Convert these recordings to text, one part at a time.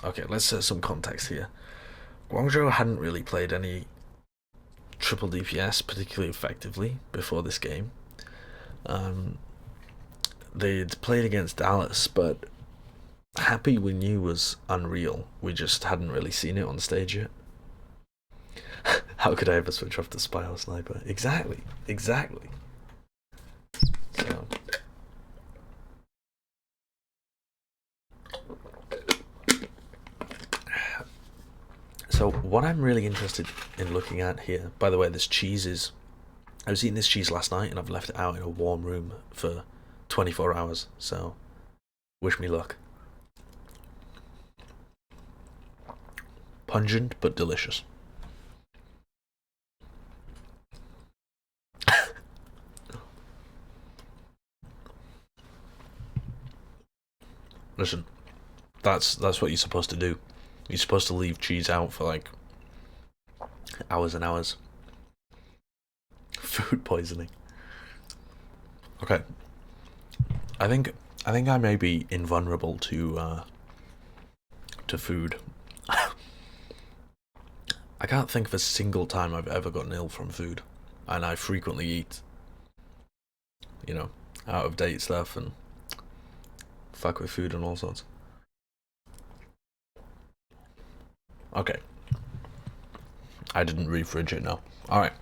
Okay, let's set some context here. Guangzhou hadn't really played any triple DPS particularly effectively before this game. Um, they'd played against Dallas, but Happy we knew was unreal. We just hadn't really seen it on stage yet. How could I ever switch off the spy or sniper? Exactly, exactly. So, so what I'm really interested in looking at here, by the way, this cheese is. I was eating this cheese last night and I've left it out in a warm room for 24 hours, so wish me luck. Pungent but delicious. Listen, that's what you're supposed to do. You're supposed to leave cheese out for like hours and hours. Food poisoning. Okay. I think I may be invulnerable to food. I can't think of a single time I've ever gotten ill from food, and I frequently eat, out of date stuff and fuck with food and all sorts. Okay. I didn't refridge it now. Alright.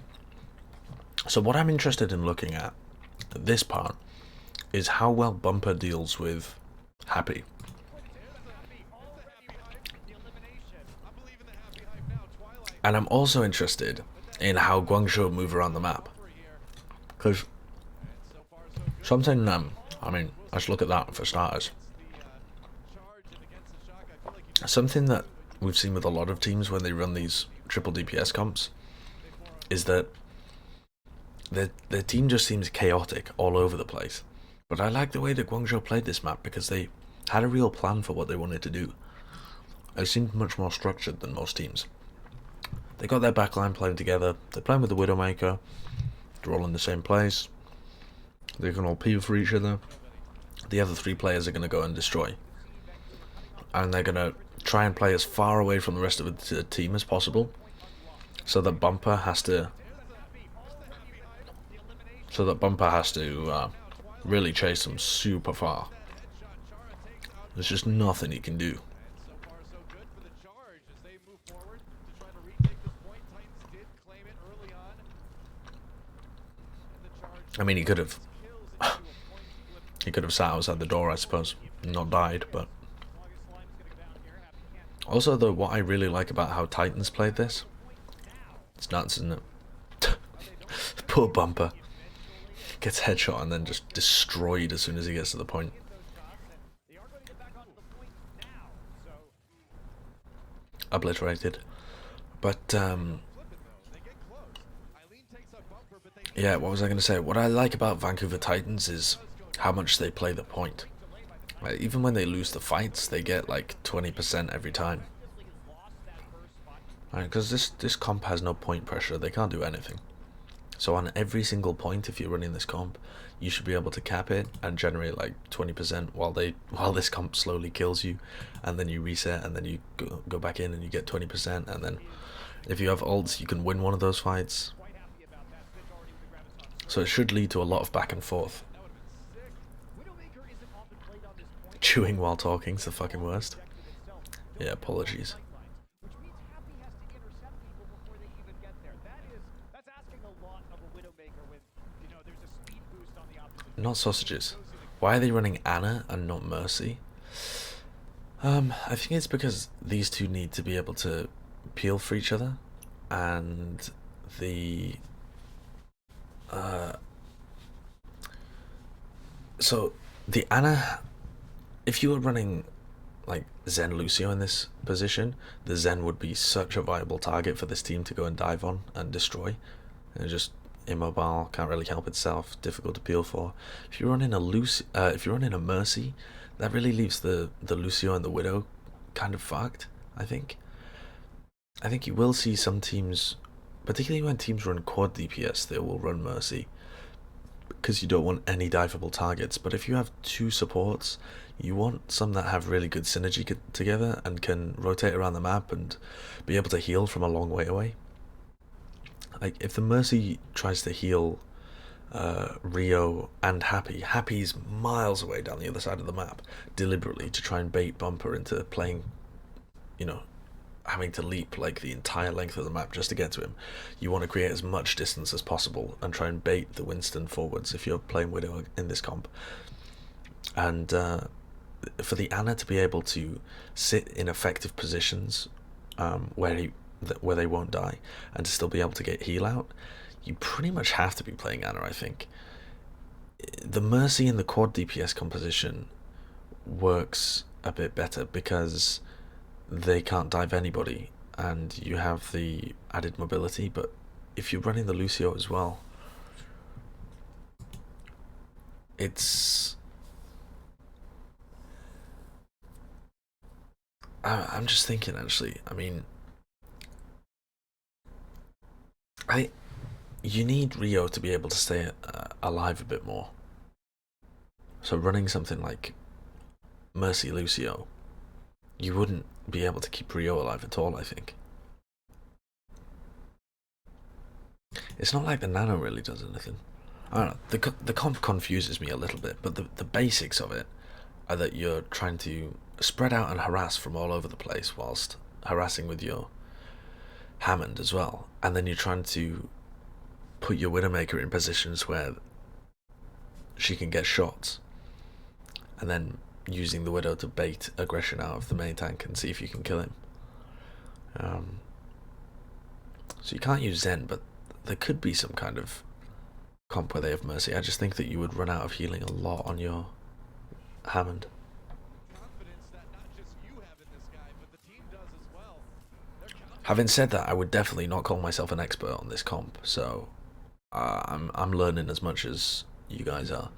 So what I'm interested in looking at this part is how well Bumper deals with Happy. And I'm also interested in how Guangzhou move around the map. Because something, let's look at that for starters. Something that we've seen with a lot of teams when they run these triple DPS comps is that their team just seems chaotic all over the place. But I like the way that Guangzhou played this map because they had a real plan for what they wanted to do. It seemed much more structured than most teams. They got their backline playing together, they're playing with the Widowmaker, they're all in the same place, they can all peel for each other. The other three players are going to go and destroy. And they're going to try and play as far away from the rest of the team as possible, so that Bumper has to really chase them super far. There's just nothing he can do. I mean, he could have sat outside the door, I suppose, and not died, but also, though, what I really like about how Titans played this, it's nuts, isn't it? Poor Bumper gets headshot and then just destroyed as soon as he gets to the point. Obliterated. But yeah, what was I going to say? What I like about Vancouver Titans is how much they play the point. Like, even when they lose the fights, they get like 20% every time. Because this comp has no point pressure, they can't do anything. So on every single point, if you're running this comp, you should be able to cap it and generate like 20% while this comp slowly kills you, and then you reset, and then you go back in and you get 20%, and then if you have ults, you can win one of those fights. So it should lead to a lot of back and forth. Chewing while talking's the fucking worst. Yeah, apologies. Not sausages. Why are they running Anna and not Mercy? I think it's because these two need to be able to peel for each other, and so the Anna, if you were running like Zen Lucio in this position, the Zen would be such a viable target for this team to go and dive on and destroy. And just immobile, can't really help itself, difficult to peel for. If you're running a Mercy, that really leaves the Lucio and the Widow kind of fucked. I think you will see some teams, particularly when teams run quad DPS, they will run Mercy, because you don't want any diveable targets. But if you have two supports, you want some that have really good synergy together and can rotate around the map and be able to heal from a long way away. Like if the Mercy tries to heal Rio and Happy's miles away down the other side of the map deliberately to try and bait Bumper into playing, you know, having to leap like the entire length of the map just to get to him. You want to create as much distance as possible and try and bait the Winston forwards if you're playing Widow in this comp. And for the Ana to be able to sit in effective positions where they won't die and to still be able to get heal out, you pretty much have to be playing Ana, I think. The Mercy in the quad DPS composition works a bit better because they can't dive anybody and you have the added mobility, but if you're running the Lucio as well, I'm just thinking actually, I mean, you need Rio to be able to stay alive a bit more. So running something like Mercy Lucio, you wouldn't be able to keep Rio alive at all, I think. It's not like the Nano really does anything. I don't know, the comp confuses me a little bit, but the basics of it are that you're trying to spread out and harass from all over the place whilst harassing with your Hammond as well, and then you're trying to put your Widowmaker in positions where she can get shots, and then using the Widow to bait aggression out of the main tank and see if you can kill him. So you can't use Zen, but there could be some kind of comp where they have Mercy. I just think that you would run out of healing a lot on your Hammond. Having said that, I would definitely not call myself an expert on this comp, so I'm learning as much as you guys are.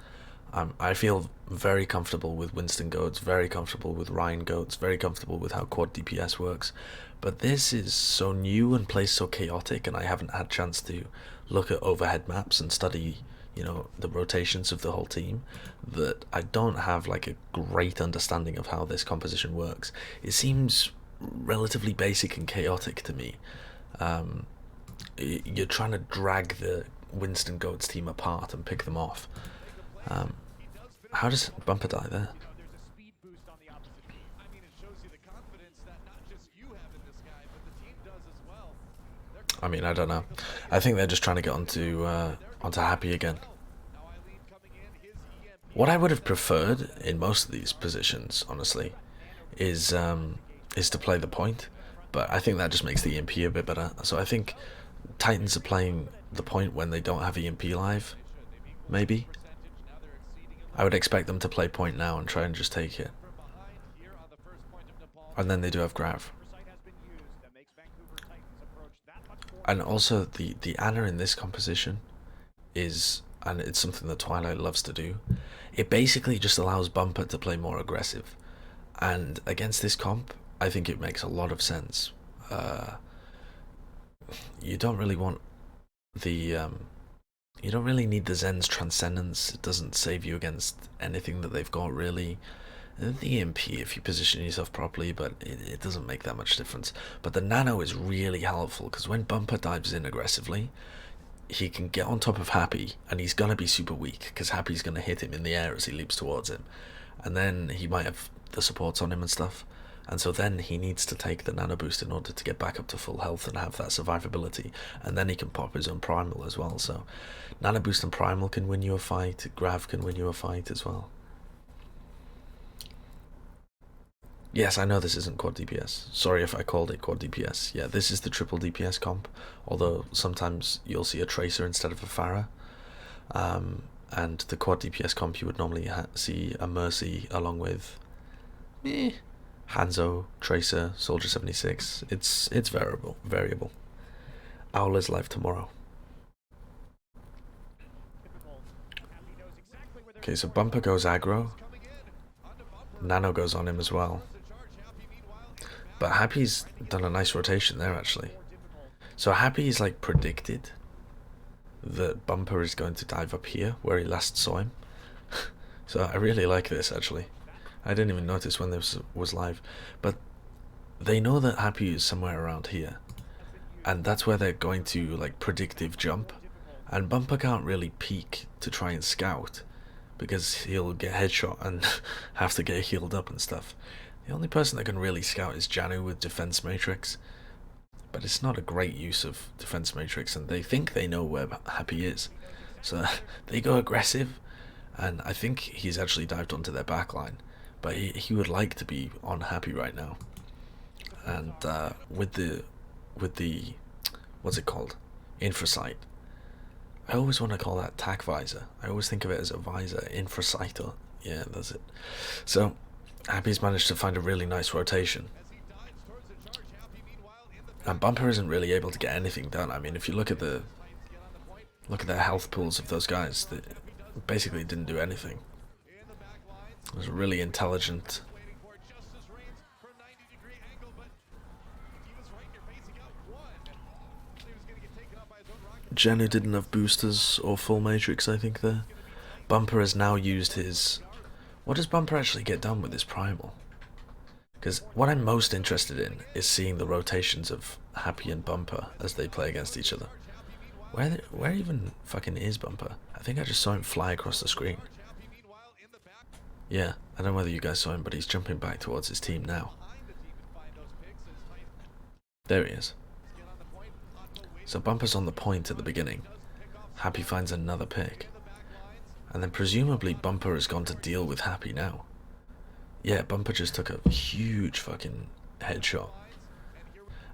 I feel very comfortable with Winston Goats, very comfortable with Ryan Goats, very comfortable with how quad DPS works, but this is so new and plays so chaotic, and I haven't had a chance to look at overhead maps and study, you know, the rotations of the whole team, that I don't have like a great understanding of how this composition works. It seems relatively basic and chaotic to me. You're trying to drag the Winston Goats team apart and pick them off. How does Bumper die there? I mean, I don't know. I think they're just trying to get onto Happy again. What I would have preferred in most of these positions, honestly, is to play the point, but I think that just makes the EMP a bit better. So I think Titans are playing the point when they don't have EMP live, maybe. I would expect them to play point now and try and just take it. And then they do have Grav. And also the Ana in this composition is, and it's something that Twilight loves to do, it basically just allows Bumper to play more aggressive. And against this comp, I think it makes a lot of sense. You don't really want the you don't really need the Zen's Transcendence. It doesn't save you against anything that they've got, really. The EMP if you position yourself properly, but it doesn't make that much difference. But the Nano is really helpful, because when Bumper dives in aggressively, he can get on top of Happy, and he's going to be super weak, because Happy's going to hit him in the air as he leaps towards him. And then he might have the supports on him and stuff. And so then he needs to take the Nano Boost in order to get back up to full health and have that survivability, and then he can pop his own Primal as well. So Nano Boost and Primal can win you a fight, Grav can win you a fight as well. Yes, I know this isn't quad DPS. Sorry if I called it quad DPS. Yeah, this is the triple DPS comp, although sometimes you'll see a Tracer instead of a Pharah. And the quad DPS comp, you would normally see a Mercy along with Hanzo, Tracer, Soldier 76. It's variable. Owl is live tomorrow. Okay, so Bumper goes aggro. Nano goes on him as well. But Happy's done a nice rotation there, actually. So Happy is like predicted that Bumper is going to dive up here where he last saw him. So I really like this, actually. I didn't even notice when this was live, but they know that Happy is somewhere around here, and that's where they're going to like predictive jump, and Bumper can't really peek to try and scout because he'll get headshot and have to get healed up and stuff. The only person that can really scout is Janu with Defense Matrix, but it's not a great use of Defense Matrix, and they think they know where Happy is, so they go aggressive, and I think he's actually dived onto their backline, but he would like to be on Happy right now. And with the what's it called, infrasight, I always want to call that tac visor. I always think of it as a visor, infrasight, or yeah, that's it. So Happy's managed to find a really nice rotation, and Bumper isn't really able to get anything done. I mean, if you look at their health pools of those guys, they basically didn't do anything. It was really intelligent. Janu didn't have boosters or full matrix, I think, there. Bumper has now used his... What does Bumper actually get done with his primal? Because what I'm most interested in is seeing the rotations of Happy and Bumper as they play against each other. Where even fucking is Bumper? I think I just saw him fly across the screen. Yeah, I don't know whether you guys saw him, but he's jumping back towards his team now. There he is. So Bumper's on the point at the beginning. Happy finds another pick. And then presumably Bumper has gone to deal with Happy now. Yeah, Bumper just took a huge fucking headshot.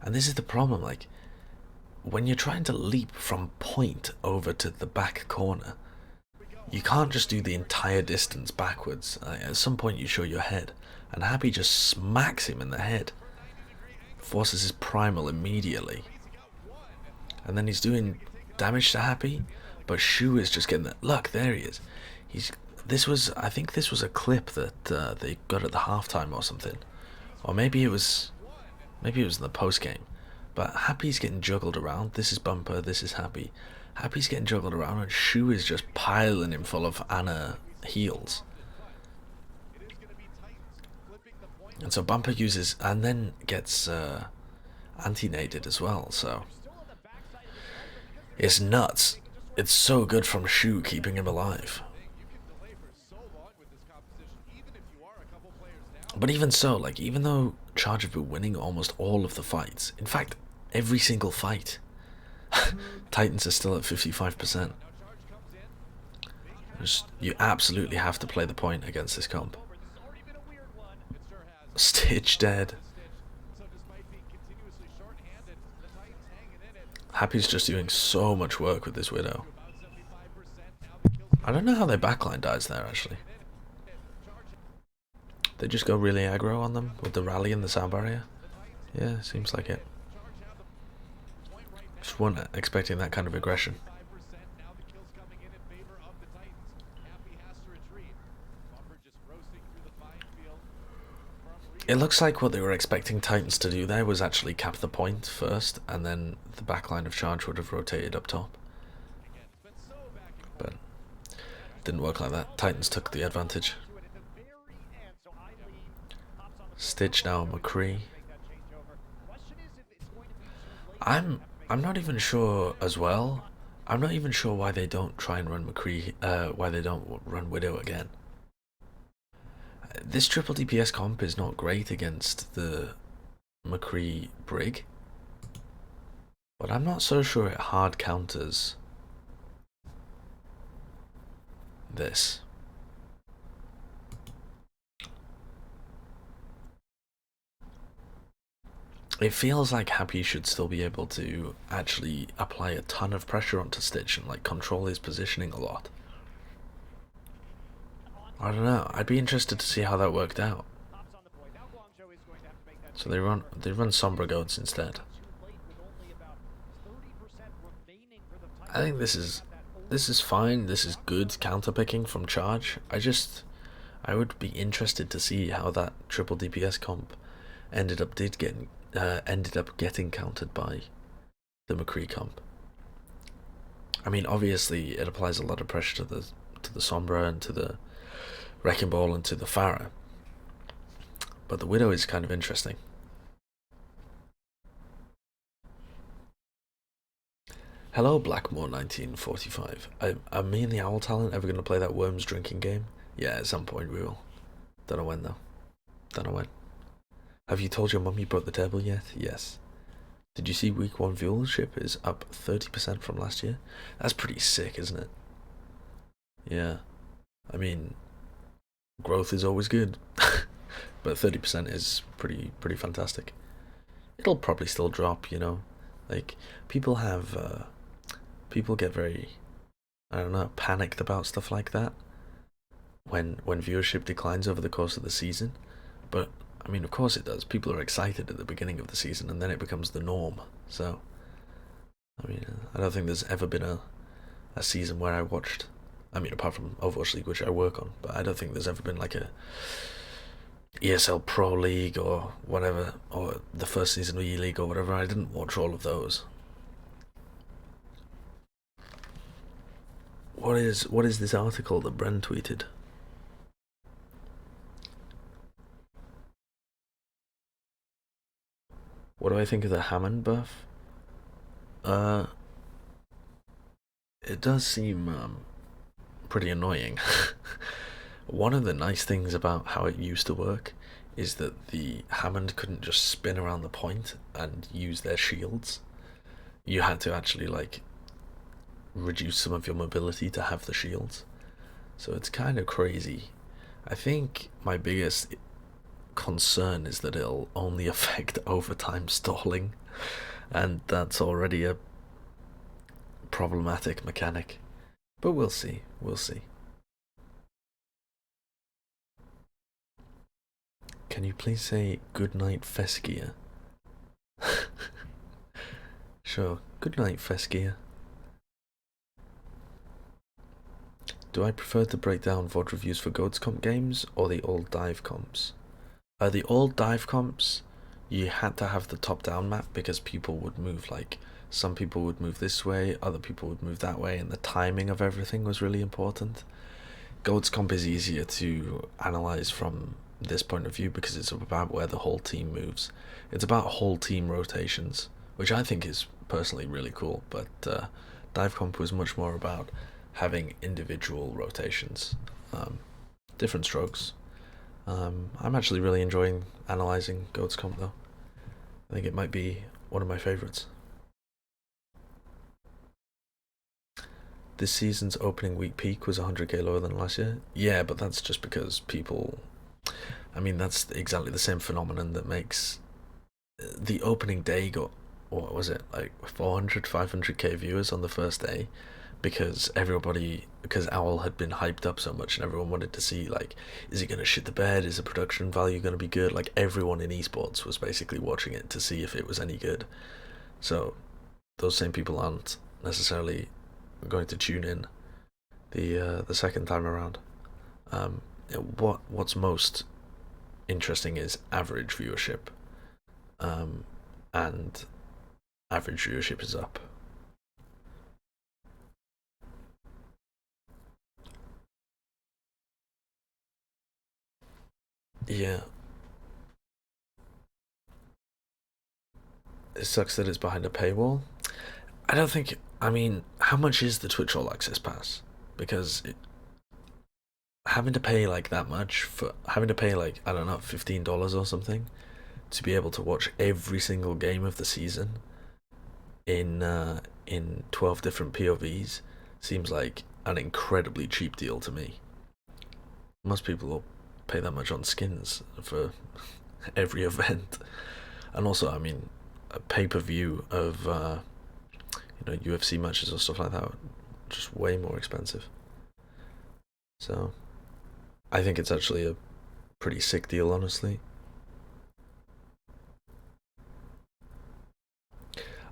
And this is the problem, like, when you're trying to leap from point over to the back corner, you can't just do the entire distance backwards. At some point you show your head, and Happy just smacks him in the head. Forces his primal immediately. And then he's doing damage to Happy, but Shu is just getting that. Look, there he is. I think this was a clip that they got at the halftime or something, or maybe it was in the post game. But Happy's getting juggled around. This is Bumper. This is Happy. Happy's getting juggled around, and Shu is just piling him full of Ana heals. And so Bumper uses and then gets anti-naded as well. So it's nuts. It's so good from Shu keeping him alive. But even so, like, even though Charge have been winning almost all of the fights, in fact, every single fight, Titans are still at 55%. You absolutely have to play the point against this comp. Stitch dead. Happy's just doing so much work with this Widow. I don't know how their backline dies there, actually. They just go really aggro on them with the rally and the sound barrier? Yeah, seems like it. Just weren't expecting that kind of aggression. It looks like what they were expecting Titans to do there was actually cap the point first, and then the backline of Charge would have rotated up top. But it didn't work like that. Titans took the advantage. Stitch now, McCree. I'm not even sure as well. I'm not even sure why they don't try and run McCree. Why they don't run Widow again. This triple DPS comp is not great against the McCree Brig, but I'm not so sure it hard counters this. It feels like Happy should still be able to actually apply a ton of pressure onto Stitch and like control his positioning a lot. I don't know. I'd be interested to see how that worked out. So they run Sombra Goats instead. I think this is fine. This is good counterpicking from Charge. I would be interested to see how that triple DPS comp ended up getting countered by the McCree comp. I mean, obviously, it applies a lot of pressure to the Sombra and to the Wrecking Ball and to the Pharah, but the Widow is kind of interesting. Hello, Blackmore1945. Are me and the Owl Talent ever going to play that Worms drinking game? Yeah, at some point we will. Don't know when though. Don't know when. Have you told your mum you broke the table yet? Yes. Did you see week 1 viewership is up 30% from last year? That's pretty sick, isn't it? Yeah. I mean, growth is always good. But 30% is pretty fantastic. It'll probably still drop, you know. Like people have people get very, I don't know, panicked about stuff like that when viewership declines over the course of the season. But I mean, of course it does. People are excited at the beginning of the season, and then it becomes the norm. So, I mean, I don't think there's ever been a season where I watched. I mean, apart from Overwatch League, which I work on, but I don't think there's ever been like a ESL Pro League or whatever, or the first season of E League or whatever. I didn't watch all of those. What is this article that Bren tweeted? What do I think of the Hammond buff? Uh, it does seem pretty annoying. One of the nice things about how it used to work is that the Hammond couldn't just spin around the point and use their shields. You had to actually like reduce some of your mobility to have the shields. So it's kind of crazy. I think my biggest concern is that it'll only affect overtime stalling, and that's already a problematic mechanic. But we'll see, we'll see. Can you please say goodnight Feskia? Sure, goodnight Feskia. Do I prefer to break down VOD reviews for Goats Comp games or the old dive comps? The old dive comps, you had to have the top-down map because people would move, like, some people would move this way, other people would move that way, and the timing of everything was really important. Goats Comp is easier to analyze from this point of view because it's about where the whole team moves. It's about whole team rotations, which I think is personally really cool, but dive comp was much more about having individual rotations, different strokes. I'm actually really enjoying analysing Goats Comp though. I think it might be one of my favourites. This season's opening week peak was 100k lower than last year. Yeah, but that's just because people. I mean, that's exactly the same phenomenon that makes the opening day got, what was it, like 400, 500k viewers on the first day, because Owl had been hyped up so much and everyone wanted to see, like, is it going to shit the bed, is the production value going to be good? Like, everyone in esports was basically watching it to see if it was any good. So those same people aren't necessarily going to tune in the second time around. What's most interesting is average viewership, and average viewership is up. Yeah, it sucks that it's behind a paywall. I don't think. I mean, how much is the Twitch All Access Pass? Because having to pay like that much for having to pay like, I don't know, $15 or something to be able to watch every single game of the season in 12 different POVs seems like an incredibly cheap deal to me. Most people will pay that much on skins for every event, and also, I mean, a pay-per-view of UFC matches or stuff like that, just way more expensive. So I think it's actually a pretty sick deal, honestly.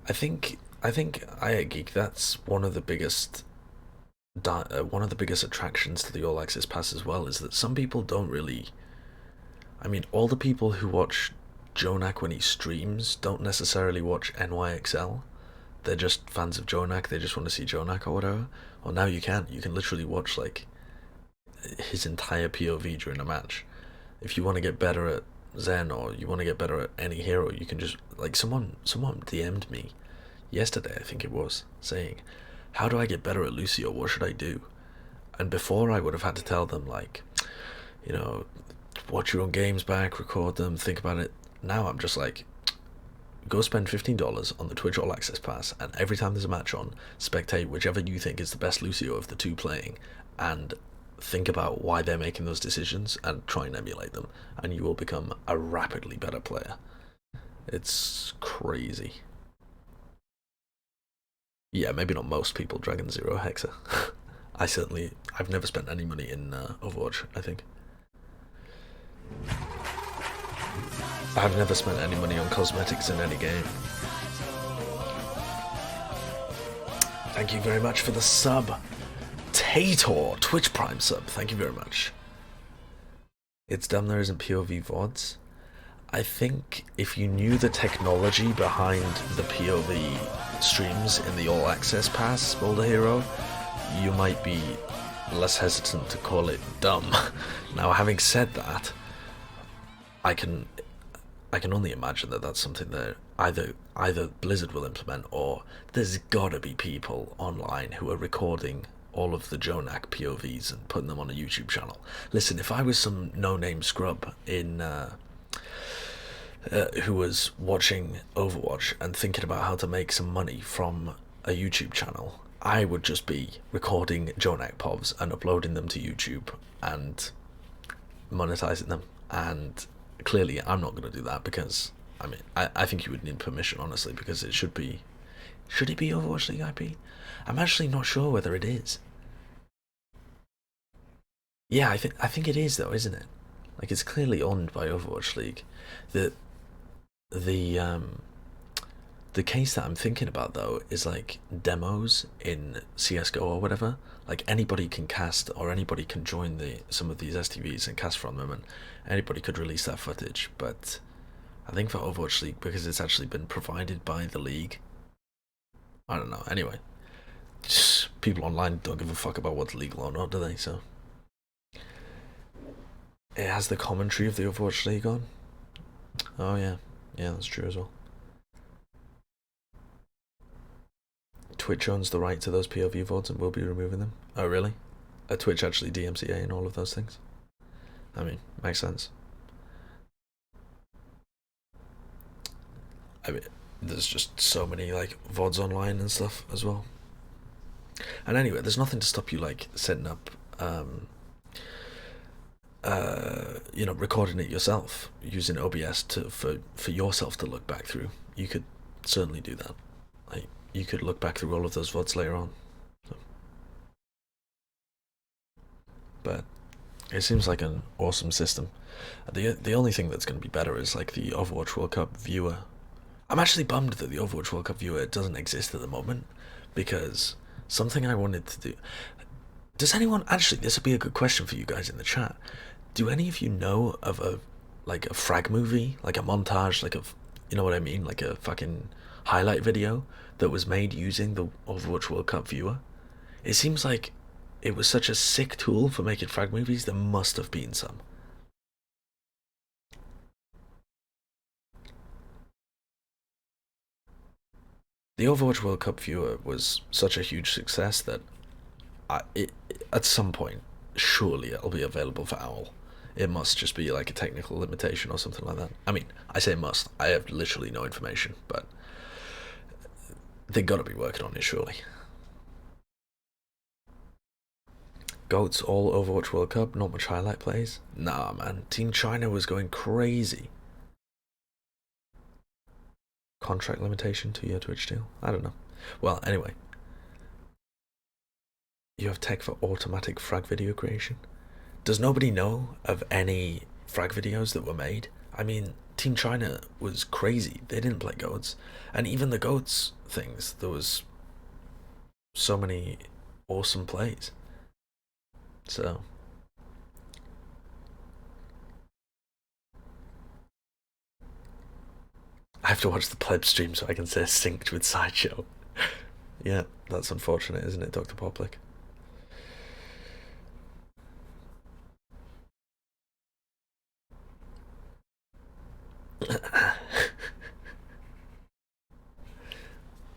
I think I Geek, that's one of the biggest attractions to the All Access Pass as well, is that some people don't really. I mean, all the people who watch Jonak when he streams don't necessarily watch NYXL, they're just fans of Jonak, they just want to see Jonak or whatever. Well, now you can. You can literally watch like his entire POV during a match. If you want to get better at Zen or you want to get better at any hero, you can just like someone DM'd me yesterday, I think it was, saying, "How do I get better at Lucio? What should I do?" And before I would have had to tell them like, you know, watch your own games back, record them, think about it. Now I'm just like, go spend $15 on the Twitch All Access Pass, and every time there's a match on, spectate whichever you think is the best Lucio of the two playing, and think about why they're making those decisions and try and emulate them, and you will become a rapidly better player. It's crazy. Yeah, maybe not most people, Dragon Zero Hexa. I've never spent any money in Overwatch, I think. I've never spent any money on cosmetics in any game. Thank you very much for the sub. Tator, Twitch Prime sub, thank you very much. It's dumb there isn't POV VODs. I think if you knew the technology behind the POV streams in the All Access Pass Boulder Hero, you might be less hesitant to call it dumb. Now, having said that, I can only imagine that that's something that either Blizzard will implement, or there's gotta be people online who are recording all of the Jonak POVs and putting them on a YouTube channel. Listen, if I was some no-name scrub in who was watching Overwatch and thinking about how to make some money from a YouTube channel, I would just be recording Jonak POVs and uploading them to YouTube and monetizing them. And clearly I'm not going to do that, because I mean I think you would need permission, honestly, because it should it be Overwatch League IP? I'm actually not sure whether it is. Yeah, I think it is though, isn't it? Like, it's clearly owned by Overwatch League. The case that I'm thinking about though is like demos in CS:GO or whatever. Like, anybody can cast, or anybody can join some of these STVs and cast from them, and anybody could release that footage. But I think for Overwatch League, because it's actually been provided by the league, I don't know. Anyway, people online don't give a fuck about what's legal or not, do they? So it has the commentary of the Overwatch League on. Oh yeah, that's true as well. Twitch owns the right to those POV VODs and will be removing them. Oh really? Are Twitch actually DMCA and all of those things? I mean, makes sense. I mean, there's just so many like VODs online and stuff as well. And anyway, there's nothing to stop you like setting up recording it yourself using OBS for yourself to look back through. You could certainly do that. Like, you could look back through all of those VODs later on. So. But it seems like an awesome system. The only thing that's going to be better is like the Overwatch World Cup viewer. I'm actually bummed that the Overwatch World Cup viewer doesn't exist at the moment, because something I wanted to do. Does anyone actually? This would be a good question for you guys in the chat. Do any of you know of a frag movie, like a montage, like you know what I mean, like a fucking highlight video that was made using the Overwatch World Cup viewer? It seems like it was such a sick tool for making frag movies. There must have been some. The Overwatch World Cup viewer was such a huge success that at some point, surely it'll be available for OWL. It must just be like a technical limitation or something like that. I mean, I say must. I have literally no information, but they gotta be working on it, surely. Goats all Overwatch World Cup, not much highlight plays? Nah, man. Team China was going crazy. Contract limitation, 2-year Twitch deal? I don't know. Well, anyway. You have tech for automatic frag video creation? Does nobody know of any frag videos that were made? I mean, Team China was crazy. They didn't play goats. And even the goats things, there was so many awesome plays. So I have to watch the pleb stream so I can say synced with Sideshow. Yeah, that's unfortunate, isn't it, Dr. Poplick?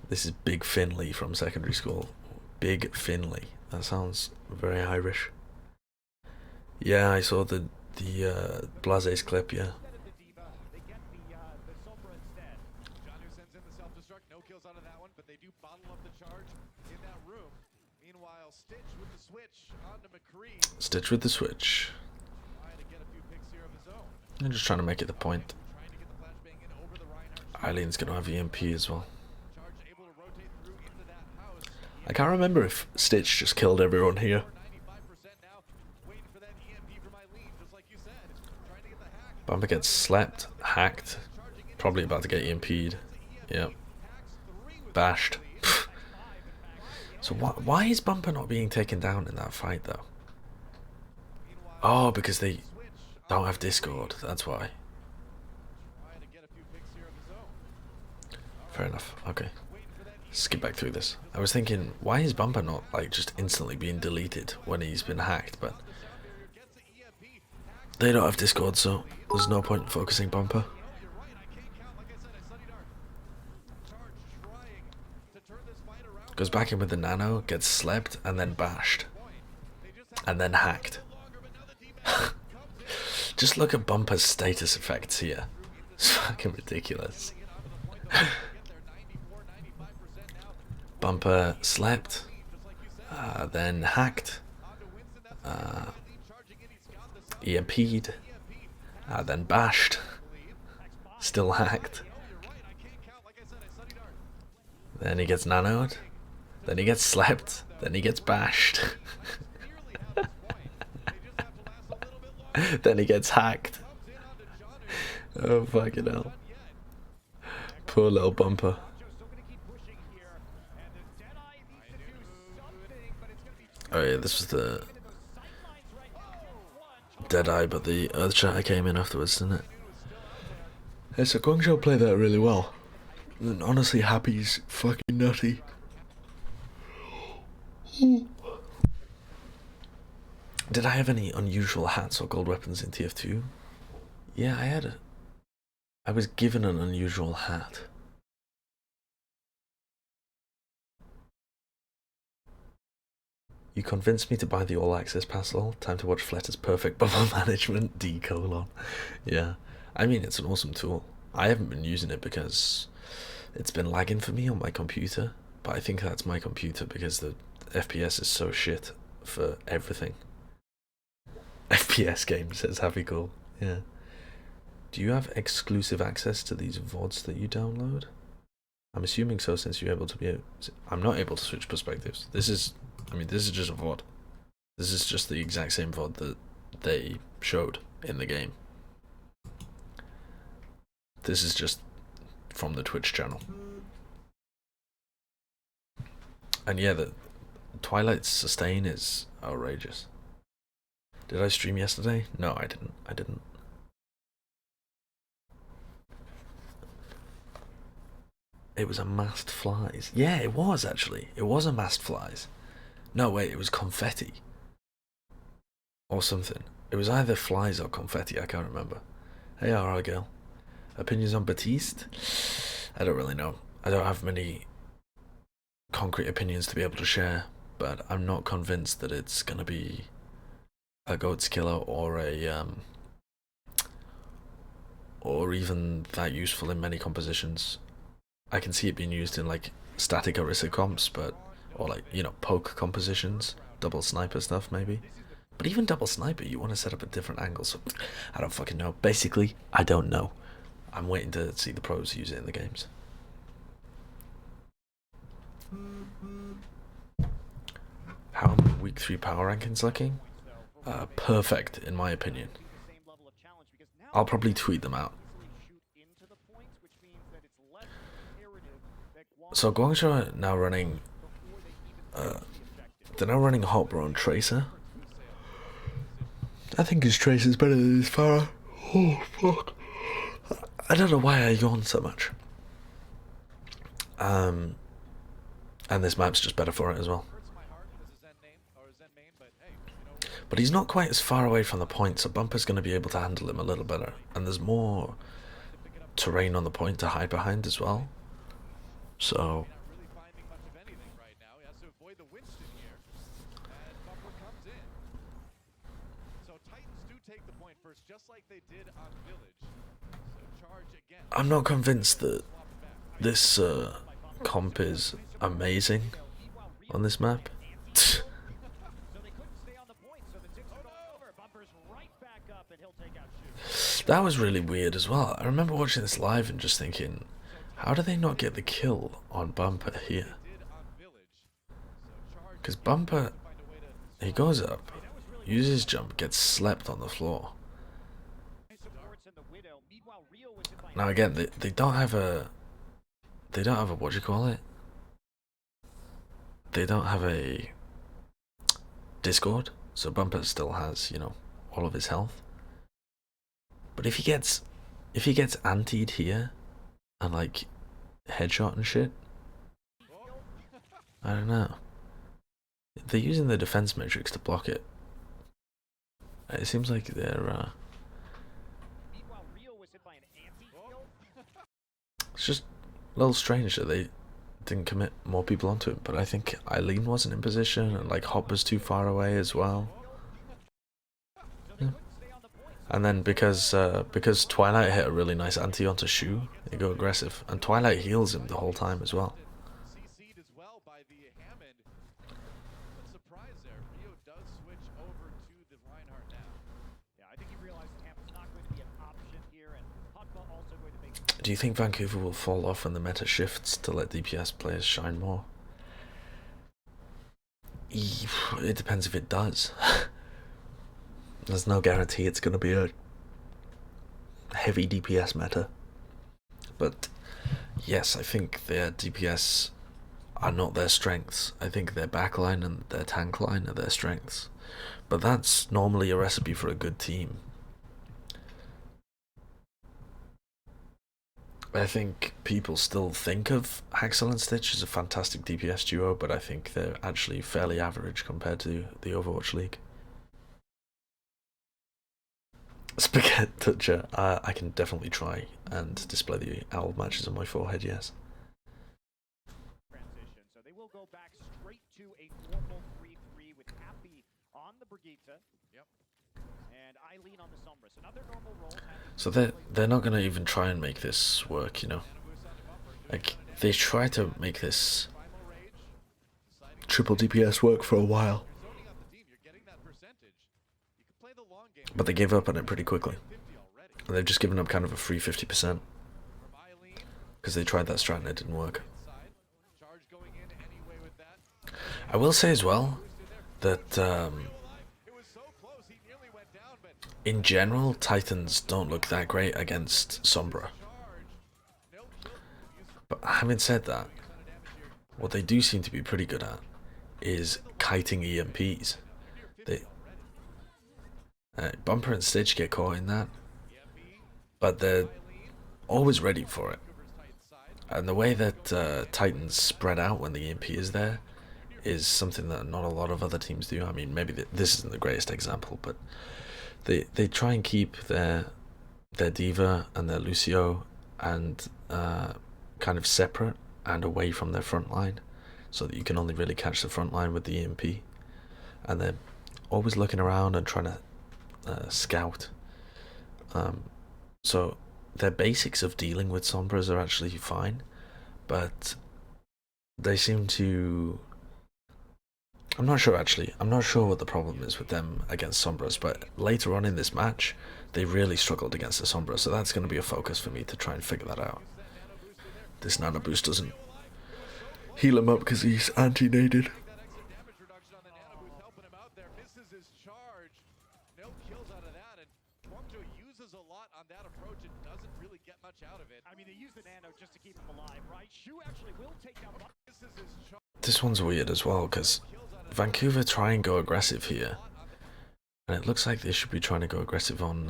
This is Big Finley from secondary school. Big Finley. That sounds very Irish. Yeah, I saw the Blaze's clip. Yeah. Stitch with the switch. I'm just trying to make it the point. Eileen's gonna have EMP as well. I can't remember if Stitch just killed everyone here. Bumper gets slapped, hacked, probably about to get EMP'd. Yep. Bashed. So why is Bumper not being taken down in that fight though? Oh, because they don't have Discord, that's why. Fair enough, okay. Skip back through this. I was thinking, why is Bumper not like just instantly being deleted when he's been hacked, but they don't have Discord, so there's no point in focusing Bumper. Goes back in with the nano, gets slept, and then bashed. And then hacked. Just look at Bumper's status effects here. It's fucking ridiculous. Bumper slept, then hacked, EMP'd, then bashed, still hacked. Then he gets nanoed, then he gets slept, then he gets bashed. Then he gets hacked. Oh fucking hell. Poor little Bumper. Oh yeah, this was the Deadeye, but the Earth Shatter came in afterwards, didn't it? Yeah, so Guangzhou played that really well. And honestly, Happy's fucking nutty. Did I have any unusual hats or gold weapons in TF2? Yeah, I was given an unusual hat. You convinced me to buy the All Access pass, lol. Time to watch Fletter's Perfect Bubble Management, D:. Yeah, I mean, it's an awesome tool. I haven't been using it because it's been lagging for me on my computer, but I think that's my computer because the FPS is so shit for everything. FPS game, says Happy Cool. Yeah. Do you have exclusive access to these VODs that you download? I'm assuming so, since you're able to be. I'm not able to switch perspectives. This is just a VOD. This is just the exact same VOD that they showed in the game. This is just from the Twitch channel. And yeah, the Twilight's sustain is outrageous. Did I stream yesterday? No, I didn't. It was a masked flies. Yeah, it was actually. It was a masked flies. No, wait, it was confetti. Or something. It was either flies or confetti, I can't remember. Hey, RR girl. Opinions on Batiste? I don't really know. I don't have many concrete opinions to be able to share, but I'm not convinced that it's gonna be a goat's killer or or even that useful in many compositions. I can see it being used in like static Orisa comps, but or like, you know, poke compositions, double sniper stuff maybe. But even double sniper, you want to set up a different angle, so I don't fucking know. Basically, I don't know. I'm waiting to see the pros use it in the games. How are week 3 power rankings looking? Perfect, in my opinion. I'll probably tweet them out. So Guangzhou are now running. They're now running Hotbro and Tracer. I think his Tracer's better than his Farah. Oh fuck! I don't know why I yawn so much. And this map's just better for it as well. But he's not quite as far away from the point, so Bumper's going to be able to handle him a little better. And there's more terrain on the point to hide behind as well. So I'm not convinced that this comp is amazing on this map. That was really weird as well. I remember watching this live and just thinking, how do they not get the kill on Bumper here? Because Bumper, he goes up, uses jump, gets slept on the floor. Now again, they don't have a what do you call it? They don't have a Discord, so Bumper still has, you know, all of his health. But if he gets antied here and like headshot and shit, I don't know. They're using the defense matrix to block it. It seems like they're it's just a little strange that they didn't commit more people onto it, but I think Eileen wasn't in position and like Hop was too far away as well. Yeah. And then because Twilight hit a really nice anti onto Shu, they go aggressive, and Twilight heals him the whole time as well. Do you think Vancouver will fall off when the meta shifts to let DPS players shine more? It depends if it does. There's no guarantee it's going to be a heavy DPS meta. But yes, I think their DPS are not their strengths. I think their backline and their tank line are their strengths. But that's normally a recipe for a good team. I think people still think of Haxel and Stitch as a fantastic DPS duo, but I think they're actually fairly average compared to the Overwatch League. Spaghetti Toucher, I can definitely try and display the owl matches on my forehead, yes. So they will go back straight to a normal 3-3 with Happy on the Brigitte. Yep. And Eileen on the Sombra. So another normal role. So they're not gonna even try and make this work, you know. Like they try to make this triple DPS work for a while, but they gave up on it pretty quickly. And they've just given up kind of a free 50% because they tried that strat and it didn't work. I will say as well that in general, Titans don't look that great against Sombra. But having said that, what they do seem to be pretty good at is kiting EMPs. Bumper and Stitch get caught in that, but they're always ready for it. And the way that Titans spread out when the EMP is there is something that not a lot of other teams do. I mean, maybe this isn't the greatest example, but they try and keep their Diva and their Lucio and kind of separate and away from their front line, so that you can only really catch the front line with the EMP. And they're always looking around and trying to scout. So their basics of dealing with Sombras are actually fine, but they seem to... I'm not sure actually. I'm not sure what the problem is with them against Sombras, but later on in this match, they really struggled against the Sombra, so that's going to be a focus for me to try and figure that out. This nano boost doesn't heal him up because he's anti-naded. I mean, they use the nano just to keep him alive, right? Shu actually will take down. This one's weird as well because Vancouver try and go aggressive here, and it looks like they should be trying to go aggressive on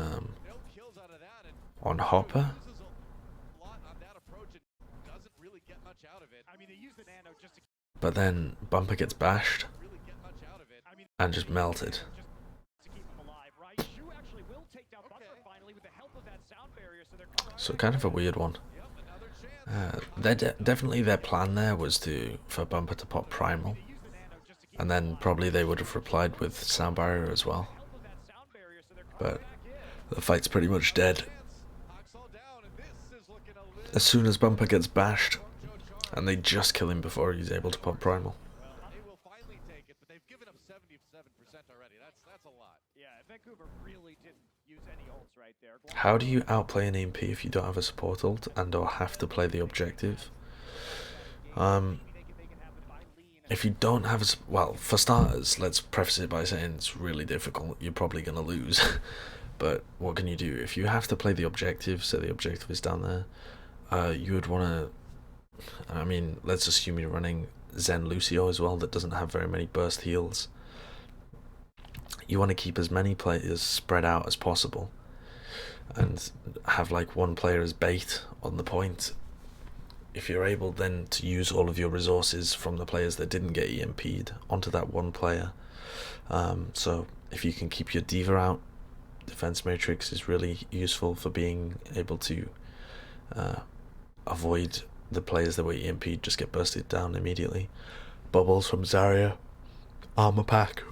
Hopper. I mean, they use the nano just to But then Bumper gets bashed and just melted. So kind of a weird one. Definitely their plan there was for Bumper to pop Primal, and then probably they would have replied with Sound Barrier as well. But the fight's pretty much dead as soon as Bumper gets bashed, and they just kill him before he's able to pop Primal. How do you outplay an EMP if you don't have a support ult and or have to play the objective? If you don't have a... Well, for starters, let's preface it by saying it's really difficult. You're probably going to lose. But what can you do? If you have to play the objective, so the objective is down there, you would want to... I mean, let's assume you're running Zen Lucio as well, that doesn't have very many burst heals. You want to keep as many players spread out as possible, and have like one player as bait on the point. If you're able then to use all of your resources from the players that didn't get EMP'd onto that one player. So if you can keep your D.Va out, Defense Matrix is really useful for being able to avoid the players that were EMP'd just get bursted down immediately. Bubbles from Zarya, Armor Pack.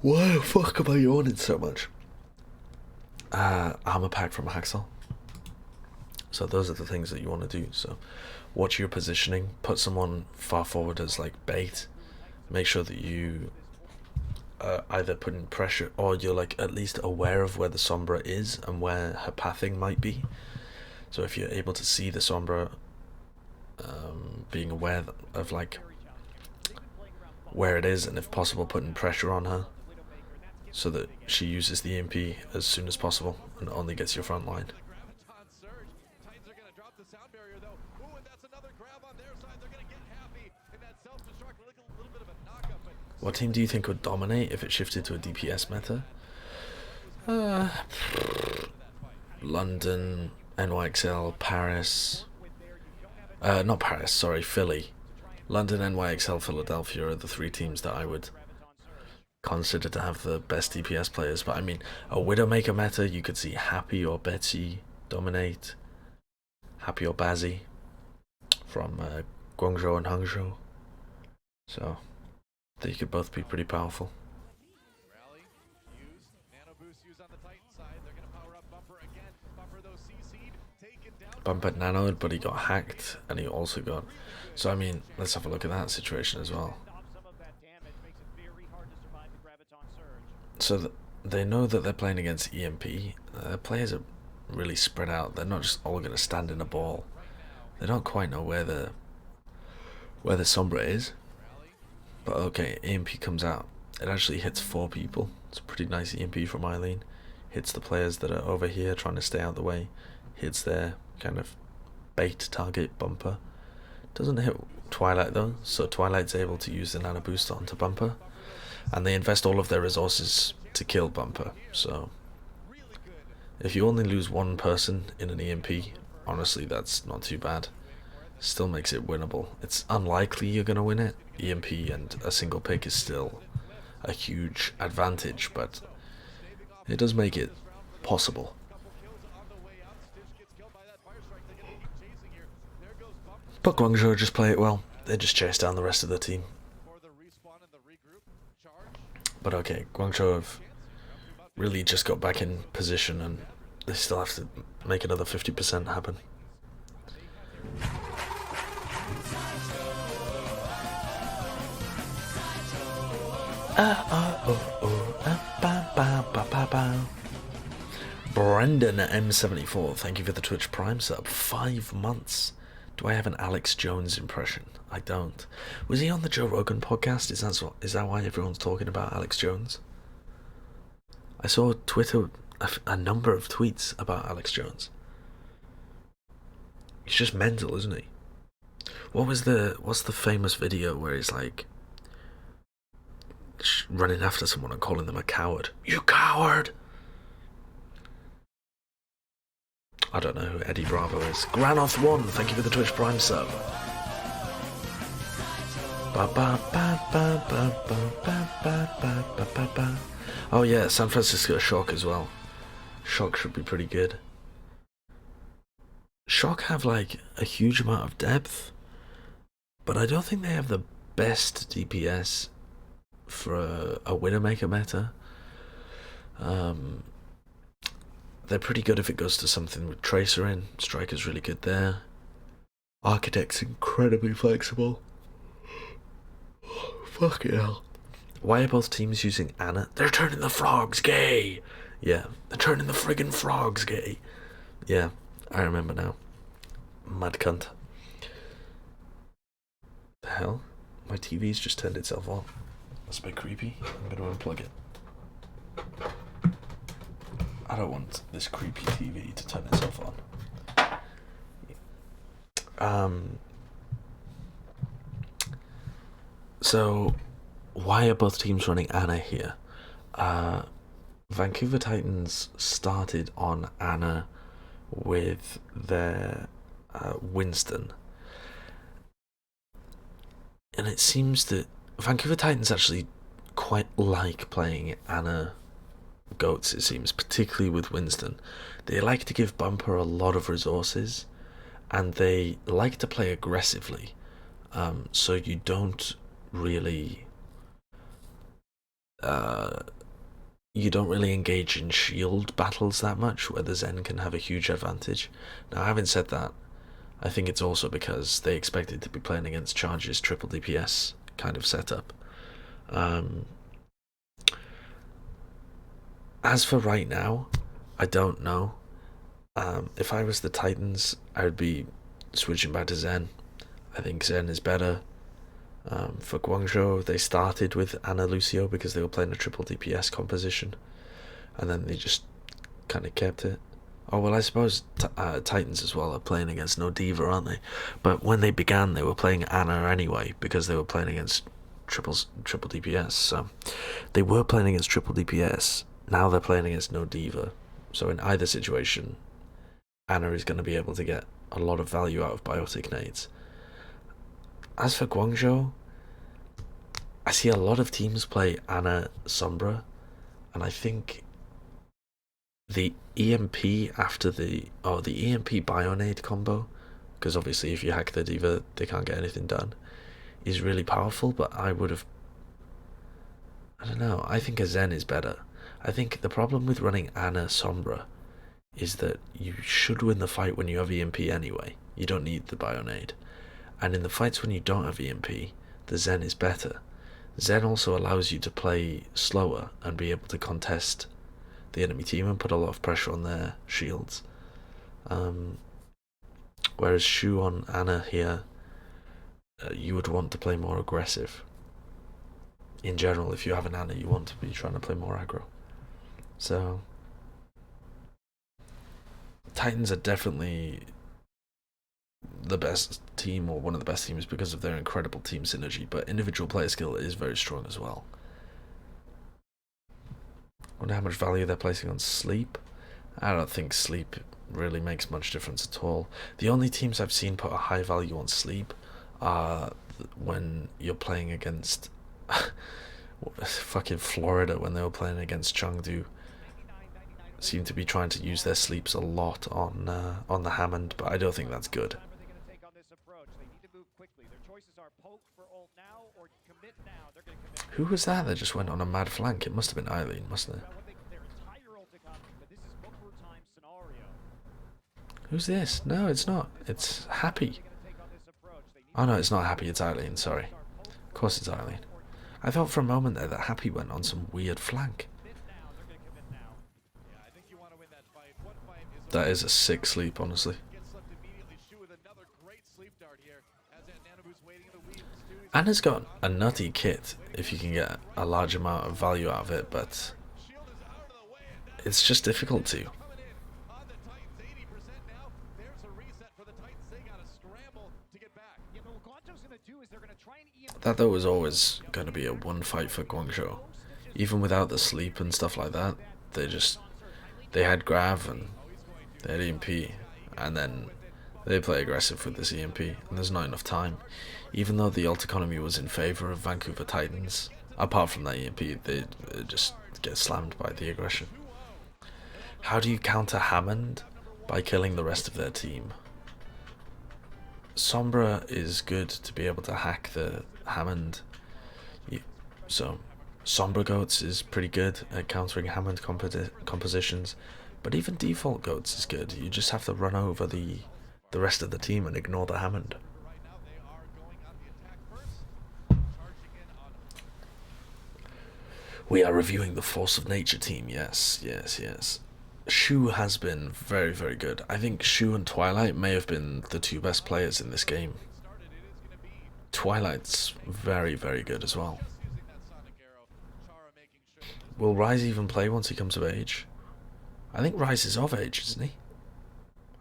Why the fuck am I yawning so much? Armor Pack from Haxel. So those are the things that you want to do. So watch your positioning, put someone far forward as like bait, make sure that you either put in pressure or you're like at least aware of where the Sombra is and where her pathing might be. So if you're able to see the Sombra, being aware of like where it is, and if possible putting pressure on her so that she uses the EMP as soon as possible and only gets your front line. What team do you think would dominate if it shifted to a DPS meta? London, NYXL, Paris. Not Paris, sorry, Philly. London, NYXL, Philadelphia are the three teams that I would consider to have the best DPS players. But I mean, a Widowmaker meta, you could see Happy or Betsy dominate. Happy or Bazzi from Guangzhou and Hangzhou. So they could both be pretty powerful. Bumper nanoed, but he got hacked, and he also got... So I mean, let's have a look at that situation as well. So they know that they're playing against EMP. Players are really spread out. They're not just all going to stand in a ball. They don't quite know where the Sombra is. But okay, EMP comes out. It actually hits 4 people. It's a pretty nice EMP from Eileen. Hits the players that are over here trying to stay out of the way. Hits their kind of bait target, Bumper. Doesn't hit Twilight though, so Twilight's able to use the nano boost onto Bumper. And they invest all of their resources to kill Bumper. So if you only lose one person in an EMP, honestly that's not too bad. Still makes it winnable. It's unlikely you're going to win it. EMP and a single pick is still a huge advantage, but it does make it possible. But Guangzhou just play it well. They just chase down the rest of the team. But okay, Guangzhou have really just got back in position and they still have to make another 50% happen. Brendan M74, thank you for the Twitch Prime sub. 5 months. Do I have an Alex Jones impression? I don't. Was he on the Joe Rogan podcast? Is that why everyone's talking about Alex Jones? I saw Twitter a number of tweets about Alex Jones. He's just mental, isn't he? What's the famous video where he's like running after someone and calling them a coward? You coward! I don't know who Eddie Bravo is. Granoth1, thank you for the Twitch Prime sub. Oh yeah, San Francisco Shock as well. Shock should be pretty good. Shock have like a huge amount of depth, but I don't think they have the best DPS for a Widowmaker meta. They're pretty good if it goes to something with Tracer in. Striker's really good there. Architect's incredibly flexible. Fucking hell. Why are both teams using Ana? They're turning the frogs gay! Yeah, they're turning the friggin' frogs gay. Yeah, I remember now. Mad cunt. The hell? My TV's just turned itself on. That's a bit creepy. I'm gonna unplug it. I don't want this creepy TV to turn itself on. So, why are both teams running Ana here? Vancouver Titans started on Ana with their Winston. And it seems that Vancouver Titans actually quite like playing Ana goats, it seems, particularly with Winston. They like to give Bumper a lot of resources, and they like to play aggressively, so you don't really engage in shield battles that much, where the Zen can have a huge advantage. Now, having said that, I think it's also because they expected to be playing against Charge's triple DPS kind of setup. As for right now, I don't know. If I was the Titans, I would be switching back to Zen. I think Zen is better. For Guangzhou, they started with Ana Lucio because they were playing a triple DPS composition, and then they just kind of kept it. Oh well, I suppose Titans as well are playing against no Diva, aren't they? But when they began, they were playing Ana anyway because they were playing against triple DPS. So they were playing against triple DPS. Now they're playing against no Diva. So in either situation, Ana is going to be able to get a lot of value out of Biotic Nades. As for Guangzhou, I see a lot of teams play Ana Sombra, and I think the EMP after the EMP Bionade combo, because obviously if you hack the Diva they can't get anything done, is really powerful. But I don't know, I think a Zen is better. I think the problem with running Ana Sombra is that you should win the fight when you have EMP anyway. You don't need the Bionade. And in the fights when you don't have EMP, the Zen is better. Zen also allows you to play slower and be able to contest the enemy team and put a lot of pressure on their shields. Whereas Shu on Ana here, you would want to play more aggressive. In general, if you have an Ana, you want to be trying to play more aggro. So Titans are definitely the best team, or one of the best teams, because of their incredible team synergy, but individual player skill is very strong as well. Wonder how much value they're placing on sleep. I don't think sleep really makes much difference at all. The only teams I've seen put a high value on sleep are when you're playing against fucking Florida, when they were playing against Chengdu. Seem to be trying to use their sleeps a lot on the Hammond, but I don't think that's good. Who was that just went on a mad flank? It must have been Eileen, mustn't it? Who's this? No, it's not. It's Happy. Oh no, it's not Happy, it's Eileen, sorry. Of course it's Eileen. I thought for a moment there that Happy went on some weird flank. That is a sick sleep, honestly. Ana's got a nutty kit if you can get a large amount of value out of it, but it's just difficult to. That though was always going to be a one fight for Guangzhou. Even without the sleep and stuff like that, they had Grav and they had EMP, and then They play aggressive with this EMP, and there's not enough time. Even though the ult economy was in favour of Vancouver Titans, apart from that EMP, they just get slammed by the aggression. How do you counter Hammond? By killing the rest of their team. Sombra is good to be able to hack the Hammond. So, Sombra Goats is pretty good at countering Hammond compositions, but even default Goats is good. You just have to run over the rest of the team and ignore the Hammond. We are reviewing the Force of Nature team. Yes, yes, yes. Shu has been very, very good. I think Shu and Twilight may have been the two best players in this game. Twilight's very, very good as well. Will Rise even play once he comes of age? I think Rise is of age, isn't he?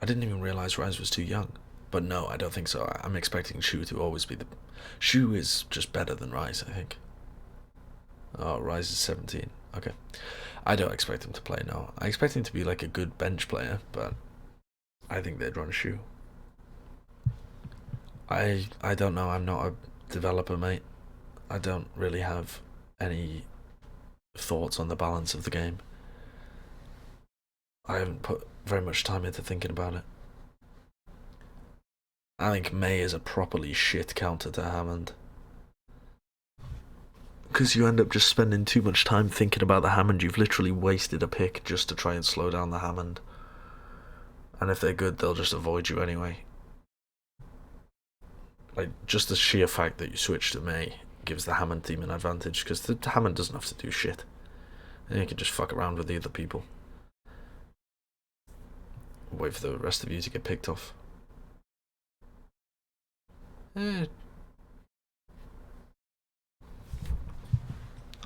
I didn't even realise Rise was too young. But no, I don't think so. I'm expecting Shu to always be the... Shu is just better than Rise, I think. Oh, Rise is 17. Okay. I don't expect him to play, no. I expect him to be like a good bench player, but I think they'd run Shu. I don't know. I'm not a developer, mate. I don't really have any thoughts on the balance of the game. I haven't put very much time into thinking about it. I think May is a properly shit counter to Hammond. Because you end up just spending too much time thinking about the Hammond. You've literally wasted a pick just to try and slow down the Hammond. And if they're good, they'll just avoid you anyway. Like, just the sheer fact that you switch to May gives the Hammond team an advantage, because the Hammond doesn't have to do shit. And you can just fuck around with the other people. Wait for the rest of you to get picked off.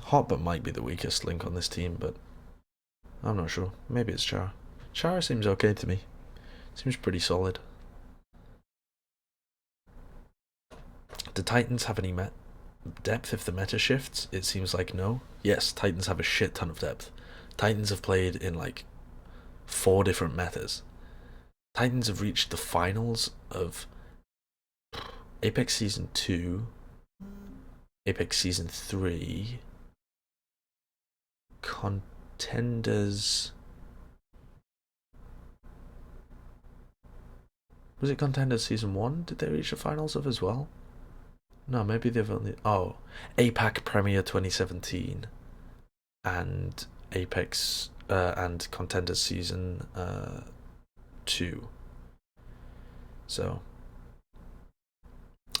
Hotbot might be the weakest link on this team, but I'm not sure. Maybe it's Chara. Chara seems okay to me. Seems pretty solid. Do Titans have any depth if the meta shifts? It seems like no. Yes, Titans have a shit ton of depth. Titans have played in like 4 different metas. Titans have reached the finals of Apex Season 2, Apex Season 3, Contenders... Was it Contenders Season 1? Did they reach the finals of as well? No, maybe they've only... Oh, APAC Premier 2017 and Apex and Contenders Season 2. So...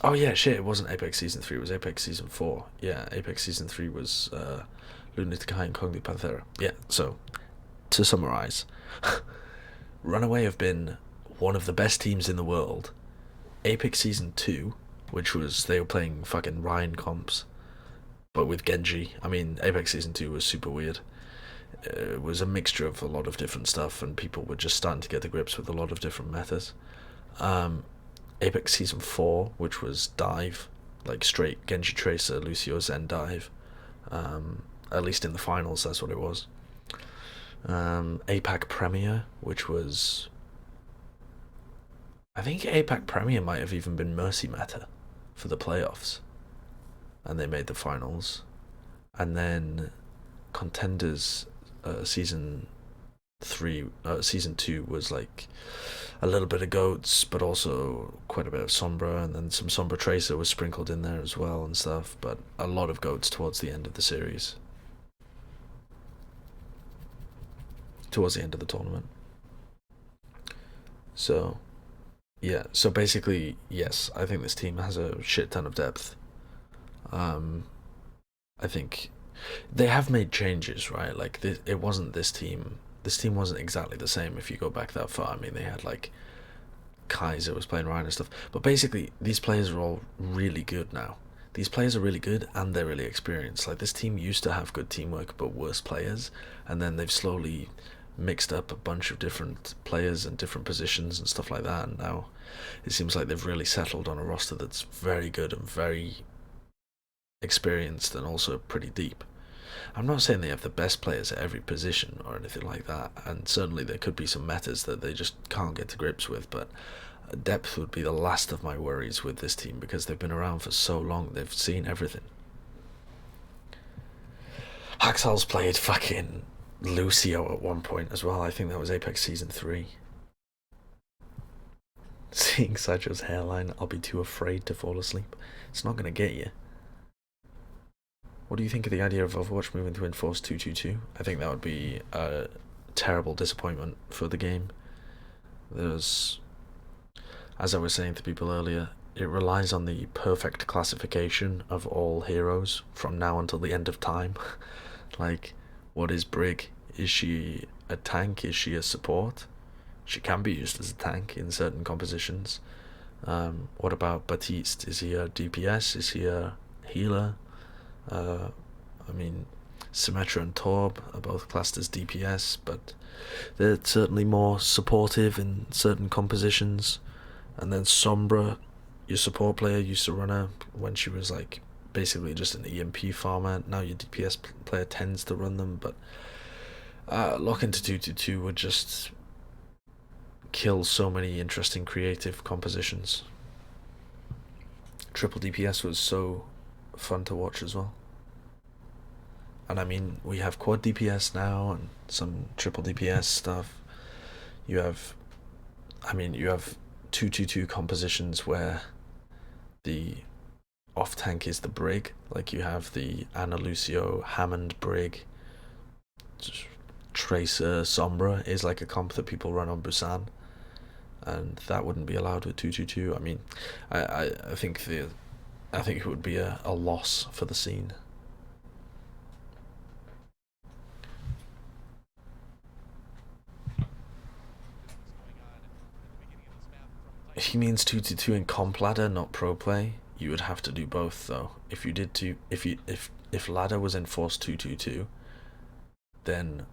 Oh yeah, shit, it wasn't Apex Season 3, it was Apex Season 4. Yeah, Apex Season 3 was Lunatic High and Kong the Panthera. Yeah, so, to summarise, Runaway have been one of the best teams in the world. Apex Season 2, which was, they were playing fucking Ryan comps, but with Genji. I mean, Apex Season 2 was super weird. It was a mixture of a lot of different stuff, and people were just starting to get to grips with a lot of different metas. Apex Season 4, which was dive, like straight Genji Tracer, Lucio Zen dive. At least in the finals, that's what it was. APAC Premier, which was... I think APAC Premier might have even been Mercy meta for the playoffs. And they made the finals. And then Contenders Season 2 was like a little bit of Goats, but also quite a bit of Sombra, and then some Sombra Tracer was sprinkled in there as well and stuff, but a lot of Goats towards the end of the series. Towards the end of the tournament. So, yeah, so basically, yes, I think this team has a shit ton of depth. I think they have made changes, right? Like, it wasn't this team. This team wasn't exactly the same if you go back that far. I mean, they had, like, Kaiser was playing Ryan and stuff. But basically, these players are all really good now. These players are really good, and they're really experienced. Like, this team used to have good teamwork, but worse players. And then they've slowly mixed up a bunch of different players and different positions and stuff like that. And now it seems like they've really settled on a roster that's very good and very experienced and also pretty deep. I'm not saying they have the best players at every position or anything like that, and certainly there could be some metas that they just can't get to grips with, but Depth would be the last of my worries with this team because they've been around for so long. They've seen everything. Haxal's played fucking Lucio at one point as well. I think that was Apex Season 3. Seeing Sidesho's hairline, I'll be too afraid to fall asleep. It's not going to get you. What do you think of the idea of Overwatch moving to Enforce 222? I think that would be a terrible disappointment for the game. There's, as I was saying to people earlier, it relies on the perfect classification of all heroes from now until the end of time. Like, what is Brig? Is she a tank? Is she a support? She can be used as a tank in certain compositions. What about Baptiste? Is he a DPS? Is he a healer? I mean, Symmetra and Torb are both classed as DPS, but they're certainly more supportive in certain compositions. And then Sombra, your support player, used to run her when she was like basically just an EMP farmer. Now your DPS player tends to run them, but lock into 222 would just kill so many interesting creative compositions. Triple DPS was so fun to watch as well. And I mean, we have quad DPS now and some triple DPS stuff. You have 222 compositions where the off tank is the Brig. Like you have the Ana Lucio Hammond Brig. Tracer Sombra is like a comp that people run on Busan, and that wouldn't be allowed with 222. I mean, I think it would be a loss for the scene. He means 222 in comp ladder, not pro play. You would have to do both though. If you did if ladder was enforced 222, then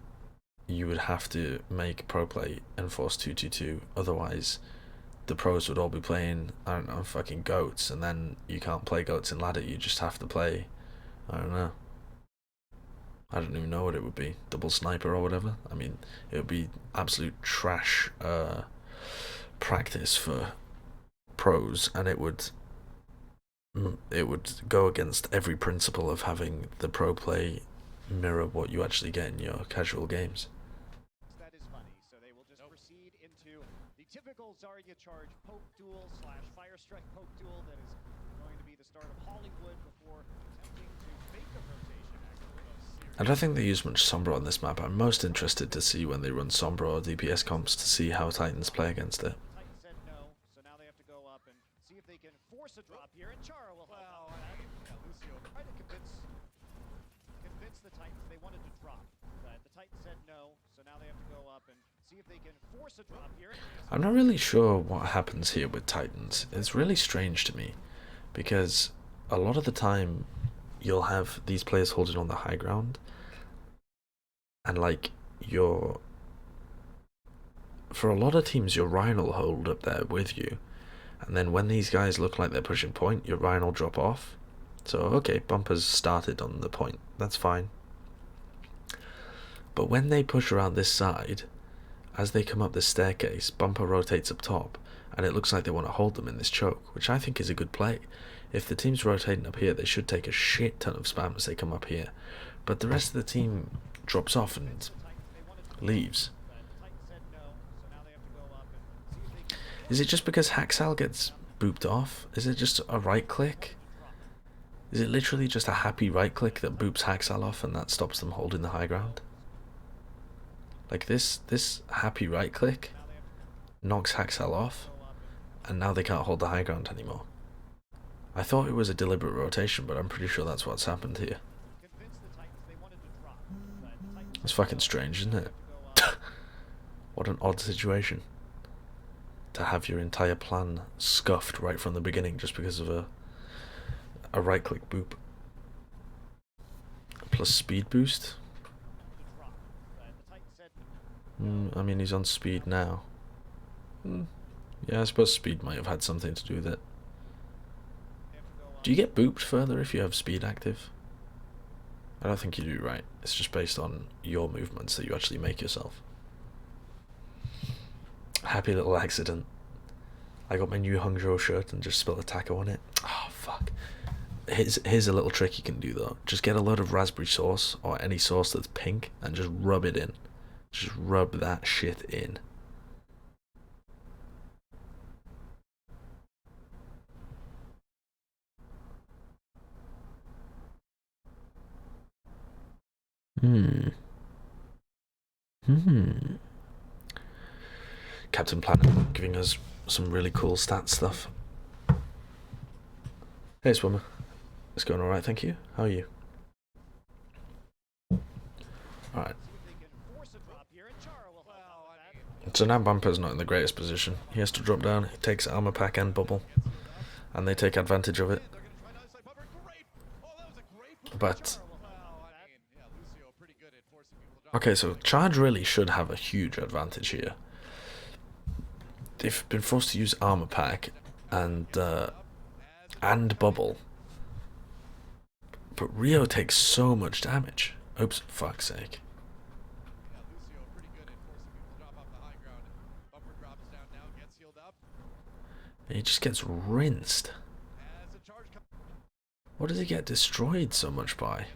you would have to make pro play enforce 222. Otherwise, the pros would all be playing, I don't know, fucking goats, and then you can't play goats in ladder. You just have to play, I don't know. I don't even know what it would be, double sniper or whatever. I mean, it would be absolute trash practice for pros, and it would go against every principle of having the pro play mirror what you actually get in your casual games. That is funny. So they will just proceed into the typical Zarya charge poke duel / fire strike poke duel that is going to be the start of Hollywood before attempting to fake a rotation actually. I don't think they use much Sombra on this map. I'm most interested to see when they run Sombra or DPS comps to see how Titans play against it. Titans said no, so now they have to go up and see if they can force a drop here, and Chara will help. Lucio tried to convince the Titans they wanted to drop, but the Titans said no, so now they have to go up and see if they can force a drop here. I'm not really sure what happens here with Titans. It's really strange to me, because a lot of the time you'll have these players holding on the high ground, and like for a lot of teams your Ryan will hold up there with you, and then when these guys look like they're pushing point, your Ryan will drop off. So okay, Bumper's started on the point, that's fine. But when they push around this side, as they come up this staircase, Bumper rotates up top, and it looks like they want to hold them in this choke, which I think is a good play. If the team's rotating up here, they should take a shit ton of spam as they come up here. But the rest of the team drops off and leaves. Is it just because Haxal gets booped off? Is it just a right click? Is it literally just a happy right click that boops Haxal off and that stops them holding the high ground? Like this happy right click knocks Haxal off, and now they can't hold the high ground anymore. I thought it was a deliberate rotation, but I'm pretty sure that's what's happened here. That's fucking strange, isn't it? What an odd situation. To have your entire plan scuffed right from the beginning just because of a right click boop. Plus speed boost. I mean, he's on speed now. Yeah, I suppose speed might have had something to do with it. Do you get booped further if you have speed active? I don't think you do, right? It's just based on your movements that you actually make yourself. Happy little accident. I got my new Hangzhou shirt and just spilled a taco on it. Oh, fuck. Here's a little trick you can do, though. Just get a load of raspberry sauce, or any sauce that's pink, and just rub it in. Just rub that shit in. Captain Planet giving us some really cool stat stuff. Hey, Swimmer. It's going alright, thank you. How are you? Alright. So now Bumper's not in the greatest position. He has to drop down, he takes armor pack and bubble, and they take advantage of it. But okay, so Charge really should have a huge advantage here. They've been forced to use armor pack and bubble, but Rio takes so much damage. Oops, fuck's sake. He just gets rinsed. What does he get destroyed so much by?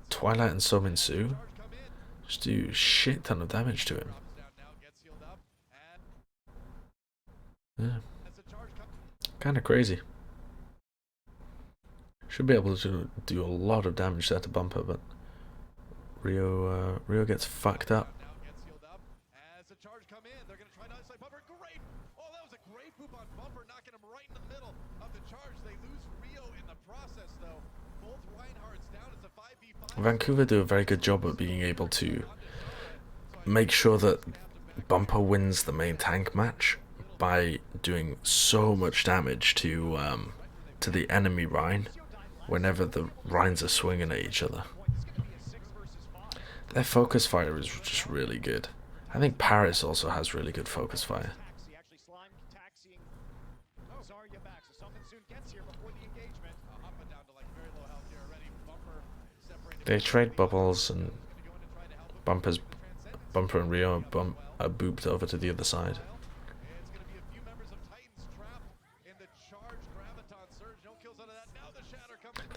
Twilight and Sominsu just do a shit ton of damage to him. Yeah. Kinda crazy. Should be able to do a lot of damage there to Bumper, but Rio gets fucked up. Vancouver do a very good job at being able to make sure that Bumper wins the main tank match by doing so much damage to the enemy Rhine whenever the Rhines are swinging at each other. Their focus fire is just really good. I think Paris also has really good focus fire. They trade bubbles, and Bumper and Rio are booped over to the other side.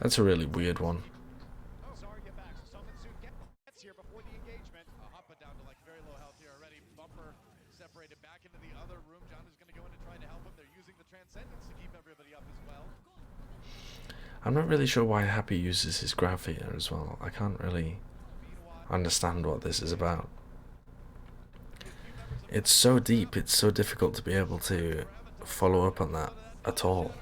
That's a really weird one. I'm not really sure why Happy uses his graph here as well. I can't really understand what this is about. It's so deep, it's so difficult to be able to follow up on that at all.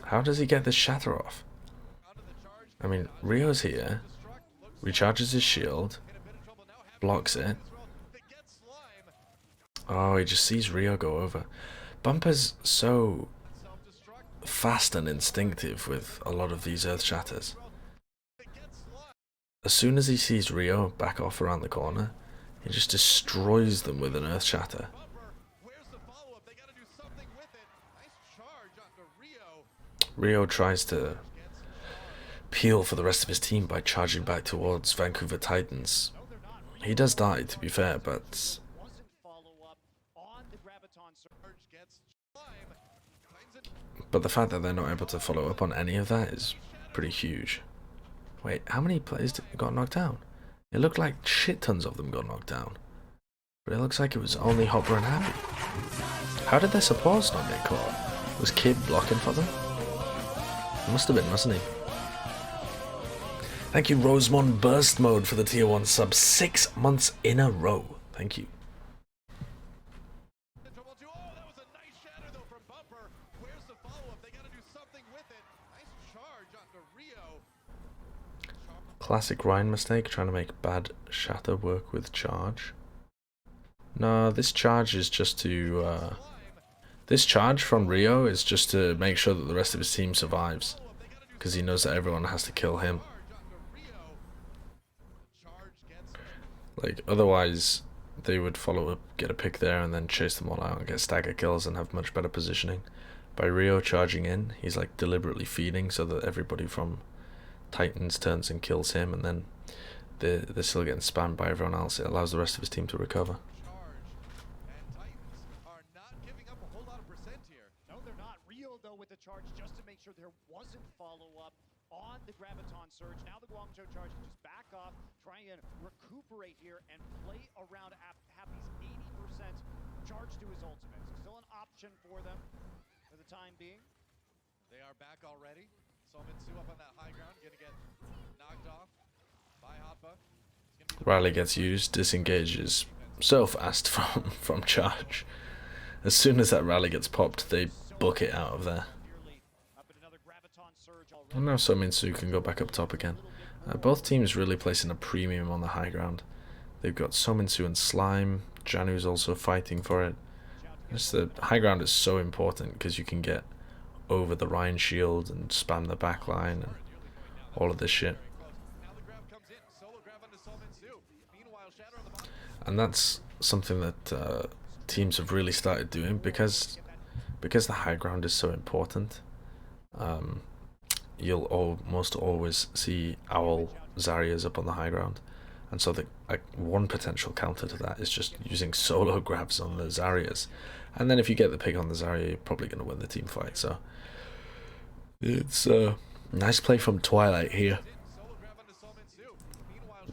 How does he get this shatter off? I mean, Rio's here, recharges his shield, blocks it. Oh, he just sees Rio go over. Bumper's so fast and instinctive with a lot of these Earth Shatters. As soon as he sees Rio back off around the corner, he just destroys them with an Earth Shatter. Rio tries to peel for the rest of his team by charging back towards Vancouver Titans. He does die, to be fair, but the fact that they're not able to follow up on any of that is pretty huge. Wait, how many players got knocked down? It looked like shit tons of them got knocked down, but it looks like it was only Hopper and Happy. How did their supports not get caught? Was Kid blocking for them? Must have been, mustn't he? Thank you, Rosemond Burst Mode, for the tier 1 sub 6 months in a row. Thank you. Classic Ryan mistake, trying to make bad shatter work with charge. No, this charge is just to this charge from Rio is just to make sure that the rest of his team survives, because he knows that everyone has to kill him. Like, otherwise they would follow up, get a pick there, and then chase them all out and get stagger kills and have much better positioning. By Rio charging in, he's like deliberately feeding so that everybody from Titans turns and kills him, and then they're still getting spammed by everyone else. It allows the rest of his team to recover. No, they're not. Rio, though, with the charge just to make sure there wasn't follow-up on the Graviton Surge. Now the Guangzhou charge can just back off, try and recuperate here, and play around Happy's 80% charge to his ultimate. So still an option for them for the time being. They are back already. Solminsu up on that high ground, gonna get knocked off by Hotba. Rally gets used, disengages so fast from charge. As soon as that rally gets popped, they book it out of there. And now Solminsu can go back up top again. Both teams really placing a premium on the high ground. They've got Solminsu and Slime. Janu's also fighting for it. Just the high ground is so important because you can get over the Rhine shield and spam the back line and all of this shit. And that's something that teams have really started doing because the high ground is so important. You'll almost always see Owl Zaryas up on the high ground, and so one potential counter to that is just using solo grabs on the Zaryas, and then if you get the pick on the Zarya, you're probably going to win the team fight. So it's a nice play from Twilight here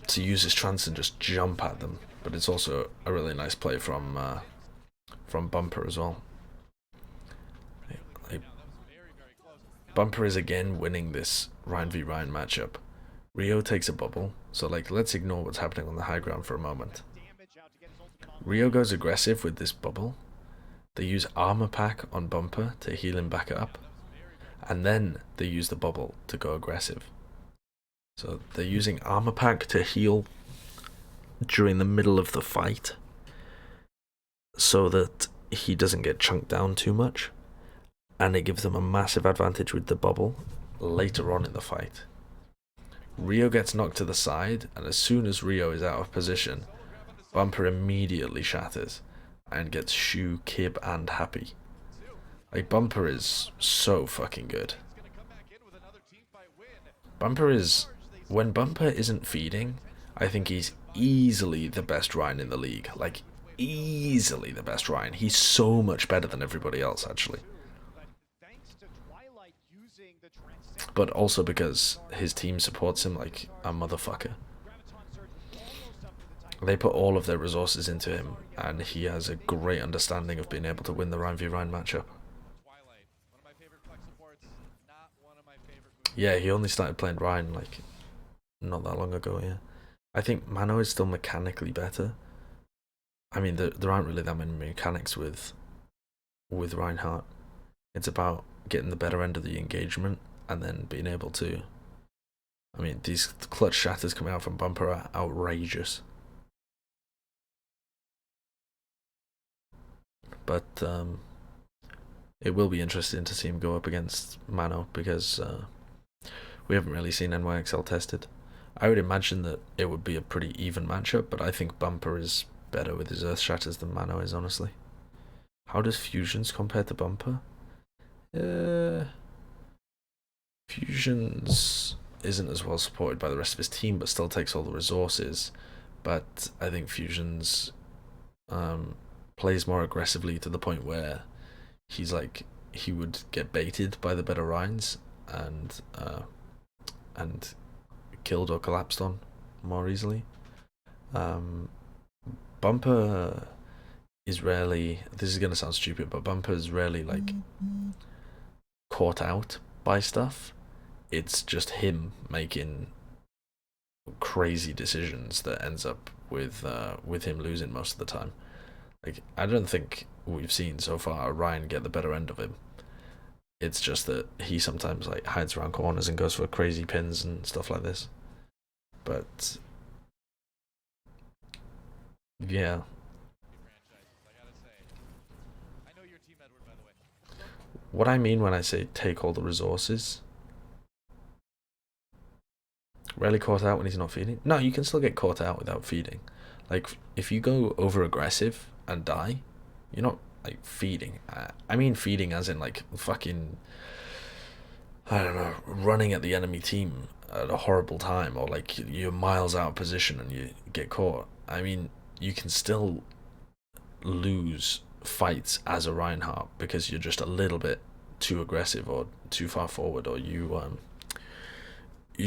to use his trance and just jump at them, but it's also a really nice play from Bumper as well. Bumper is again winning this Rhine v Rhine matchup. Rio takes a bubble, so let's ignore what's happening on the high ground for a moment. Rio goes aggressive with this bubble. They use Armor Pack on Bumper to heal him back up, and then they use the bubble to go aggressive. So they're using Armor Pack to heal during the middle of the fight so that he doesn't get chunked down too much, and it gives them a massive advantage with the bubble later on in the fight. Rio gets knocked to the side, and as soon as Rio is out of position, Bumper immediately shatters and gets Shu, Kib, and Happy. Bumper is so fucking good. When Bumper isn't feeding, I think he's easily the best Rhine in the league. Easily the best Rhine. He's so much better than everybody else, actually. But also because his team supports him like a motherfucker. They put all of their resources into him, and he has a great understanding of being able to win the Rhine v Rhine matchup. Yeah, he only started playing Rhine not that long ago, yeah. I think Mano is still mechanically better. I mean, there aren't really that many mechanics with Reinhardt. It's about getting the better end of the engagement and then being able to... I mean, these clutch shatters coming out from Bumper are outrageous. But it will be interesting to see him go up against Mano because we haven't really seen NYXL tested. I would imagine that it would be a pretty even matchup, but I think Bumper is better with his Earth Shatters than Mano is, honestly. How does Fusions compare to Bumper? Fusions isn't as well supported by the rest of his team, but still takes all the resources. But I think Fusions plays more aggressively to the point where he would get baited by the better Rhines and killed or collapsed on more easily. Bumper is rarely, this is going to sound stupid, but Bumper is rarely caught out by stuff. It's just him making crazy decisions that ends up with him losing most of the time. I don't think we've seen so far Ryan get the better end of him. It's just that he sometimes hides around corners and goes for crazy pins and stuff like this. But yeah. What I mean when I say take all the resources, rarely caught out when he's not feeding. No, you can still get caught out without feeding. Like, if you go over aggressive and die, you're not like feeding. I mean feeding as in like fucking, I don't know, running at the enemy team at a horrible time, or like you're miles out of position and you get caught. I mean, you can still lose fights as a Reinhardt because you're just a little bit too aggressive or too far forward, or you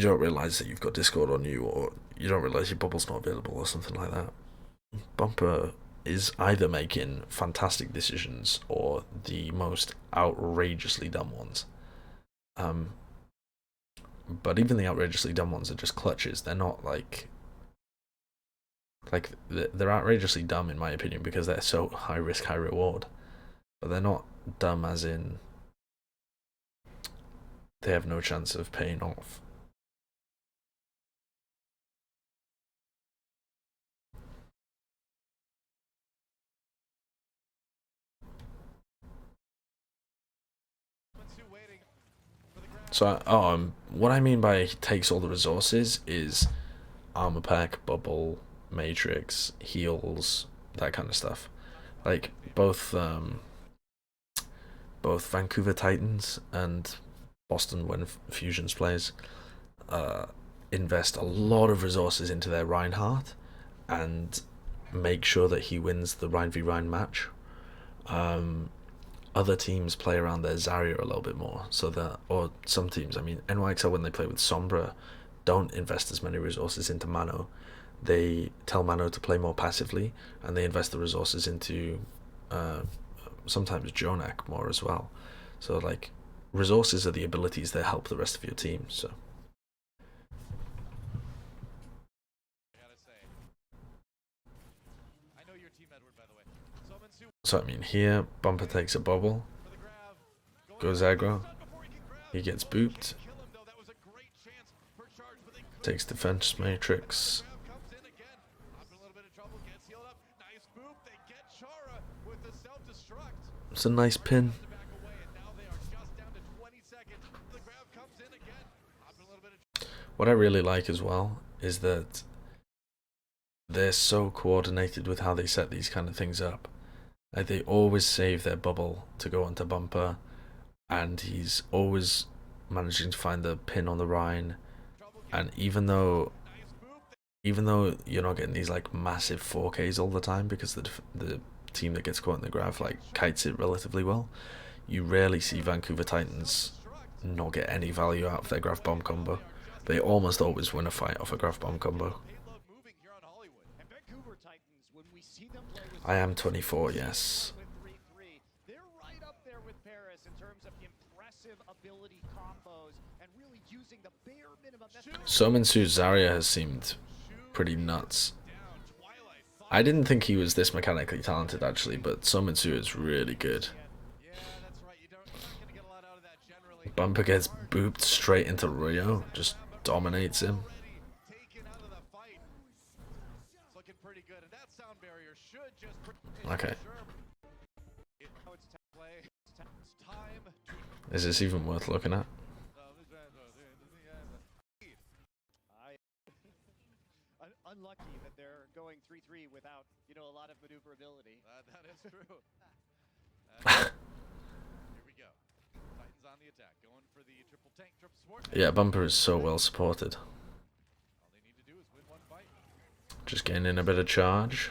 don't realize that you've got Discord on you, or you don't realize your bubble's not available, or something like that. Bumper is either making fantastic decisions or the most outrageously dumb ones. But even the outrageously dumb ones are just clutches. They're not like they're outrageously dumb in my opinion because they're so high risk, high reward. But they're not dumb as in they have no chance of paying off. So, what I mean by he takes all the resources is armor pack, bubble, matrix, heals, that kind of stuff. Like both Vancouver Titans and Boston, when Fusions plays, invest a lot of resources into their Reinhardt and make sure that he wins the Rhine v Rhine match. Other teams play around their Zarya a little bit more, so that, or some teams, I mean, NYXL when they play with Sombra don't invest as many resources into Mano. They tell Mano to play more passively, and they invest the resources into sometimes Jonak more as well. So like, resources are the abilities that help the rest of your team. So I mean, here Bumper takes a bubble, goes aggro, he gets booped, takes defense matrix. It's a nice pin. What I really like as well is that they're so coordinated with how they set these kind of things up. Like, they always save their bubble to go onto Bumper, and he's always managing to find the pin on the Rhine. And even though you're not getting these like massive 4Ks all the time because the team that gets caught in the graph like kites it relatively well, you rarely see Vancouver Titans not get any value out of their graph bomb combo. They almost always win a fight off a graph bomb combo. I am 24, yes. They're right up there with Paris in terms of impressive ability combos and really using the bare minimum. Sominsu's Zarya has seemed pretty nuts. I didn't think he was this mechanically talented actually, but Sominsu is really good. Bumper gets booped straight into Rio, just dominates him. Okay. Is this even worth looking at? Unlucky that they're going 3-3 without, a lot of maneuverability. That is true. Here we go. Titans on the attack, going for the triple tank, triple support. Yeah, Bumper is so well supported. All they need to do is win one fight. Just getting in a bit of charge.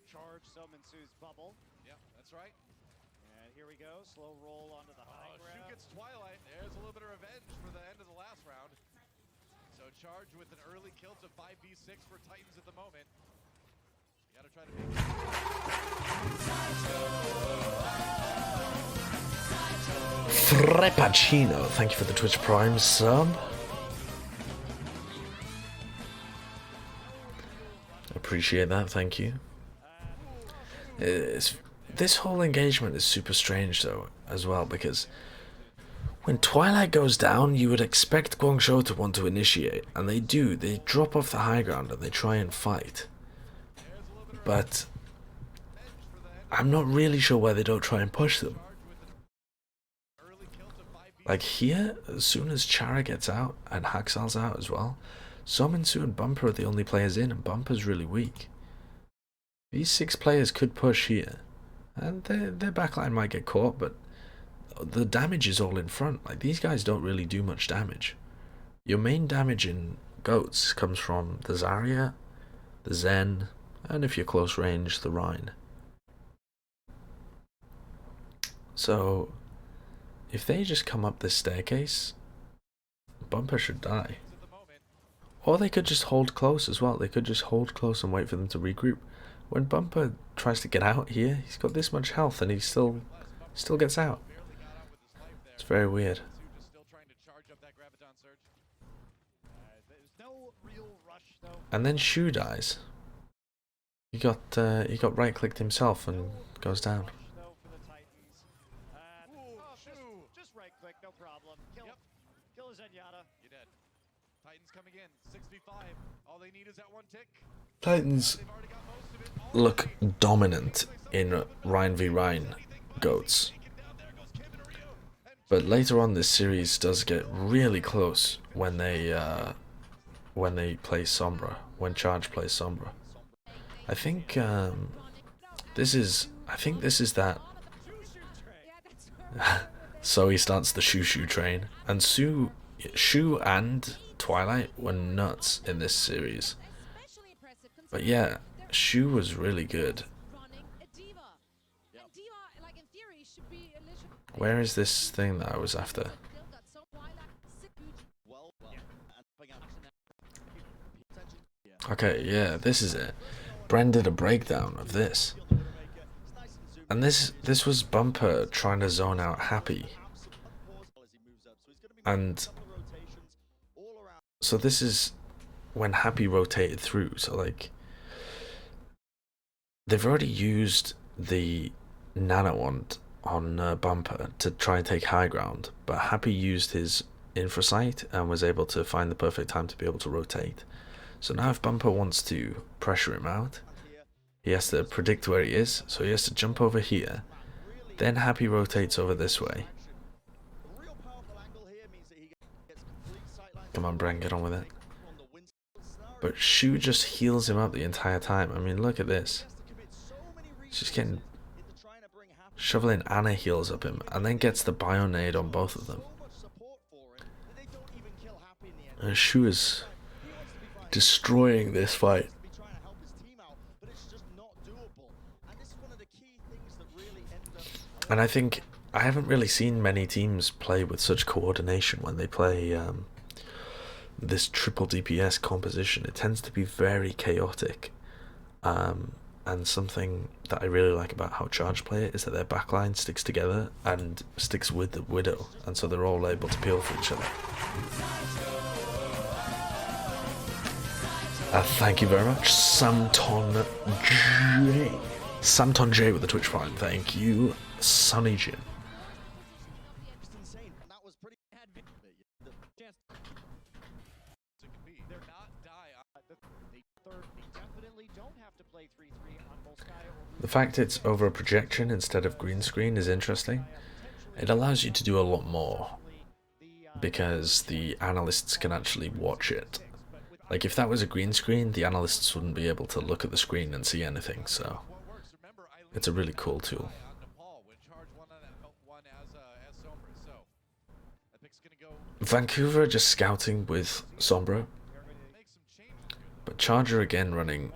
Charge Sominsu's bubble. Yeah, that's right. And here we go. Slow roll onto the high ground. Shu gets Twilight. There's a little bit of revenge for the end of the last round. So Charge with an early kill to 5v6 for Titans at the moment. You gotta try to make Frepacino, thank you for the Twitch Prime sub. Appreciate that, thank you. This whole engagement is super strange though, as well, because when Twilight goes down, you would expect Guangzhou to want to initiate, and they do. They drop off the high ground and they try and fight. But I'm not really sure why they don't try and push them. Like here, as soon as Chara gets out and Haxal's out as well, Sominsu and Bumper are the only players in, and Bumper's really weak. These 6 players could push here, and their backline might get caught, but the damage is all in front. Like, these guys don't really do much damage. Your main damage in Goats comes from the Zarya, the Zen, and if you're close range, the Rhine. So, if they just come up this staircase, Bumper should die. Or they could just hold close as well. They could just hold close and wait for them to regroup. When Bumper tries to get out here, he's got this much health and he still gets out. It's very weird. And then Shu dies. He got right clicked himself and goes down. Just right click, no problem. Kill Zenyatta. You're dead. Titans coming in, 6v5. All they need is that one tick. Titans look dominant in Rhine v Rhine Goats. But later on this series does get really close when they play Sombra, when Charge plays Sombra. I think this is that. So he starts the Shu train, and Shu and Twilight were nuts in this series. But yeah, Shu was really good. Where is this thing that I was after? Okay, yeah, this is it. Bren did a breakdown of this. And this was Bumper trying to zone out Happy. And so this is when Happy rotated through. So like, they've already used the Nano Wand on Bumper to try and take high ground, but Happy used his Infrasight and was able to find the perfect time to be able to rotate. So now if Bumper wants to pressure him out, he has to predict where he is, so he has to jump over here. Then Happy rotates over this way. Come on, Bren, get on with it. But Shu just heals him up the entire time. I mean, look at this. He's just getting... shoveling Anna heals up him, and then gets the Bionade on both of them. And Shu is destroying this fight. And I think I haven't really seen many teams play with such coordination when they play this triple DPS composition. It tends to be very chaotic. And something that I really like about how Charge play it is that their backline sticks together and sticks with the Widow, and so they're all able to peel for each other. Thank you very much, Samton J. Samton J with the Twitch Prime. Thank you, Sunny Jin. The fact it's over a projection instead of green screen is interesting. It allows you to do a lot more because the analysts can actually watch it. Like, if that was a green screen, the analysts wouldn't be able to look at the screen and see anything, so it's a really cool tool. Vancouver just scouting with Sombra, but Charger again running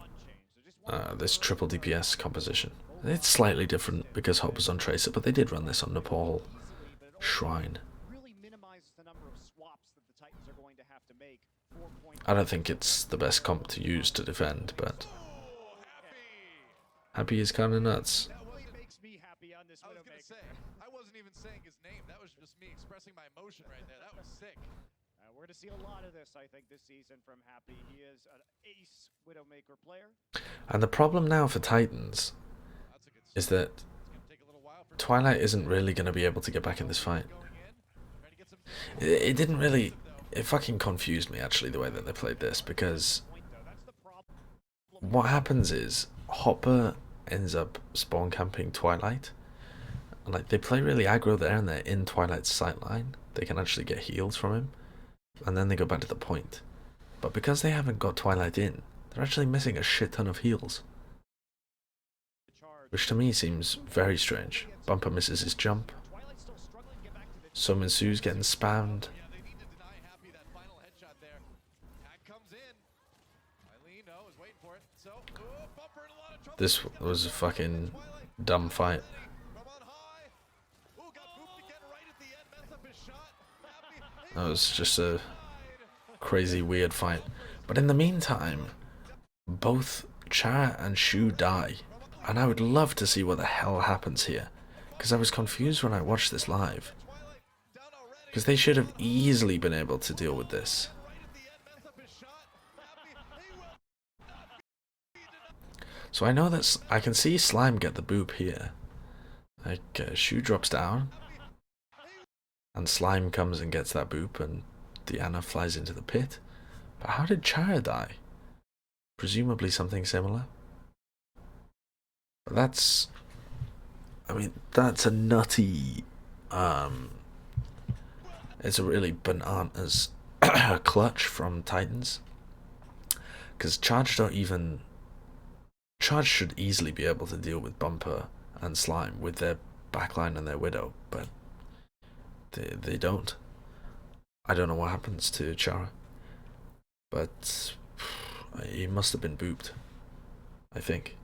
this triple DPS composition. It's slightly different because Hop was on Tracer, but they did run this on Nepal Shrine. I don't think it's the best comp to use to defend, but Happy is kind of nuts. I was gonna say, I wasn't even saying his name. That was just me expressing my emotion right there. That was sick. We're going to see a lot of this, I think, this season from Happy. He is an ace Widowmaker player. And the problem now for Titans is that Twilight isn't really going to be able to get back in this fight. It didn't really... It fucking confused me, actually, the way that they played this, because what happens is Hopper ends up spawn camping Twilight, and like, they play really aggro there, and they're in Twilight's sightline. They can actually get heals from him, and then they go back to the point. But because they haven't got Twilight in, they're actually missing a shit ton of heals. which to me seems very strange. Bumper misses his jump. Twilight's still struggling to get back to the Summon Sue's getting spammed. Yeah, they need to deny Happy that final headshot there. Hack comes in. Eileen, no, is waiting for it. So, Bumper in a lot of trouble. This was a fucking dumb fight. From on high. Got booped again right at the end. Messed up his shot. Happy. That was just a crazy, weird fight. But in the meantime, both Cha and Shu die. And I would love to see what the hell happens here. Because I was confused when I watched this live. Because they should have easily been able to deal with this. So I know that I can see Slime get the boop here. Like, Shu drops down. And Slime comes and gets that boop, and Diana flies into the pit. But how did Chara die? Presumably something similar. But that's... I mean, that's a nutty... it's a really bananas clutch from Titans. Because Charge don't even... Charge should easily be able to deal with Bumper and Slime with their backline and their Widow, but they don't. I don't know what happens to Chara, but he must have been booped, I think.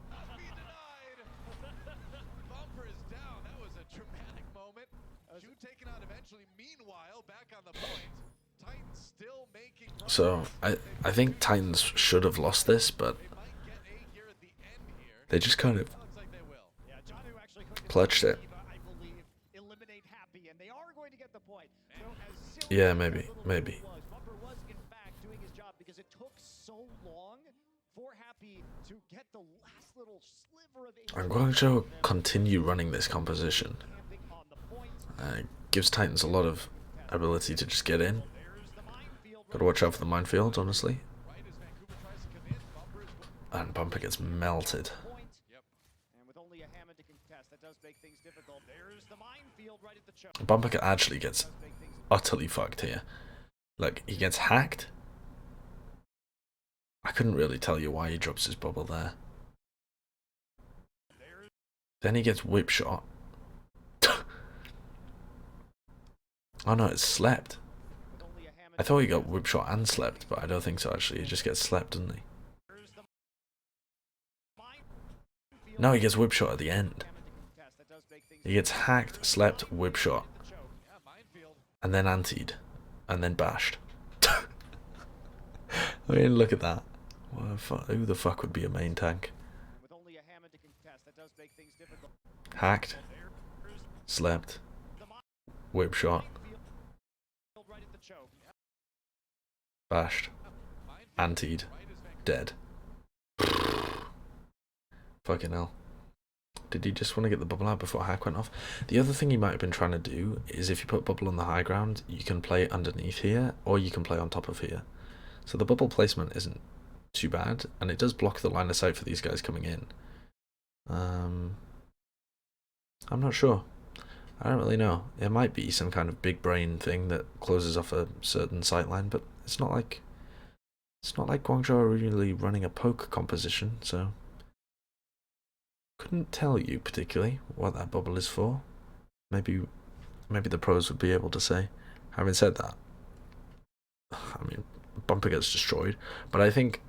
Bumper is down. That was a dramatic moment. Shu taken out eventually. Meanwhile, back on the point, Titans still making. So I think Titans should have lost this, but they just kind of clutched it. Yeah, maybe. Bumper was in fact doing his job because it took so long for Happy to get the last little sliver of I'm going to continue running this composition. on the point. Gives Titans a lot of ability to just get in. Gotta watch out for the minefield, honestly. And Bumper gets melted. And with only a Hammond to contest, that does make things difficult. There's the minefield right at the choke. Bumper actually gets utterly fucked here. Like, he gets hacked. I couldn't really tell you why he drops his bubble there. Then he gets whip shot. Oh no, it's slept. I thought he got whip shot and slept, but I don't think so actually. He just gets slept, doesn't he? No, he gets whip shot at the end. He gets hacked, slept, whip shot. And then antied. And then bashed. I mean, look at that. Who the fuck would be a main tank? Hacked. Slept. Whip shot. Bashed. Antied. Dead. Fucking hell. Did he just want to get the bubble out before Hack went off? The other thing he might have been trying to do is if you put bubble on the high ground, you can play underneath here, or you can play on top of here. So the bubble placement isn't too bad, and it does block the line of sight for these guys coming in. I'm not sure. I don't really know. It might be some kind of big brain thing that closes off a certain sight line, but it's not like Guangzhou are really running a poke composition, so couldn't tell you particularly what that bubble is for. Maybe the pros would be able to say. Having said that, I mean, Bumper gets destroyed, but I think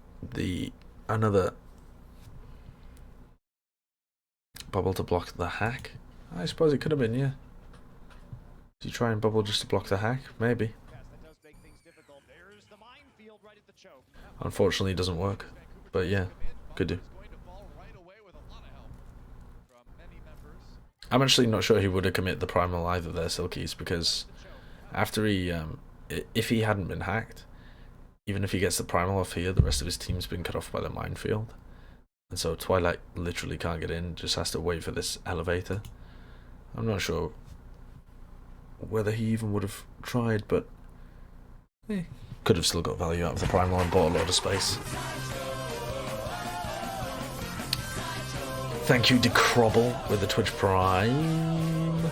another bubble to block the hack. I suppose it could have been, yeah. Do you try and bubble just to block the hack? Maybe. Unfortunately, it doesn't work. But yeah, could do. I'm actually not sure he would have committed the primal either there, Silkies, because after he, if he hadn't been hacked, even if he gets the primal off here, the rest of his team's been cut off by the minefield. And so Twilight literally can't get in, just has to wait for this elevator. I'm not sure whether he even would have tried, but could have still got value out of the primal and bought a lot of space. Thank you, DeCrobble, with the Twitch Prime.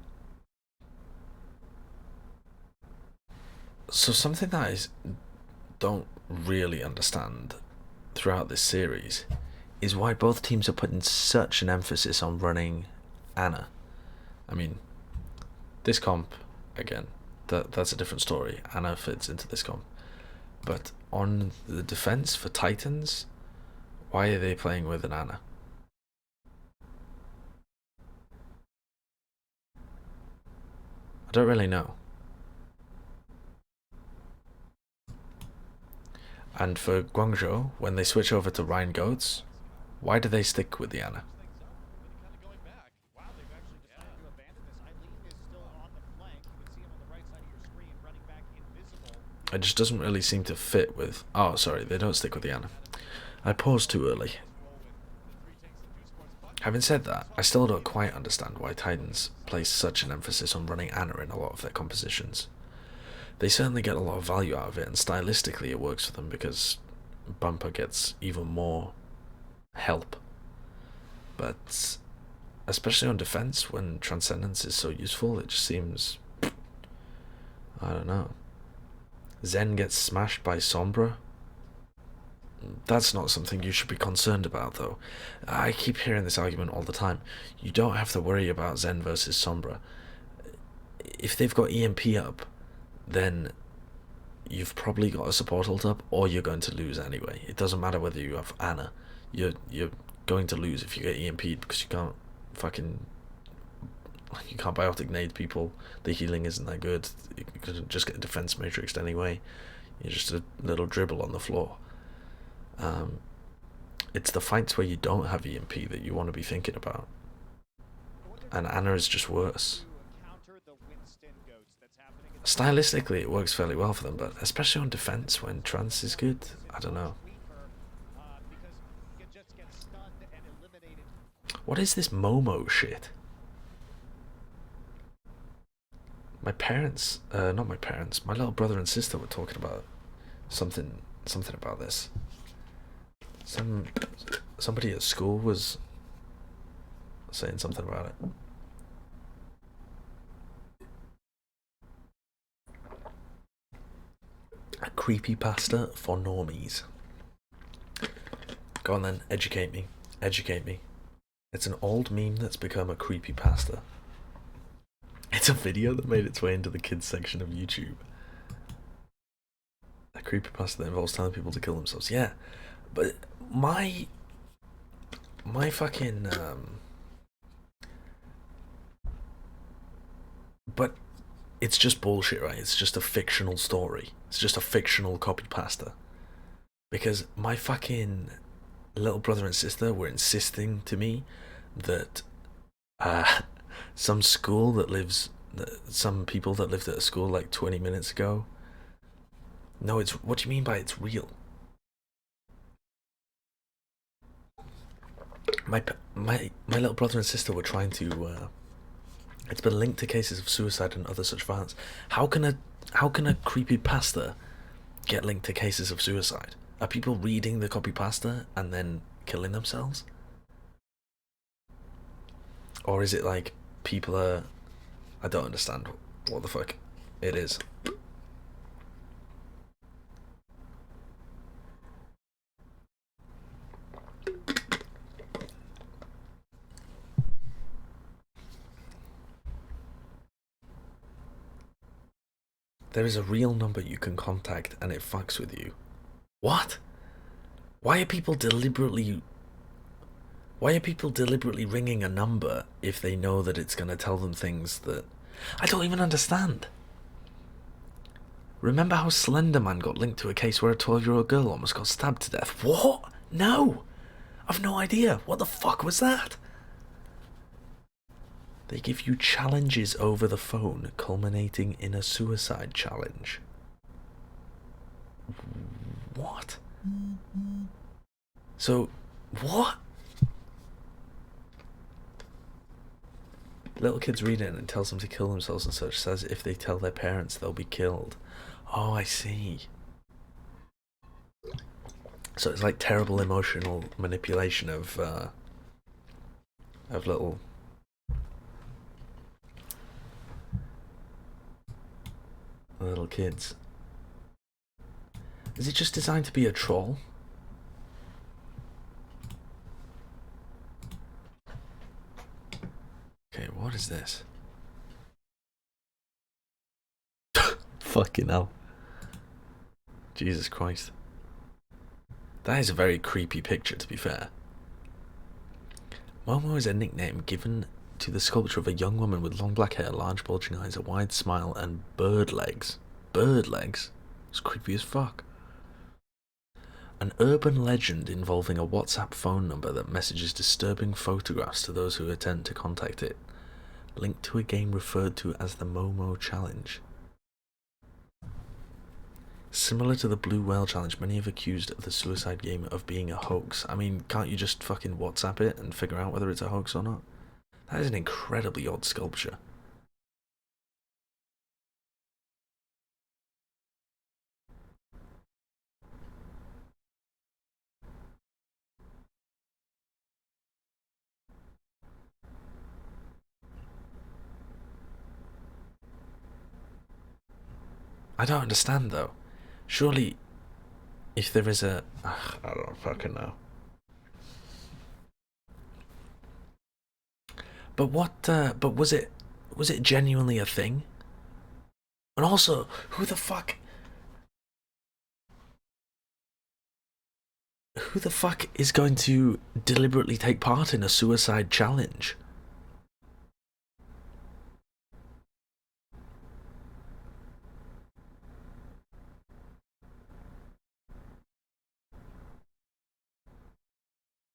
So something that I don't really understand throughout this series is why both teams are putting such an emphasis on running Anna. I mean, this comp, again, that's a different story. Anna fits into this comp. But on the defense for Titans, why are they playing with an Anna? I don't really know. And for Guangzhou, when they switch over to Rhine Goats, why do they stick with the Anna? Kind of going back. Wow, they've actually decided to abandon this. Eileen is still on the flank. You can see him on the right side of your screen, running back invisible. It just doesn't really seem to fit with... Oh, sorry, they don't stick with the Anna. I paused too early. Having said that, I still don't quite understand why Titans place such an emphasis on running Anna in a lot of their compositions. They certainly get a lot of value out of it, and stylistically it works for them because Bumper gets even more help. But especially on defense, when Transcendence is so useful, it just seems... I don't know. Zen gets smashed by Sombra. That's not something you should be concerned about, though. I keep hearing this argument all the time. You don't have to worry about Zen versus Sombra. If they've got EMP up, then you've probably got a support ult up, or you're going to lose anyway. It doesn't matter whether you have Anna. You're going to lose if you get EMP'd because you can't biotic nade people. The healing isn't that good. You can just get defense matrixed anyway. You're just a little dribble on the floor. It's the fights where you don't have EMP that you want to be thinking about. And Anna is just worse. Stylistically, it works fairly well for them, but especially on defense when Trance is good, I don't know. What is this Momo shit? My parents, not my parents, my little brother and sister were talking about something about this. Somebody at school was saying something about it. A creepypasta for normies. Go on then, educate me. Educate me. It's an old meme that's become a creepypasta. It's a video that made its way into the kids section of YouTube. A creepypasta that involves telling people to kill themselves. Yeah, but my fucking but it's just bullshit, right? It's just a fictional story. It's just a fictional copy pasta. Because my fucking little brother and sister were insisting to me that some people that lived at a school like 20 minutes ago. No, it's... What do you mean by it's real? My little brother and sister were trying to... it's been linked to cases of suicide and other such violence. How can a creepypasta get linked to cases of suicide? Are people reading the copypasta and then killing themselves? Or is it like people are... I don't understand what the fuck it is. There is a real number you can contact and it fucks with you. What? Why are people deliberately ringing a number if they know that it's going to tell them things that... I don't even understand. Remember how Slenderman got linked to a case where a 12-year-old girl almost got stabbed to death? What? No! I've no idea. What the fuck was that? They give you challenges over the phone, culminating in a suicide challenge. What? So, what? Little kids read it and it tells them to kill themselves and such. Says if they tell their parents they'll be killed. Oh, I see. So it's like terrible emotional manipulation of little kids. Is it just designed to be a troll? Okay, what is this? Fucking hell. Jesus Christ. That is a very creepy picture, to be fair. Momo is a nickname given to the sculpture of a young woman with long black hair, large bulging eyes, a wide smile, and bird legs. Bird legs? It's creepy as fuck. An urban legend involving a WhatsApp phone number that messages disturbing photographs to those who attempt to contact it, linked to a game referred to as the Momo Challenge. Similar to the Blue Whale Challenge, many have accused the suicide game of being a hoax. I mean, can't you just fucking WhatsApp it and figure out whether it's a hoax or not? That is an incredibly odd sculpture. I don't understand though. Surely, if there is a... I don't fucking know. But what, but was it genuinely a thing? And also, who the fuck is going to deliberately take part in a suicide challenge?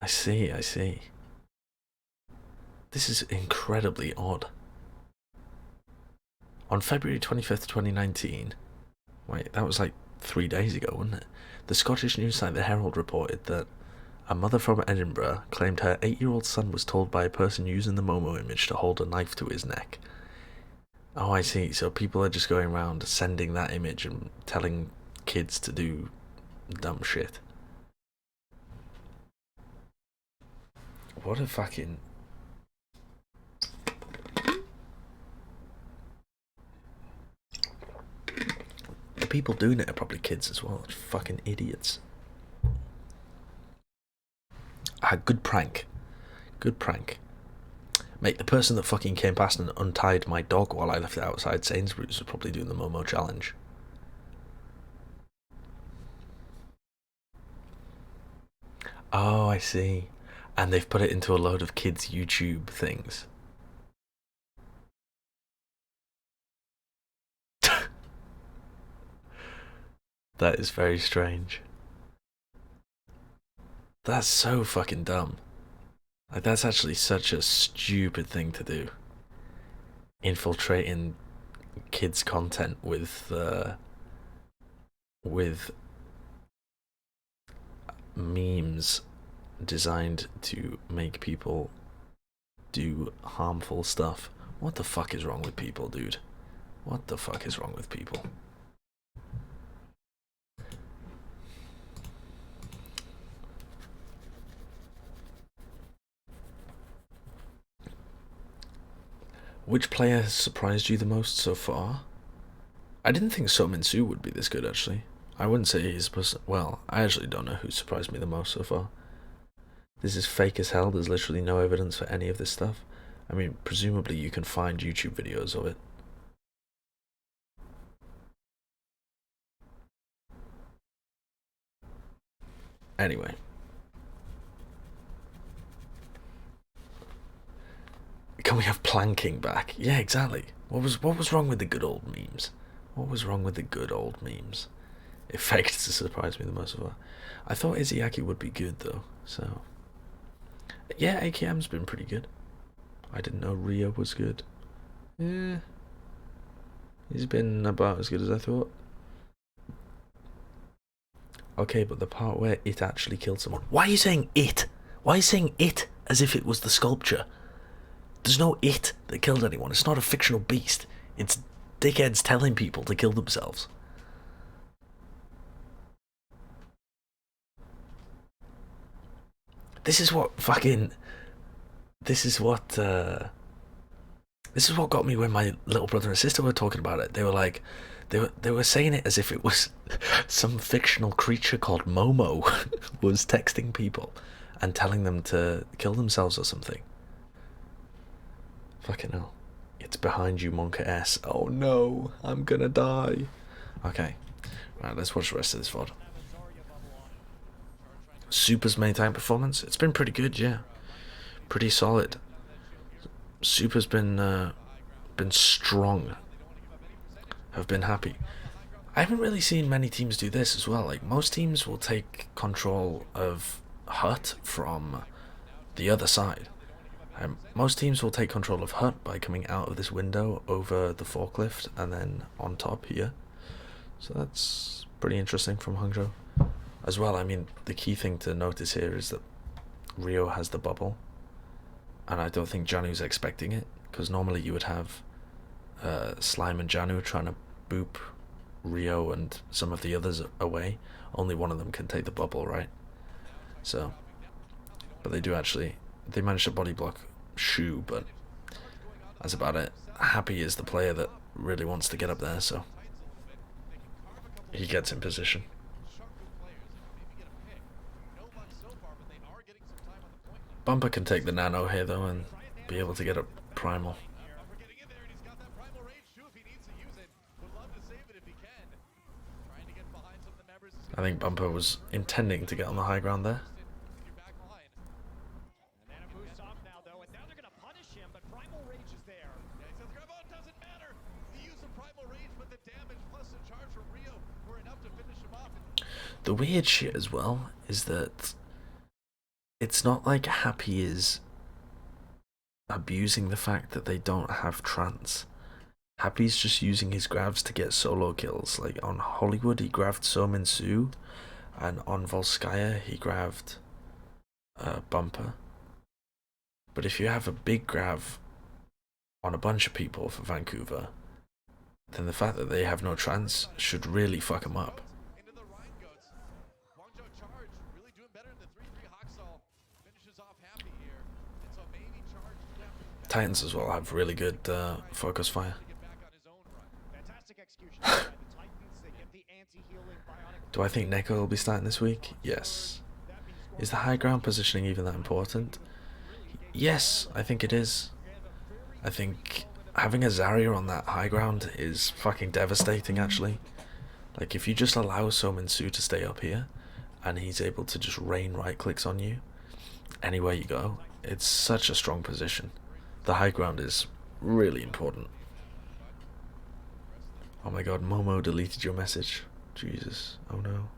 I see. This is incredibly odd. On February 25th, 2019, wait, that was like 3 days ago, wasn't it? The Scottish news site The Herald reported that a mother from Edinburgh claimed her 8-year-old son was told by a person using the Momo image to hold a knife to his neck. Oh, I see. So people are just going around sending that image and telling kids to do dumb shit. What a fucking... The people doing it are probably kids as well. Fucking idiots. Ah, good prank. Good prank. Mate, the person that fucking came past and untied my dog while I left it outside Sainsbury's was probably doing the Momo challenge. Oh, I see. And they've put it into a load of kids' YouTube things. That is very strange. That's so fucking dumb. Like, that's actually such a stupid thing to do. Infiltrating kids' content with memes designed to make people do harmful stuff. What the fuck is wrong with people, dude? What the fuck is wrong with people? Which player has surprised you the most so far? I didn't think So would be this good, actually. I wouldn't say he's... Well, I actually don't know who surprised me the most so far. This is fake as hell. There's literally no evidence for any of this stuff. I mean, presumably you can find YouTube videos of it. Anyway. Can we have planking back? Yeah, exactly. What was wrong with the good old memes? What was wrong with the good old memes? It faked to surprise me the most of all. I thought Izzyaki would be good though, so... Yeah, AKM's been pretty good. I didn't know Rio was good. Yeah. He's been about as good as I thought. Okay, but the part where it actually killed someone... Why are you saying it? Why are you saying it as if it was the sculpture? There's no it that killed anyone. It's not a fictional beast. It's dickheads telling people to kill themselves. This is what fucking... This is what got me when my little brother and sister were talking about it. They were like, They were saying it as if it was some fictional creature called Momo was texting people and telling them to kill themselves or something. Fucking hell. It's behind you, Monka S. Oh no, I'm gonna die. Okay. Right, let's watch the rest of this VOD. Super's main time performance? It's been pretty good, yeah. Pretty solid. Super's been strong. Have been happy. I haven't really seen many teams do this as well. Like, most teams will take control of Hut from the other side. Most teams will take control of Hut by coming out of this window over the forklift and then on top here. So that's pretty interesting from Hangzhou. As well, I mean, the key thing to notice here is that Rio has the bubble. And I don't think Janu's expecting it. Because normally you would have Slime and Janu trying to boop Rio and some of the others away. Only one of them can take the bubble, right? So, but they do actually, they managed to body block Shu, but that's about it. Happy is the player that really wants to get up there, so he gets in position. Bumper can take the nano here though and be able to get up primal. I think Bumper was intending to get on the high ground there. The weird shit as well is that it's not like Happy is abusing the fact that they don't have trance. Happy's just using his grabs to get solo kills. Like on Hollywood he grabbed Somin Su, and on Volskaya he grabbed Bumper. But if you have a big grab on a bunch of people for Vancouver, then the fact that they have no trance should really fuck them up. Titans as well have really good focus fire. Do I think Neko will be starting this week? Yes. Is the high ground positioning even that important? Yes, I think it is. I think having a Zarya on that high ground is fucking devastating actually. Like if you just allow Somin Su to stay up here and he's able to just rain right clicks on you anywhere you go, it's such a strong position. The high ground is really important. Oh my god, Momo deleted your message. Jesus, oh no.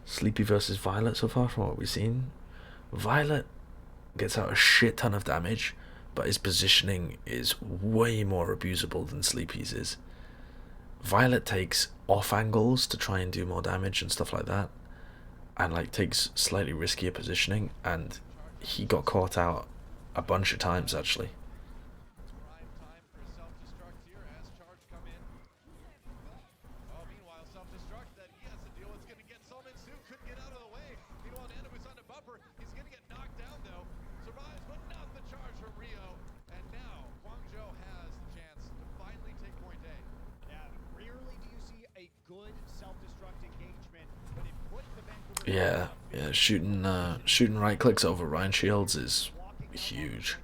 Sleepy versus Violet so far from what we've seen. Violet gets out a shit ton of damage, but his positioning is way more abusable than Sleepy's is. Violet takes off angles to try and do more damage and stuff like that, and like takes slightly riskier positioning, and he got caught out a bunch of times actually. Yeah, shooting right clicks over Ryan Shields is huge.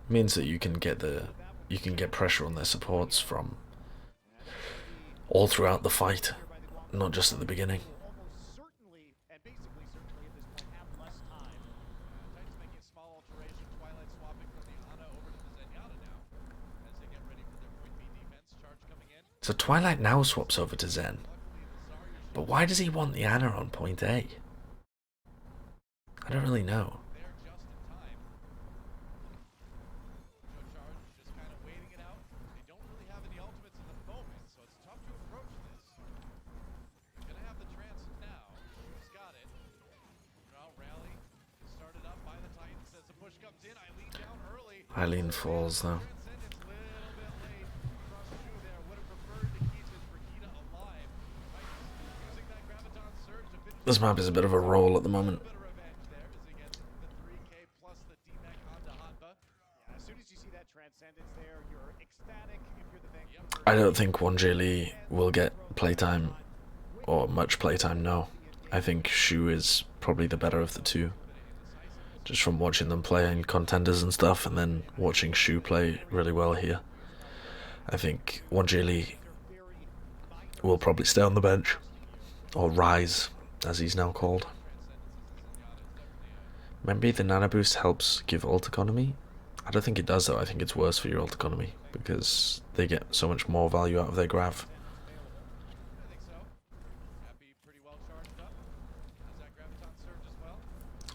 It means that you can get pressure on their supports from all throughout the fight, not just at the beginning. So Twilight now swaps over to Zen. But why does he want the Ana on point A? I don't really know. Eileen falls though. This map is a bit of a roll at the moment. As soon as you see that transcendence there, I don't think 1J Lee will get playtime, or much playtime, no. I think Shu is probably the better of the two. Just from watching them play in contenders and stuff, and then watching Shu play really well here. I think 1J Lee will probably stay on the bench, or rise, as he's now called. Maybe the Nano Boost helps give ult economy. I don't think it does though, I think it's worse for your ult economy, because they get so much more value out of their grav.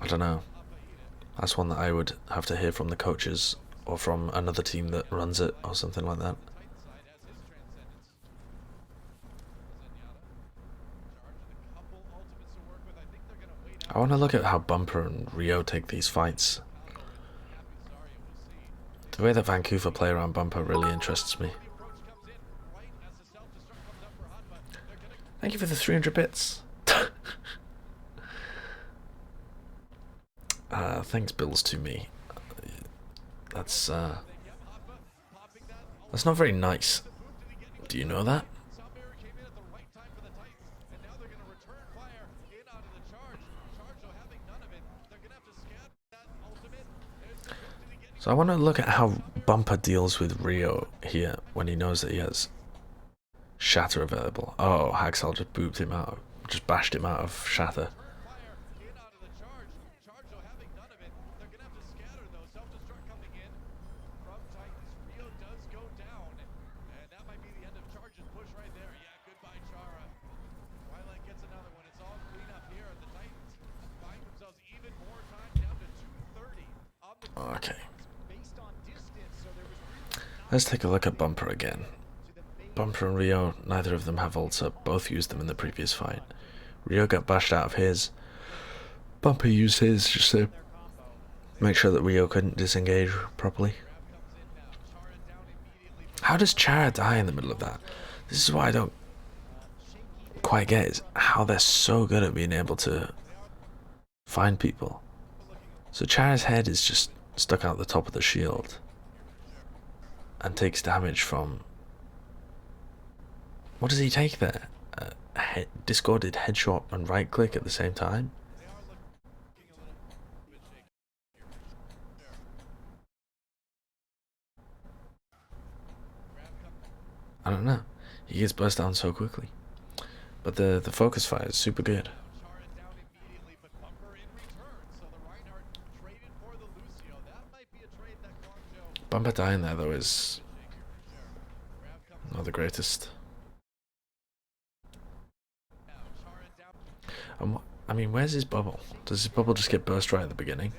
I don't know. That's one that I would have to hear from the coaches, or from another team that runs it, or something like that. I want to look at how Bumper and Rio take these fights. The way that Vancouver play around Bumper really interests me. Thank you for the 300 bits. Thanks, Bills, to me. That's not very nice. Do you know that? So I want to look at how Bumper deals with Rio here when he knows that he has Shatter available. Oh, Haxal just booped him out, just bashed him out of Shatter. Okay. Let's take a look at Bumper again. Bumper and Rio, neither of them have ults up, both used them in the previous fight. Rio got bashed out of his. Bumper used his just to make sure that Rio couldn't disengage properly. How does Chara die in the middle of that? This is what I don't quite get, is how they're so good at being able to find people. So Chara's head is just stuck out the top of the shield and takes damage from... What does he take there? Discorded headshot and right click at the same time? I don't know. He gets burst down so quickly. But the focus fire is super good. Bumper dying there though is not the greatest. I mean, where's his bubble? Does his bubble just get burst right at the beginning?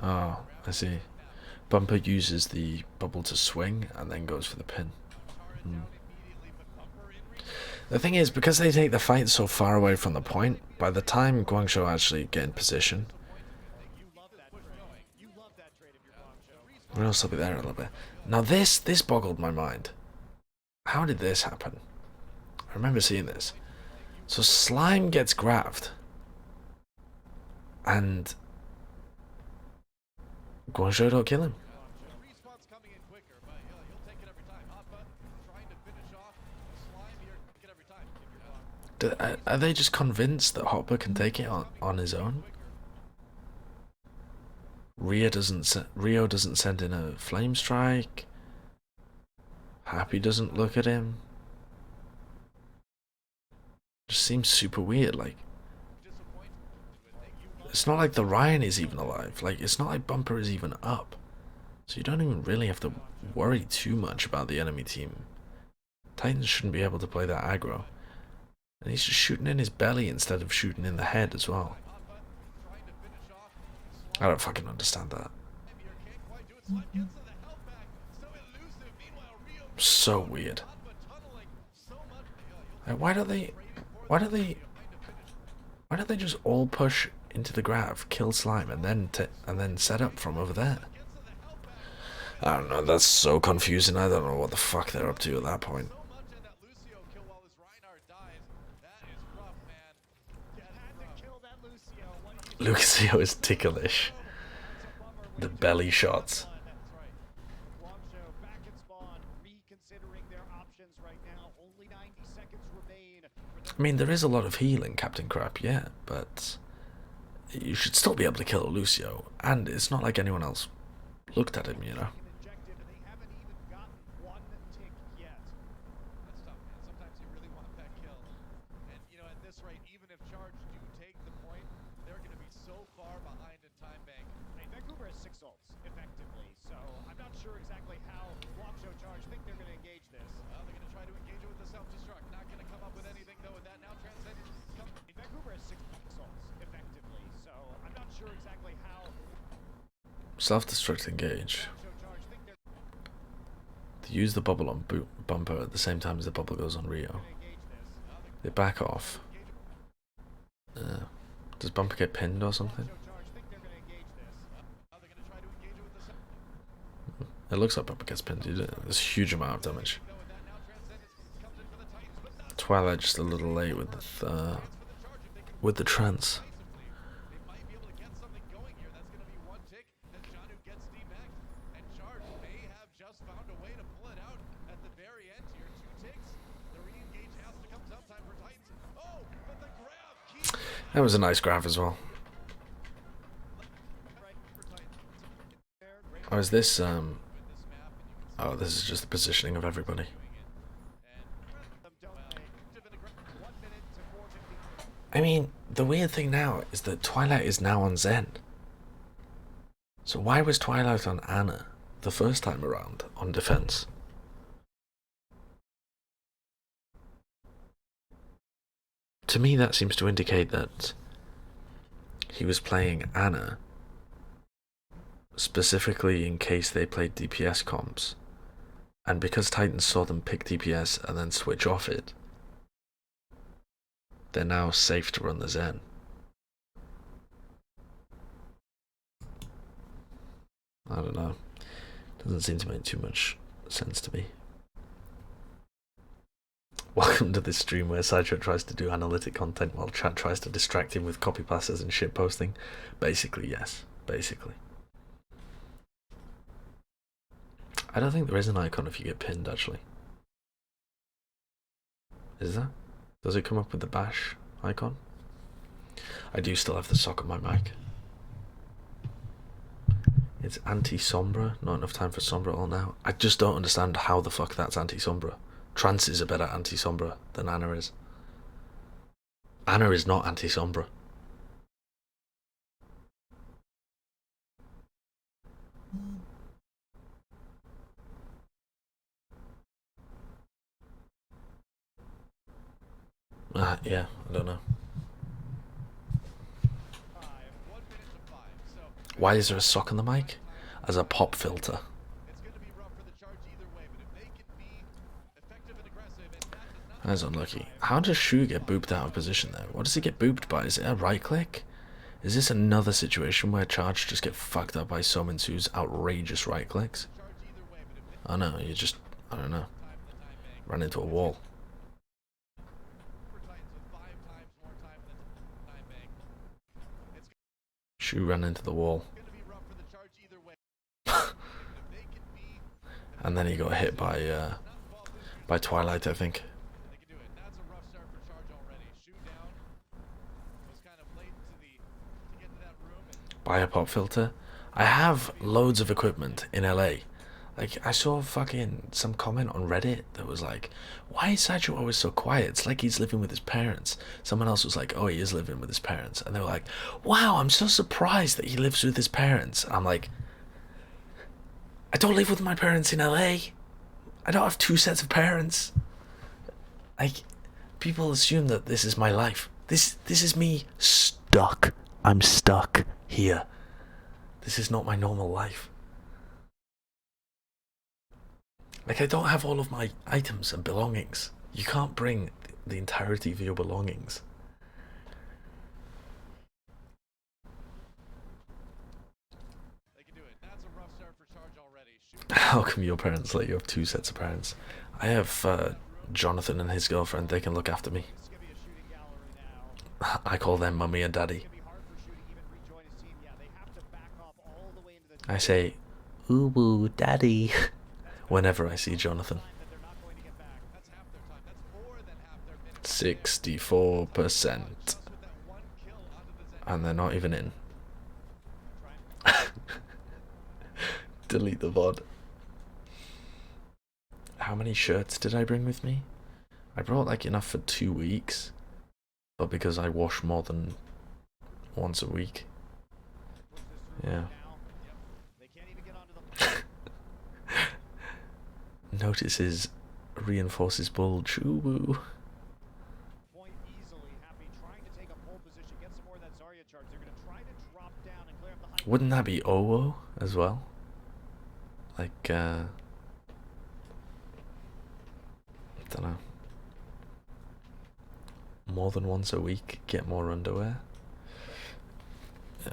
Oh, I see. Bumper uses the bubble to swing and then goes for the pin. The thing is, because they take the fight so far away from the point, by the time Guangzhou actually get in position, we'll still be there a little bit. Now this boggled my mind. How did this happen? I remember seeing this. So Slime gets grabbed, and Guangzhou don't kill him. Are they just convinced that Hopper can take it on his own? Rio doesn't send in a flame strike. Happy doesn't look at him. Just seems super weird. Like, it's not like the Ryan is even alive. Like, it's not like Bumper is even up. So you don't even really have to worry too much about the enemy team. Titans shouldn't be able to play that aggro. And he's just shooting in his belly instead of shooting in the head as well. I don't fucking understand that. So weird. Like, why don't they just all push into the grav, kill Slime, and then set up from over there? I don't know, that's so confusing. I don't know what the fuck they're up to at that point. Lucio is ticklish. The belly shots. I mean, there is a lot of healing, Captain Crap, yeah, but you should still be able to kill Lucio, and it's not like anyone else looked at him, you know. Injected, and they haven't even gotten one tick yet. That's tough, man. Sometimes you really want that kill. And, you know, at this rate, even if Charge do take the point, they're going to be so far behind in time bank. I mean, Vancouver has 6 ults, effectively, so I'm not sure exactly how Guangzhou Charge think they're going to engage this. Well, they're going to try to engage it with the self-destruct. Not going to come up with anything, though, with that. Now Transcendence comes. I mean, Vancouver has 6 ults, effectively, so I'm not sure exactly how Self-destruct engage. Guangzhou Charge think they're To use the bubble on Bumper at the same time as the bubble goes on Rio. going to engage this. They back off. Does Bumper get pinned or something? Guangzhou Charge think they're going to engage this. They're going to try to engage it with the self. It looks like Bumper gets pinned. There's a huge amount of damage. Though, with that, now Transcendence comes in for the Titans, but not Twilight just a little late with the trance. They might be able to get something going here. That's going to be one tick as Janu gets demacked. And Charge may have just found a way to pull it out at the very end here. 2 ticks. The re-engage has to come sometime for Titans. Oh, but the grab keeps That was a nice graph as well. right for Titans. Oh, is this With this map, and you can oh, this is just the positioning of everybody. see it. Them don't play. 1 minute to 4:50. I mean, the weird thing now is that Twilight is now on Zen. So why was Twilight on Anna the first time around on defense? To me, that seems to indicate that he was playing Anna specifically in case they played DPS comps. And because Titans saw them pick DPS and then switch off it, they're now safe to run the Zen. I don't know. Doesn't seem to make too much sense to me. Welcome to this stream where Sideshow tries to do analytic content while chat tries to distract him with copy passes and shit posting. Basically, yes. Basically. I don't think there is an icon if you get pinned, actually. Is there? Does it come up with the bash icon? I do still have the sock on my mic. It's anti-sombra. Not enough time for sombra all now. I just don't understand how the fuck that's anti-sombra. Trance is a better anti-sombra than Anna is. Anna is not anti-sombra. Yeah, I don't know. 1 minute to 5. So Why is there a sock on the mic? As a pop filter. it's going to be rough for the Charge either way, but if they can be effective and aggressive, and that does not That's unlucky. How does Shu get booped out of position there? What does he get booped by? Is it a right click? Is this another situation where Charge just get fucked up by Sominsu's outrageous right clicks? Charge either way, but if they Oh no, you just, I don't know, time the time bank run into a wall. for Titans with 5 times more time than time bank, it's Shu ran into the wall. going to be rough for the Charge either way. If they can be And then he got hit by not involved in issues, Twilight, I think. they can do it. That's a rough start for Charge already. Shoot down was kind of late to get to that room, and Buy a pop filter. I have loads of equipment in LA. Like, I saw fucking some comment on Reddit that was like, why is Sideshow always so quiet? It's like he's living with his parents. Someone else was like, oh, he is living with his parents. And they were like, wow, I'm so surprised that he lives with his parents. I'm like, I don't live with my parents in LA. I don't have 2 sets of parents. Like, people assume that this is my life. This is me stuck. I'm stuck here. This is not my normal life. Like, I don't have all of my items and belongings. You can't bring the entirety of your belongings. they can do it. That's a rough start for Charge already. Shoot How come your parents let you have 2 sets of parents? I have Jonathan and his girlfriend. They can look after me. This is going to be a shooting gallery now. I call them mummy and daddy. It's going to be hard for Shooting even rejoin his team. Yeah, they have to back off all the way into the I say, ooh woo daddy, whenever I see Jonathan. time that they're not going to get back. That's half their time. That's more than half their minutes. 64%. And they're not even in. Delete the VOD. How many shirts did I bring with me? I brought like enough for 2 weeks. But because I wash more than once a week. Yeah. Notices reinforces bulge. Ooh, woo. Wouldn't that be Owo as well? Like, I don't know. More than once a week, get more underwear.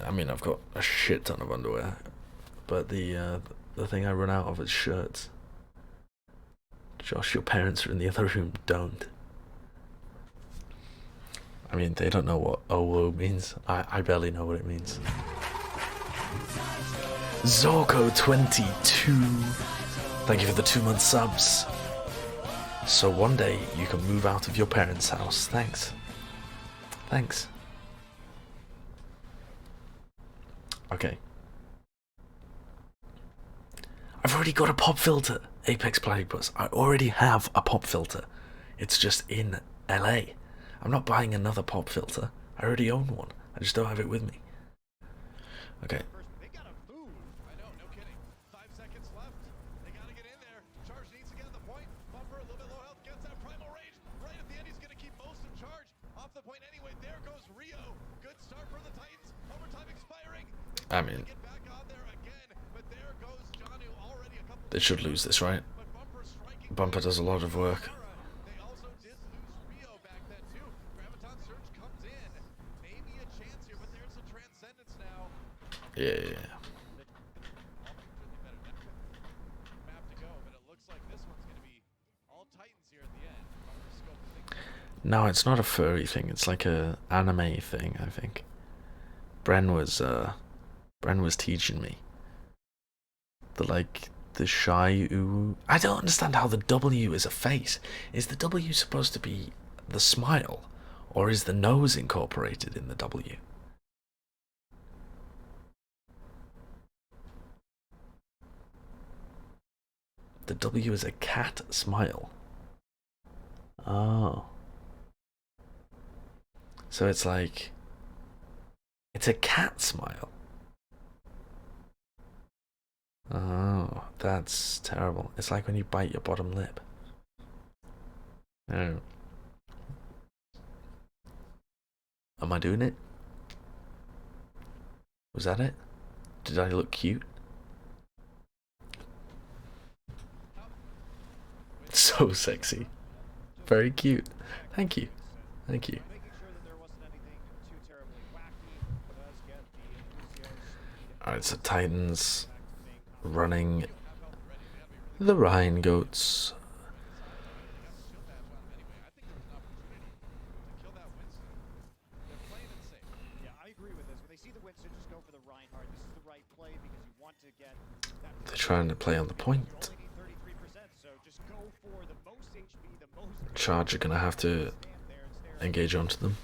I mean, I've got a shit ton of underwear, but the thing I run out of is shirts. Josh, your parents are in the other room. Don't. I mean, they don't know what OWO means. I barely know what it means. Zorko22, thank you for the 2-month subs. So one day you can move out of your parents' house. Thanks. Thanks. Okay. I've already got a pop filter. Apex Platypus. I already have a pop filter. It's just in LA. I'm not buying another pop filter. I already own one. I just don't have it with me. Okay. I mean, they should lose this, right? Bumper does a lot of work. Yeah. No, it's not a furry thing. It's like a anime thing, I think. Bren was teaching me. The shy ooh. I don't understand how the W is a face. Is the W supposed to be the smile? Or is the nose incorporated in the W? The W is a cat smile. Oh. So it's like... It's a cat smile. Oh, that's terrible. It's like when you bite your bottom lip. Oh. Am I doing it? Was that it? Did I look cute? So sexy. Very cute. Thank you. Thank you. Alright, so Titans running the Rhine Goats. They're trying to play on the point. Charge are gonna have to engage onto them.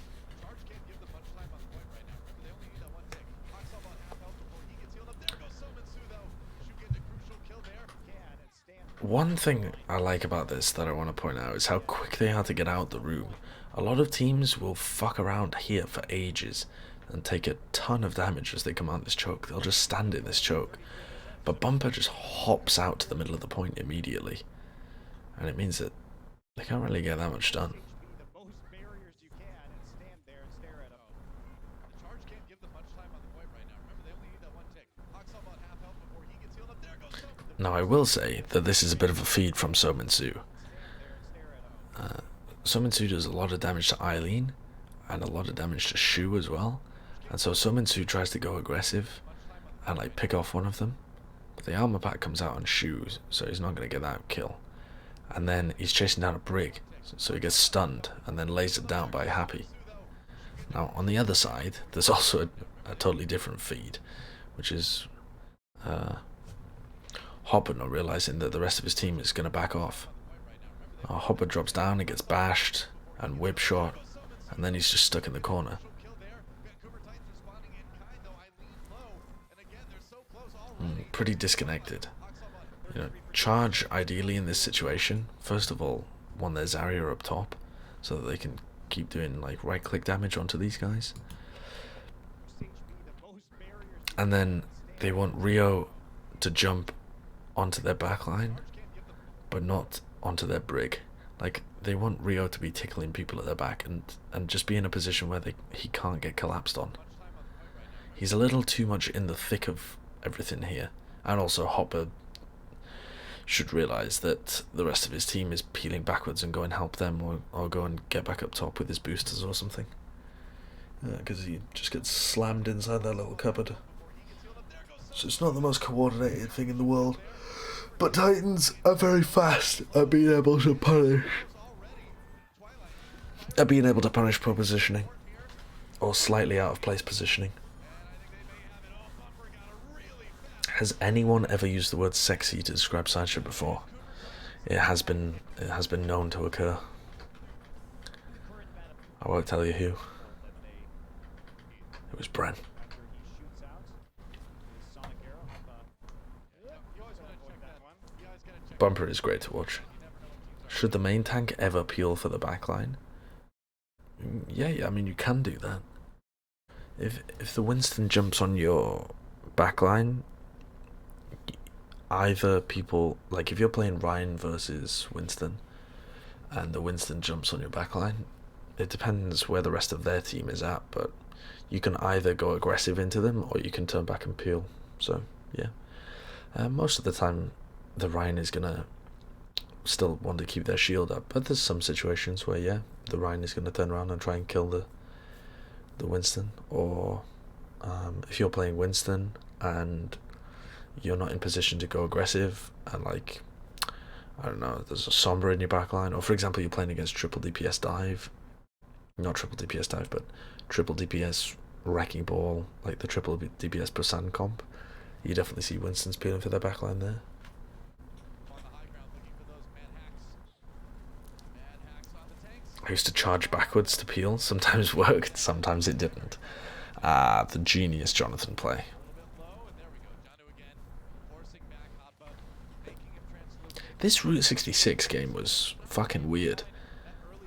One thing I like about this that I want to point out is how quick they are to get out the room. A lot of teams will fuck around here for ages and take a ton of damage as they come out this choke. They'll just stand in this choke. But Bumper just hops out to the middle of the point immediately. And it means that they can't really get that much done. Now I will say that this is a bit of a feed from Sominsu. Sominsu does a lot of damage to Eileen and a lot of damage to Shu as well. And so Sominsu tries to go aggressive and like pick off one of them. But the armor pack comes out on Shu, so he's not going to get that kill. And then he's chasing down a Brig, so he gets stunned and then lasered down by Happy. Now on the other side, there's also a totally different feed, which is Hopper not realizing that the rest of his team is going to back off. Hopper drops down and gets bashed, and whip shot, and then he's just stuck in the corner. Pretty disconnected. You know, charge ideally in this situation. First of all, want their Zarya up top, so that they can keep doing like right-click damage onto these guys. And then they want Rio to jump onto their backline, but not onto their brig. Like, they want Rio to be tickling people at their back and just be in a position where he can't get collapsed on. He's a little too much in the thick of everything here. And also Hopper should realise that the rest of his team is peeling backwards and go and help them, or go and get back up top with his boosters or something. Because he just gets slammed inside that little cupboard. So it's not the most coordinated thing in the world. But Titans are very fast at being able to punish. Poor positioning. Or slightly out of place positioning. Has anyone ever used the word sexy to describe Sideshow before? It has been known to occur. I won't tell you who. It was Bren. Bumper is great to watch. Should the main tank ever peel for the backline? Yeah, I mean, you can do that. If the Winston jumps on your backline, either people, like if you're playing Ryan versus Winston and the Winston jumps on your backline, it depends where the rest of their team is at, but you can either go aggressive into them or you can turn back and peel. So yeah, most of the time the Ryan is gonna still want to keep their shield up, but there's some situations where yeah, the Ryan is gonna turn around and try and kill the Winston. Or if you're playing Winston and you're not in position to go aggressive, and like, I don't know, there's a Sombra in your backline, or for example you're playing against triple DPS dive, not triple DPS dive, but triple DPS wrecking ball, like the triple DPS Prasan comp, you definitely see Winston's peeling for their backline there. I used to charge backwards to peel. Sometimes worked, sometimes it didn't. The genius Jonathan play. This Route 66 game was fucking weird.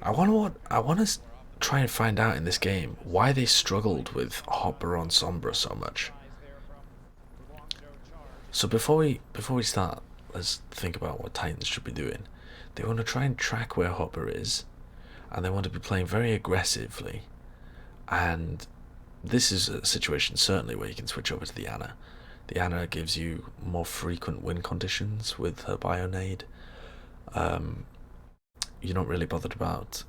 I want to try and find out in this game why they struggled with Hopper on Sombra so much. So before we start, let's think about what Titans should be doing. They want to try and track where Hopper is, and they want to be playing very aggressively. And this is a situation certainly where you can switch over to the Ana. The Ana gives you more frequent win conditions with her Bionade. You're not really bothered about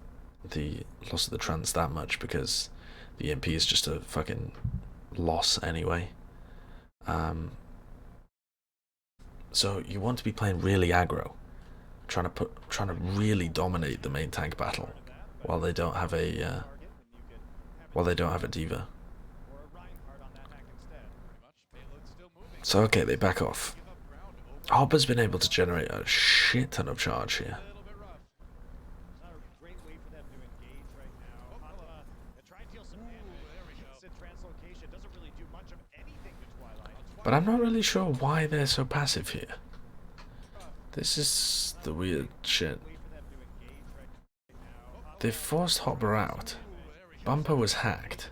the loss of the trans that much because the EMP is just a fucking loss anyway. So you want to be playing really aggro, trying to really dominate the main tank battle while they don't have a diva. So okay, they back off. Hopper's been able to generate a shit ton of charge here. But I'm not really sure why they're so passive here. This is the weird shit. They forced Hopper out. Bumper was hacked.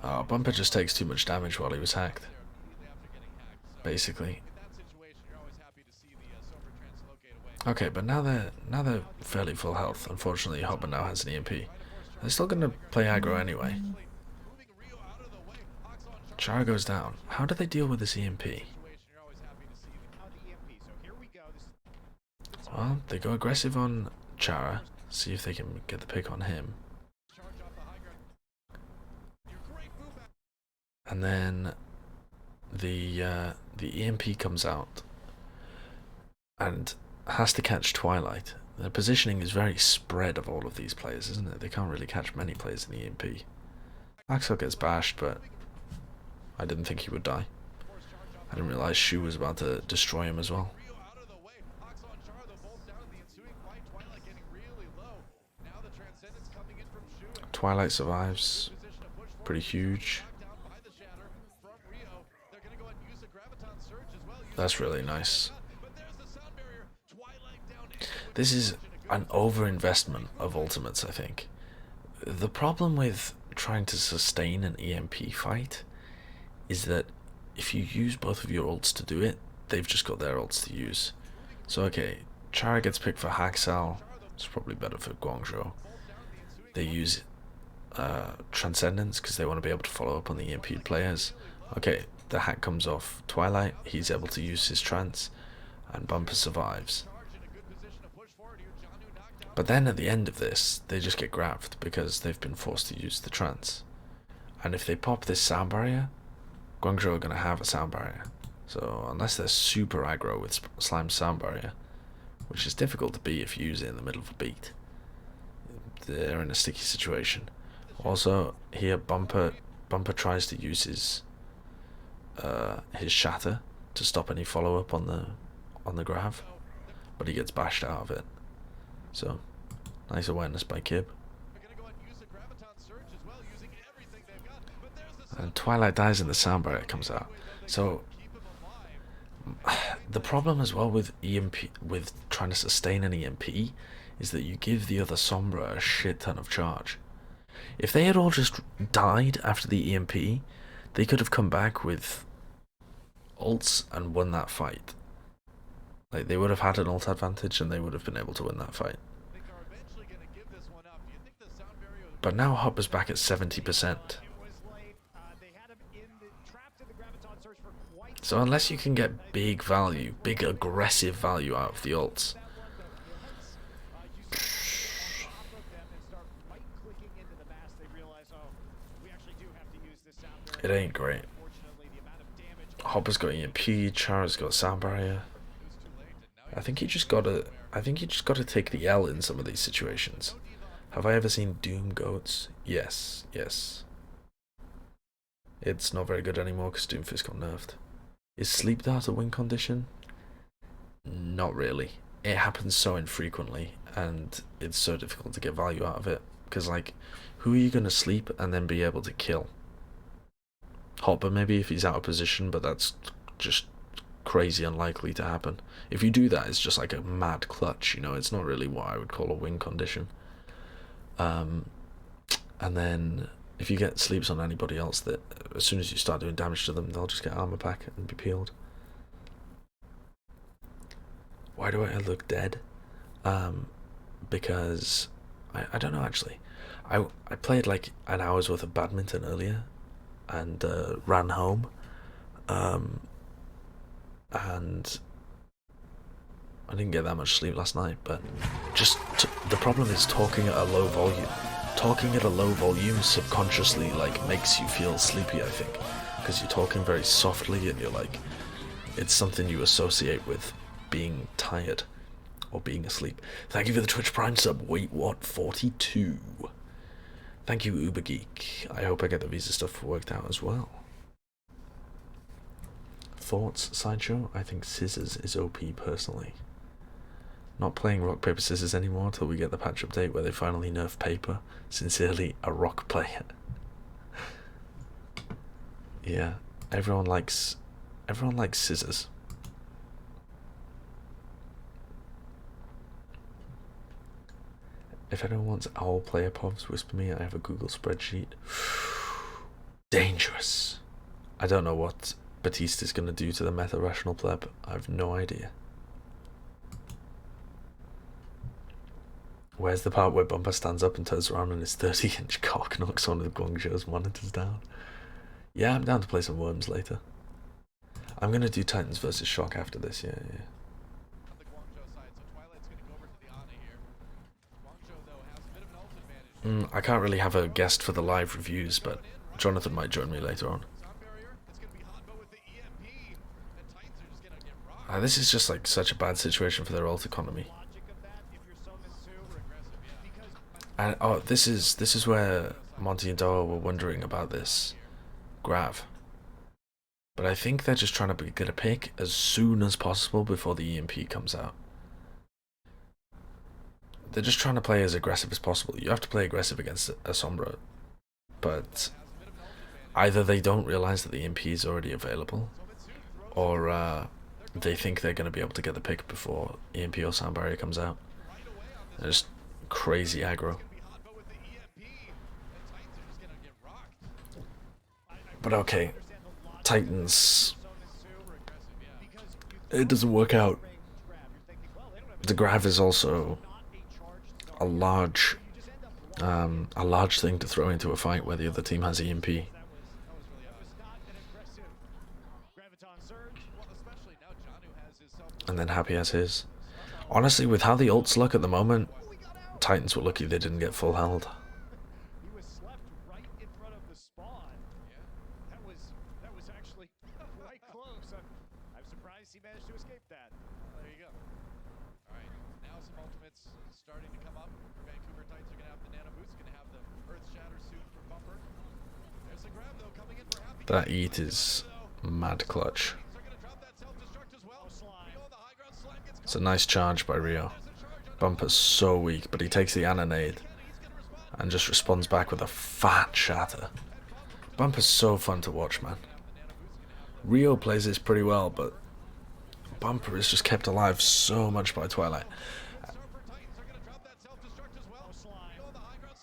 Oh, Bumper just takes too much damage while he was hacked. Basically. Okay, but now they're fairly full health. Unfortunately, Hopper now has an EMP. They're still gonna play aggro anyway. Chara goes down. How do they deal with this EMP? Well, they go aggressive on Chara. See if they can get the pick on him. And then the EMP comes out and has to catch Twilight. The positioning is very spread of all of these players, isn't it? They can't really catch many players in the EMP. Axel gets bashed, but I didn't think he would die. I didn't realise Shu was about to destroy him as well. Twilight survives. Pretty huge. That's really nice. This is an overinvestment of ultimates, I think. The problem with trying to sustain an EMP fight is that if you use both of your ults to do it, they've just got their ults to use. So okay, Chara gets picked for Haxal. It's probably better for Guangzhou. They use Transcendence because they want to be able to follow up on the EMP players. Okay, the hack comes off Twilight. He's able to use his trance, and Bumper survives. But then at the end of this, they just get grabbed because they've been forced to use the trance. And if they pop this sound barrier, Guangzhou are going to have a sound barrier. So unless they're super aggro with Slime's sound barrier, which is difficult to be if you use it in the middle of a beat, they're in a sticky situation. Also, here Bumper tries to use his shatter to stop any follow up on the grav, but he gets bashed out of it. So nice awareness by Kib. And Twilight dies and the sound barrier comes out. So the problem as well with with trying to sustain an EMP, is that you give the other Sombra a shit ton of charge. If they had all just died after the EMP, they could have come back with ults and won that fight. Like, they would have had an ult advantage and they would have been able to win that fight. But now Hop is back at 70%. So unless you can get big value, big aggressive value out of the ults, it ain't great. Hopper's got EMP, Chara's got sound barrier. I think you just gotta take the L in some of these situations. Have I ever seen Doom Goats? Yes, yes. It's not very good anymore because Doomfist got nerfed. Is Sleep Dart a win condition? Not really. It happens so infrequently, and it's so difficult to get value out of it. Because, like, who are you going to sleep and then be able to kill? Hopper maybe if he's out of position, but that's just crazy unlikely to happen. If you do that, it's just like a mad clutch, you know, it's not really what I would call a win condition. And then if you get sleeps on anybody else, that as soon as you start doing damage to them, they'll just get armor pack and be peeled. Why do I look dead? Because I don't know actually. I played like an hour's worth of badminton earlier and ran home, and I didn't get that much sleep last night. But just the problem is talking at a low volume. Talking at a low volume subconsciously like makes you feel sleepy, I think, because you're talking very softly and you're like, it's something you associate with being tired or being asleep. Thank you for the Twitch Prime sub. Wait, what? 42. Thank you, Uber Geek. I hope I get the visa stuff worked out as well. Thoughts, Sideshow? I think Scissors is OP personally. Not playing rock, paper, scissors anymore till we get the patch update where they finally nerf paper. Sincerely, a rock player. Yeah, everyone likes scissors. If anyone wants owl player povs, whisper me. I have a Google spreadsheet. Dangerous. I don't know what Batista's gonna do to the meta rational pleb. I have no idea. Where's the part where Bumper stands up and turns around and his 30-inch cock knocks one of Guangzhou's monitors down? Yeah, I'm down to play some Worms later. I'm gonna do Titans versus Shock after this, yeah. I can't really have a guest for the live reviews, but Jonathan might join me later on. This is just like such a bad situation for their ult economy. And oh, this is where Monty and Doa were wondering about this grav. But I think they're just trying to get a pick as soon as possible before the EMP comes out. they're just trying to play as aggressive as possible. You have to play aggressive against a Sombra, but either they don't realize that the EMP is already available, or they think they're going to be able to get the pick before EMP or Sound Barrier comes out. They're just crazy aggro. But okay, Titans, it doesn't work out. The Grav is also a large thing to throw into a fight where the other team has EMP. And then Happy has his. Honestly, with how the ults look at the moment, Titans were lucky they didn't get full held. He was slept right in front of the spawn. That was actually quite close. I'm surprised he managed to escape that. There you go. All right, now some ultimates starting to come up. Vancouver Titans are going to have the Nano Boots, going to have the Earth Shatter soon for Bumper. There's a grab though coming in for Happy. That eat is mad clutch. It's a nice charge by Rio. Bumper's so weak, but he takes the Ana nade and just responds back with a fat shatter. Bumper's so fun to watch, man. Rio plays this pretty well, but Bumper is just kept alive so much by Twilight.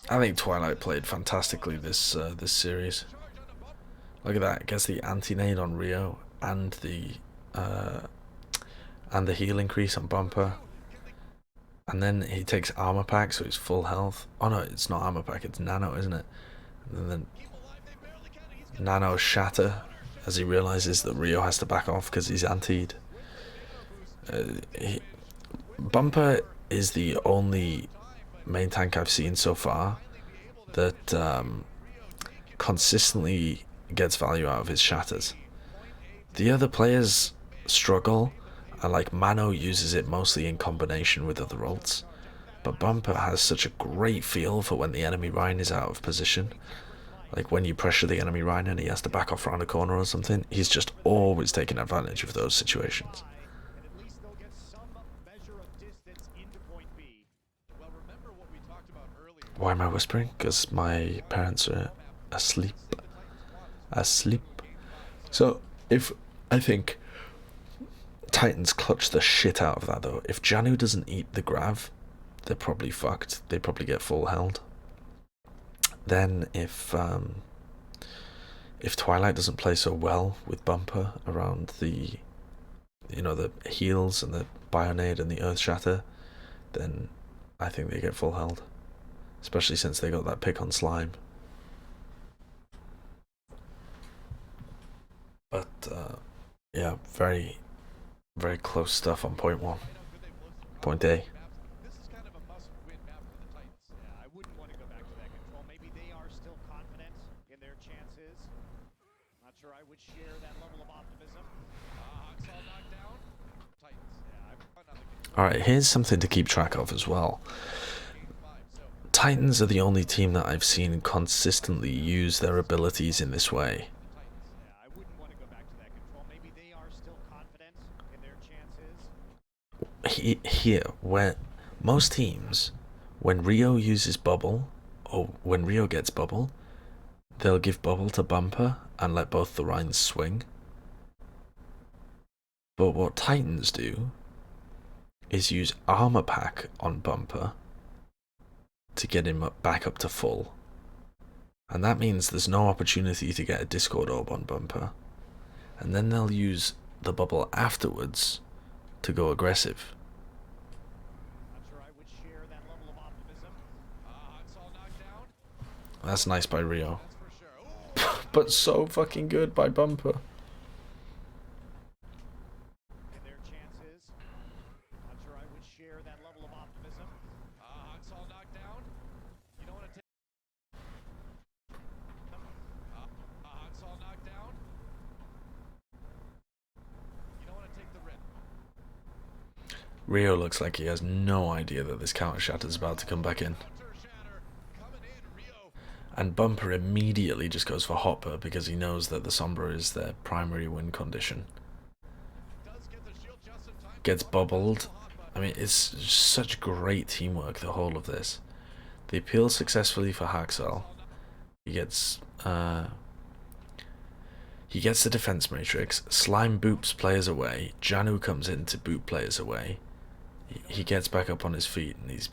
I think Twilight played fantastically this series. Look at that, gets the anti-nade on Rio and the heal increase on Bumper. And then he takes armor pack, so he's full health. Oh no, it's not armor pack, it's nano, isn't it? And then nano shatter as he realizes that Rio has to back off because he's antied. Bumper is the only main tank I've seen so far that consistently gets value out of his shatters. The other players struggle, and like Mano uses it mostly in combination with other ults, but Bumper has such a great feel for when the enemy Rhine is out of position. Like when you pressure the enemy Rhine and he has to back off around a corner or something, he's just always taking advantage of those situations. Why am I whispering? Because my parents are asleep. So, I think Titans clutch the shit out of that though. If Janu doesn't eat the Grav, they're probably fucked. They probably get full held. Then if Twilight doesn't play so well with Bumper around the heals and the Bionade and the Earth Shatter, then I think they get full held. Especially since they got that pick on Slime. But yeah, very, very close stuff on point 1. Point A. I wouldn't want to go back to that control. Maybe they are still confident in their chances. Not sure I would share that level of optimism. Alright, here's something to keep track of as well. Titans are the only team that I've seen consistently use their abilities in this way. I wouldn't want to go back to that control. Maybe they are still confident in their chances. Here, where most teams, when Rio uses bubble, or when Rio gets bubble, they'll give bubble to Bumper and let both the Rhines swing. But what Titans do is use armor pack on Bumper to get him back up to full. And that means there's no opportunity to get a Discord orb on Bumper. And then they'll use the bubble afterwards to go aggressive. Not sure I would share that level of optimism. That's nice by Rio. But so fucking good by Bumper. In their chances. Not sure I would share that level of optimism. Huxall knocked down. You don't want to take. Huxall knocked down. You don't want to take the rip. Rio looks like he has no idea that this counter shatter is about to come back in. And Bumper immediately just goes for Hopper because he knows that the Sombra is their primary win condition. Gets bubbled, I mean, it's such great teamwork, the whole of this. They appeal successfully for Haxel. He gets the defense matrix. Slime boops players away. Janu comes in to boot players away. He gets back up on his feet and he's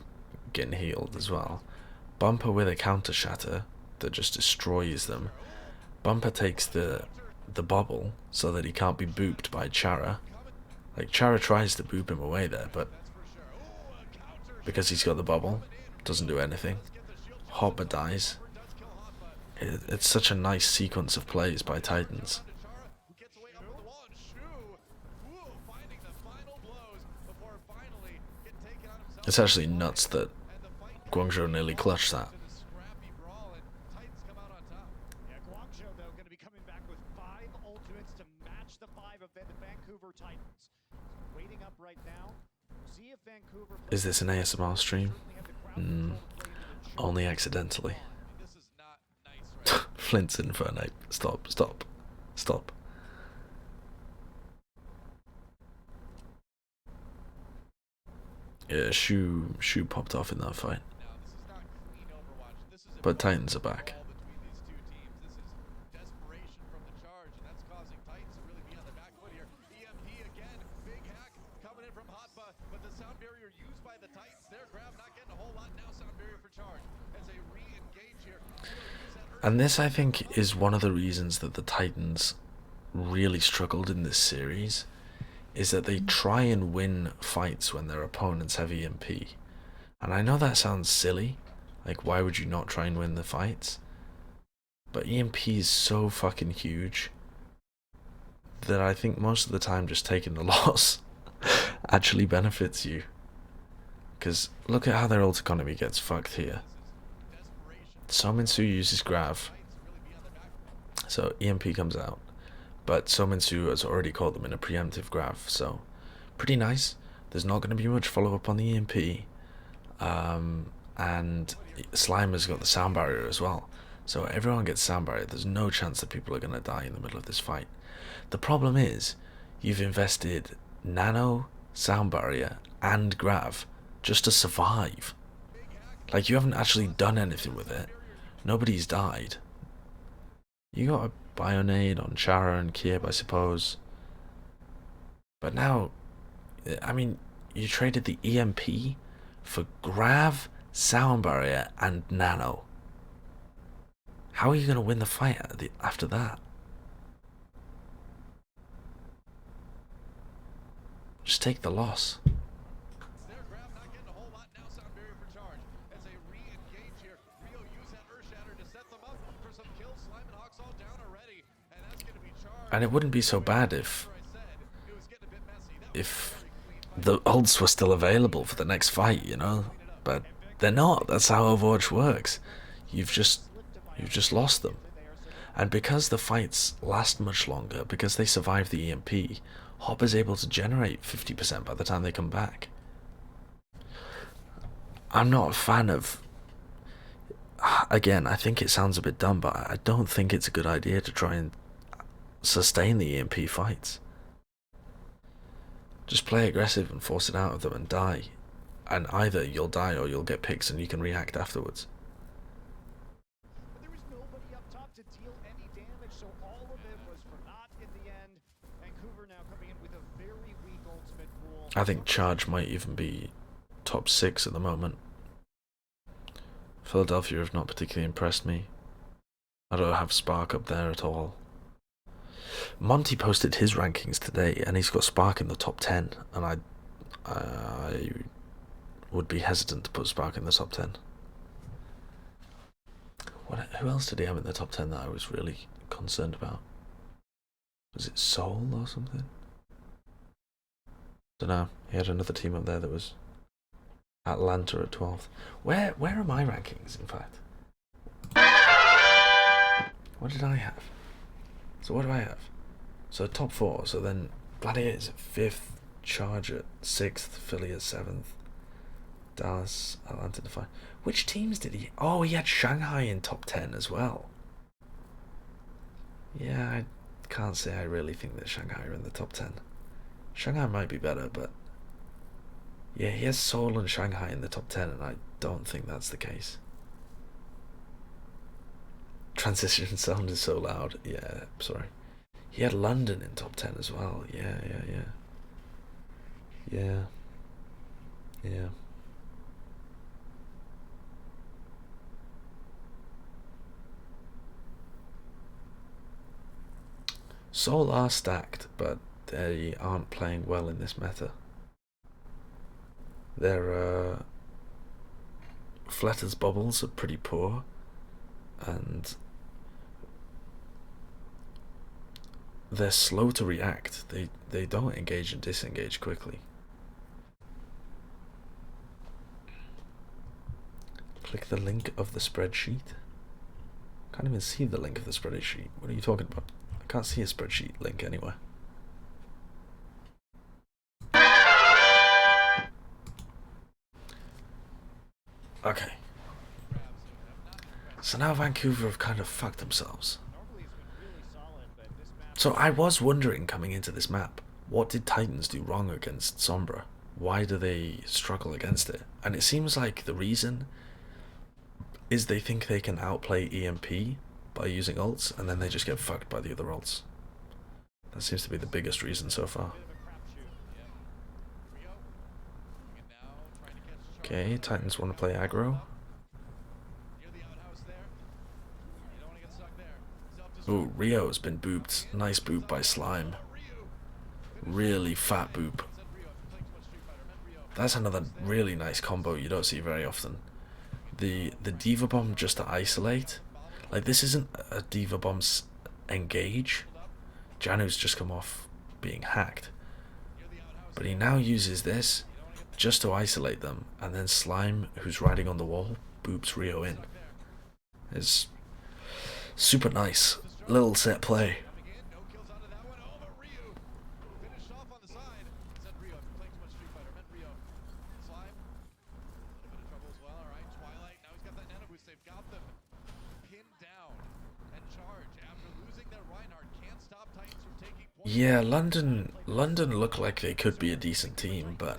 getting healed as well. Bumper with a counter shatter that just destroys them. Bumper takes the bubble so that he can't be booped by Chara. Like, Chara tries to boop him away there, but because he's got the bubble, doesn't do anything. Hopper dies. It's such a nice sequence of plays by Titans. It's actually nuts that Guangzhou nearly clutched that. Yeah, Guangzhou, though, going to be coming back with 5 ultimates to match the 5 of the Vancouver Titans. Waiting up right now. See if Vancouver... Is this an ASMR stream? Only accidentally. Flint's Inferno. Stop, stop, stop. Yeah, shoe popped off in that fight. But Titans are back. And this, I think, is one of the reasons that the Titans really struggled in this series, is that they try and win fights when their opponents have EMP. And I know that sounds silly, like why would you not try and win the fights? But EMP is so fucking huge that I think most of the time just taking the loss actually benefits you. Because look at how their ult economy gets fucked here. Sominsu uses Grav, so EMP comes out, but Sominsu has already caught them in a preemptive Grav, so pretty nice. There's not going to be much follow-up on the EMP, and Slimer's got the sound barrier as well, so everyone gets sound barrier. There's no chance that people are going to die in the middle of this fight. The problem is, you've invested nano, sound barrier, and Grav just to survive. Like, you haven't actually done anything with it. Nobody's died. You got a Bionade on Chara and Kieb, I suppose. But now, I mean, you traded the EMP for Grav, Sound Barrier, and Nano. How are you going to win the fight after that? Just take the loss. And it wouldn't be so bad if the ults were still available for the next fight, you know? But they're not. That's how Overwatch works. You've just lost them. And because the fights last much longer, because they survive the EMP, Hopper's able to generate 50% by the time they come back. I'm not a fan of... Again, I think it sounds a bit dumb, but I don't think it's a good idea to try and sustain the EMP fights. Just play aggressive and force it out of them and die. And either you'll die or you'll get picks and you can react afterwards. But there was nobody up top to deal any damage, so all of it was for naught in the end. Vancouver now coming in with a very weak ultimate pool. I think Charge might even be top 6 at the moment. Philadelphia have not particularly impressed me. I don't have Spark up there at all. Monty posted his rankings today and he's got Spark in the top 10, and I would be hesitant to put Spark in the top 10. Who else did he have in the top 10 that I was really concerned about? Was it Seoul or something? Don't know. He had another team up there that was Atlanta at 12th. Where are my rankings, in fact? What did I have? So what do I have? So top 4, so then Gladiators at 5th, Charge at 6th, Philly at 7th, Dallas, Atlanta to 5. Which teams did he... Oh, he had Shanghai in top 10 as well. Yeah, I can't say I really think that Shanghai are in the top 10. Shanghai might be better, but Yeah, he has Seoul and Shanghai in the top 10, and I don't think that's the case. Transition sound is so loud. Yeah, sorry. He had London in top 10 as well. Yeah, yeah, yeah. Yeah. Yeah. Seoul are stacked, but they aren't playing well in this meta. Their Fletter's bubbles are pretty poor, and they're slow to react. They don't engage and disengage quickly. Click the link of the spreadsheet. Can't even see the link of the spreadsheet. What are you talking about? I can't see a spreadsheet link anywhere. Okay. So now Vancouver have kind of fucked themselves. So I was wondering coming into this map, what did Titans do wrong against Sombra? Why do they struggle against it? And it seems like the reason is they think they can outplay EMP by using ults, and then they just get fucked by the other ults. That seems to be the biggest reason so far. Okay, Titans want to play aggro. Ooh, Rio's been booped. Nice boop by Slime. Really fat boop. That's another really nice combo you don't see very often. The Diva Bomb just to isolate. Like, this isn't a Diva Bomb's engage. Janu's just come off being hacked. But he now uses this just to isolate them, and then Slime, who's riding on the wall, boops Rio in. It's super nice. Little set play. Yeah, London look like they could be a decent team, but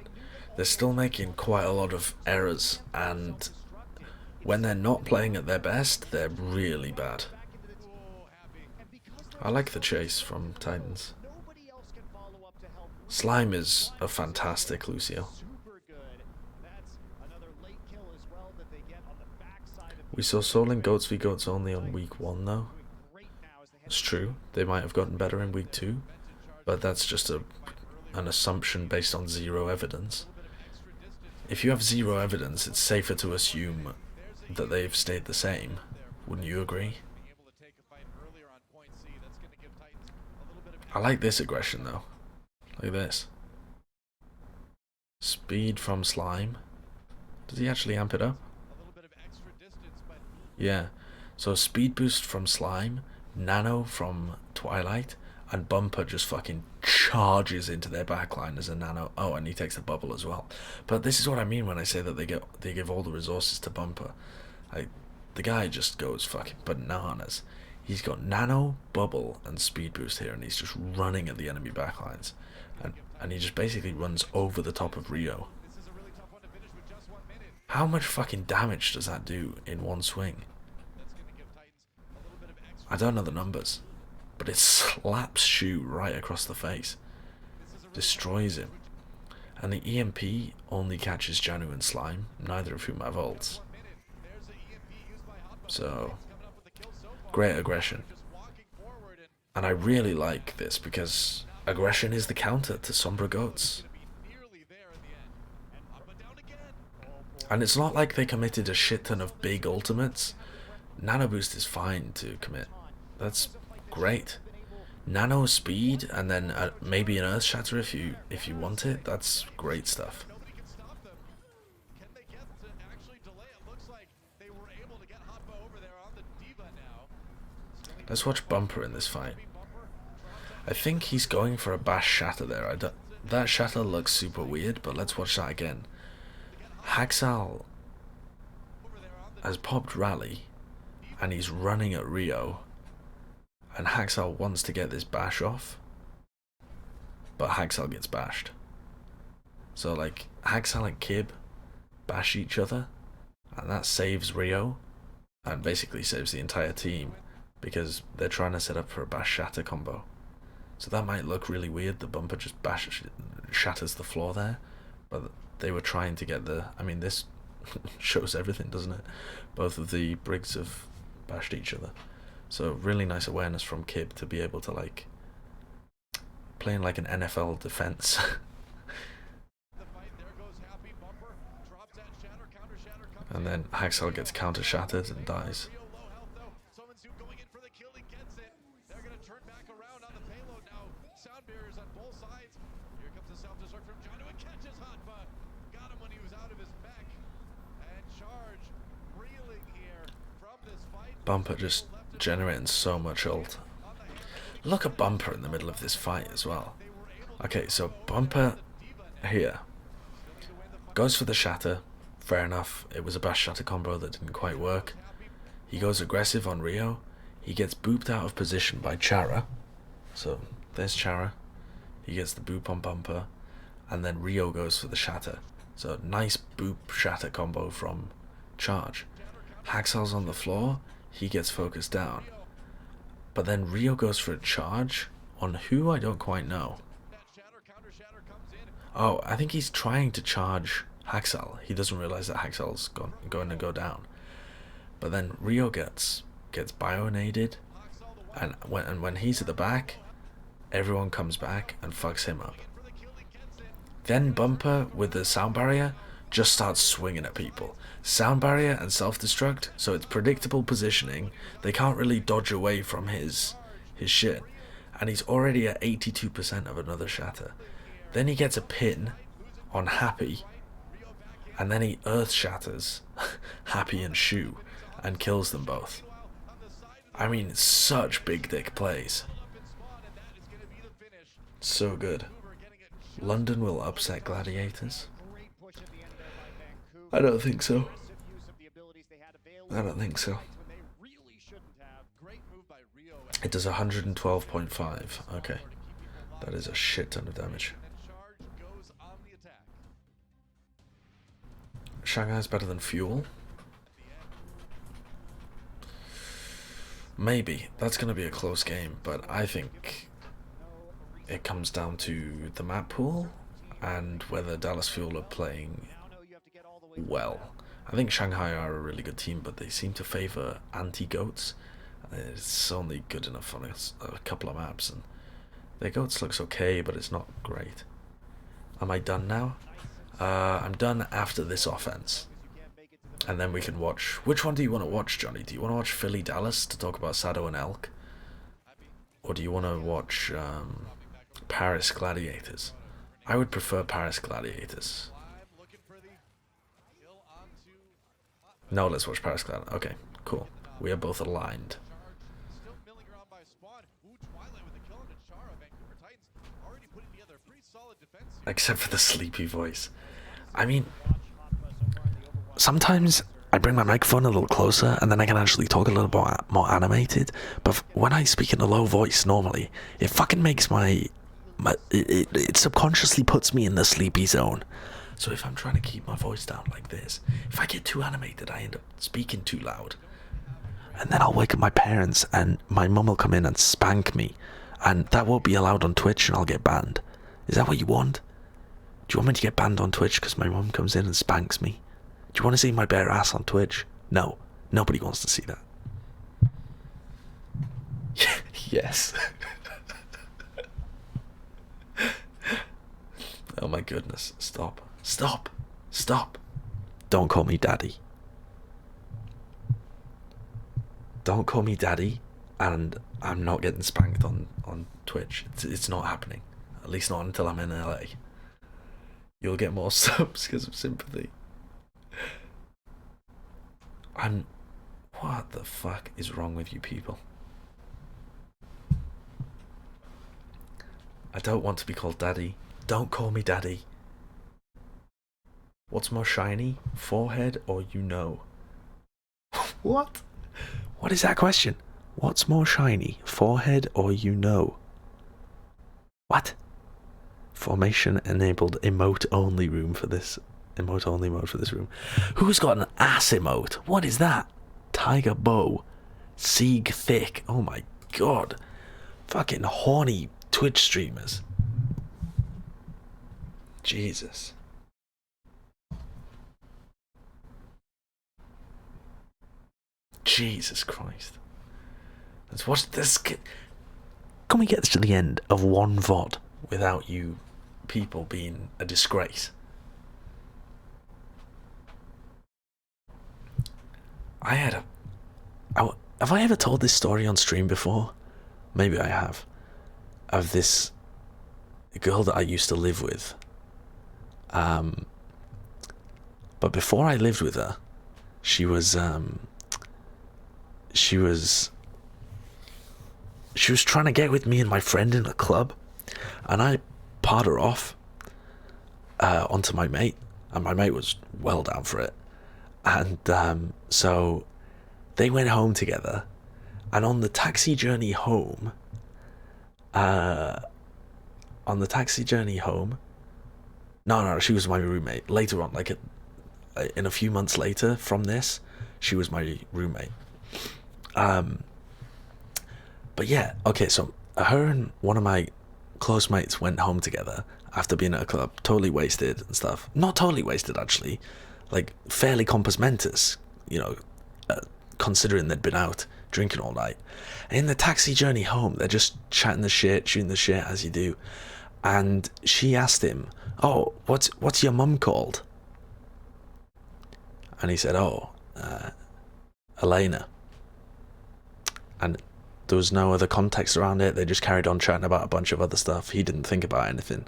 they're still making quite a lot of errors, and when they're not playing at their best, they're really bad. I like the chase from Titans. Slime is a fantastic Lucio. We saw Soul and Goats v Goats only on week 1 though. It's true, they might have gotten better in week 2, but that's just an assumption based on zero evidence. If you have zero evidence, it's safer to assume that they've stayed the same. Wouldn't you agree? I like this aggression though. Like this. Speed from Slime. Does he actually amp it up? Yeah. So speed boost from Slime, Nano from Twilight, and Bumper just fucking charges into their backline as a Nano. Oh, and he takes the bubble as well. But this is what I mean when I say that they give all the resources to Bumper. The guy just goes fucking bananas. He's got Nano, Bubble, and Speed Boost here, and he's just running at the enemy backlines. And he just basically runs over the top of Rio. How much fucking damage does that do in one swing? I don't know the numbers, but it slaps Shu right across the face. Destroys him. And the EMP only catches Janu and Slime, neither of whom have ults. So, great aggression. And I really like this because aggression is the counter to Sombra Goats. And it's not like they committed a shit ton of big ultimates. Nano Boost is fine to commit. That's great. Nano speed and then maybe an Earth Shatter if you want it. That's great stuff. Let's watch Bumper in this fight. I think he's going for a bash shatter there. That shatter looks super weird, but let's watch that again. Haxal has popped Rally, and he's running at Rio, and Haxal wants to get this bash off, but Haxal gets bashed. So like Haxal and Kib bash each other, and that saves Rio, and basically saves the entire team, because they're trying to set up for a bash shatter combo. So that might look really weird. The bumper just shatters the floor there, but they were trying to get the. I mean, this shows everything, doesn't it? Both of the Briggs have bashed each other. So really nice awareness from Kib to be able to like playing like an NFL defense. And then Haxal gets counter shattered and dies. Bumper just generating so much ult. Look at Bumper in the middle of this fight as well. Okay, so Bumper here goes for the shatter. Fair enough, it was a bash shatter combo that didn't quite work. He goes aggressive on Rio. He gets booped out of position by Chara. So there's Chara. He gets the boop on Bumper. And then Rio goes for the shatter. So nice boop shatter combo from Charge. Haxal's on the floor. He gets focused down. But then Rio goes for a charge on who? I don't quite know. Oh, I think he's trying to charge Haxal. He doesn't realize that Haxal's going to go down. But then Rio gets bio-naded, and when he's at the back, everyone comes back and fucks him up. Then Bumper with the sound barrier just starts swinging at people. Sound barrier and self-destruct, so it's predictable positioning. They can't really dodge away from his shit. And he's already at 82% of another shatter. Then he gets a pin on Happy, and then he earth shatters Happy and Shu and kills them both. I mean, such big dick plays. So good. London will upset Gladiators? I don't think so. I don't think so. It does 112.5. Okay. That is a shit ton of damage. Shanghai's better than Fuel? Maybe. That's going to be a close game, but I think it comes down to the map pool and whether Dallas Fuel are playing well. I think Shanghai are a really good team, but they seem to favour anti-goats. It's only good enough on a couple of maps, and their goats looks okay, but it's not great. Am I done now? I'm done after this offense. And then we can watch... Which one do you want to watch, Johnny? Do you want to watch Philly Dallas to talk about Sado and Elk? Or do you want to watch Paris Gladiators? I would prefer Paris Gladiators. No, let's watch Paris Gladiators. Okay, cool. We are both aligned. Except for the sleepy voice. I mean, sometimes I bring my microphone a little closer and then I can actually talk a little bit more animated. But when I speak in a low voice normally, it fucking makes it subconsciously puts me in the sleepy zone. So if I'm trying to keep my voice down like this, if I get too animated, I end up speaking too loud. And then I'll wake up my parents and my mum will come in and spank me. And that won't be allowed on Twitch and I'll get banned. Is that what you want? Do you want me to get banned on Twitch because my mum comes in and spanks me? Do you want to see my bare ass on Twitch? No. Nobody wants to see that. Yes. Oh my goodness. Stop. Stop. Stop. Don't call me daddy. Don't call me daddy, and I'm not getting spanked on Twitch. It's not happening. At least not until I'm in LA. You'll get more subs because of sympathy. What the fuck is wrong with you people? I don't want to be called daddy. Don't call me daddy. What's more shiny? Forehead or you know? What? What is that question? What's more shiny? Forehead or you know? What? Formation enabled emote only room for this. Emote only mode for this room. Who's got an ass emote? What is that? Tiger bow. Sieg thick. Oh my god. Fucking horny Twitch streamers. Jesus. Jesus Christ. Let's watch this. Can we get to the end of one VOD without you people being a disgrace? Have I ever told this story on stream before? Maybe I have. Of this girl that I used to live with. But before I lived with her, she was trying to get with me and my friend in a club, and I part her off onto my mate, and my mate was well down for it. And so they went home together, and on the taxi journey home, no, she was my roommate. Later on, like in a few months later from this, she was my roommate. But yeah, okay, so her and one of my close mates went home together after being at a club, totally wasted and stuff. Not totally wasted, actually, like fairly compos mentis, you know, considering they'd been out drinking all night. And in the taxi journey home, they're just chatting the shit, shooting the shit as you do. And she asked him, "Oh, what's your mum called?" And he said, "Oh, Elena." And there was no other context around it. They just carried on chatting about a bunch of other stuff. He didn't think about anything.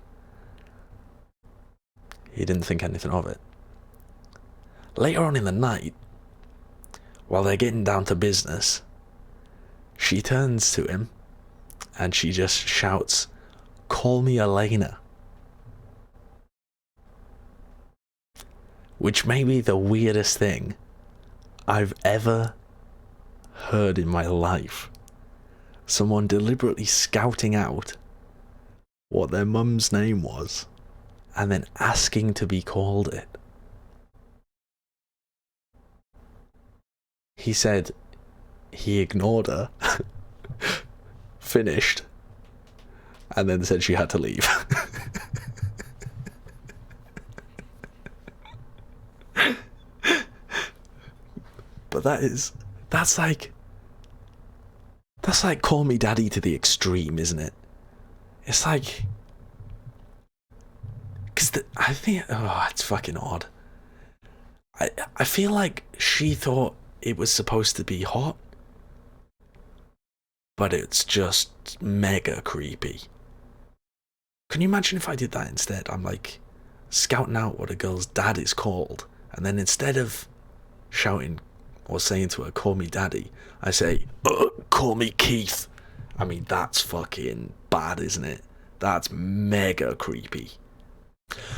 He didn't think anything of it. Later on in the night, while they're getting down to business, she turns to him and she just shouts, "Call me Elena." Which may be the weirdest thing I've ever heard in my life. Someone deliberately scouting out what their mum's name was and then asking to be called it. He said he ignored her, finished, and then said she had to leave. But that's like call me daddy to the extreme, isn't it? It's like, because I think, oh, it's fucking odd. I feel like she thought it was supposed to be hot, but it's just mega creepy. Can you imagine if I did that instead? I'm like scouting out what a girl's dad is called, and then instead of shouting or saying to her, "Call me daddy," I say, "Call me Keith." I mean, that's fucking bad, isn't it? That's mega creepy.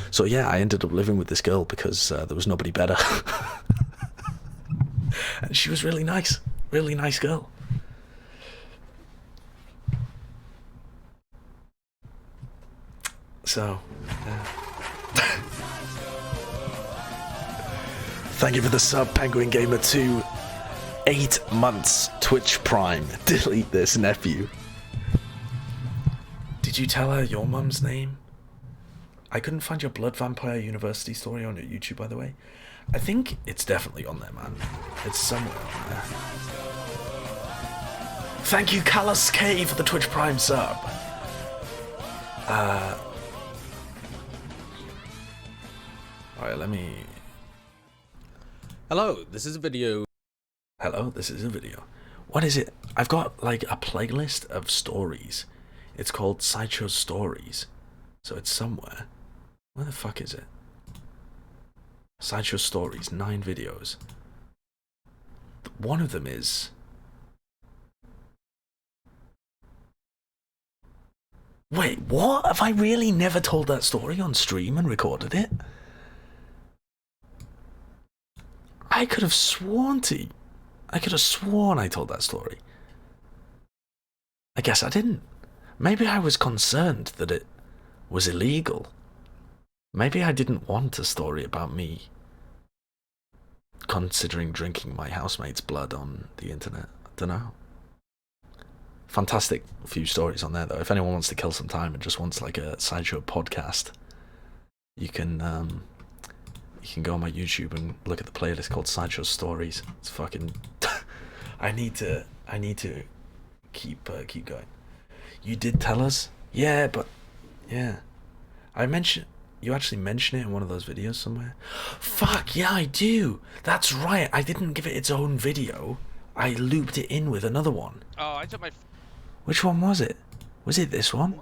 So yeah, I ended up living with this girl because there was nobody better. And she was really nice girl. So, thank you for the sub, Penguin Gamer 2. 8 months Twitch Prime. Delete this, nephew. Did you tell her your mum's name? I couldn't find your Blood Vampire University story on your YouTube, by the way. I think it's definitely on there, man. It's somewhere on there. Thank you, Callus K, for the Twitch Prime sub. Alright, let me... Hello, this is a video. Hello, this is a video. What is it? I've got like a playlist of stories. It's called Sideshow Stories. So it's somewhere. Where the fuck is it? Sideshow Stories, 9 videos. One of them is... Wait, what? Have I really never told that story on stream and recorded it? I could have sworn I told that story. I guess I didn't. Maybe I was concerned that it was illegal. Maybe I didn't want a story about me considering drinking my housemate's blood on the internet. I don't know. Fantastic few stories on there though. If anyone wants to kill some time and just wants like a Sideshow podcast, you can go on my YouTube and look at the playlist called Sideshow Stories. It's fucking I need to keep going. You did tell us? Yeah, but yeah. You actually mention it in one of those videos somewhere? Fuck, yeah, I do. That's right. I didn't give it its own video. I looped it in with another one. Oh, I took my... Which one was it? Was it this one? It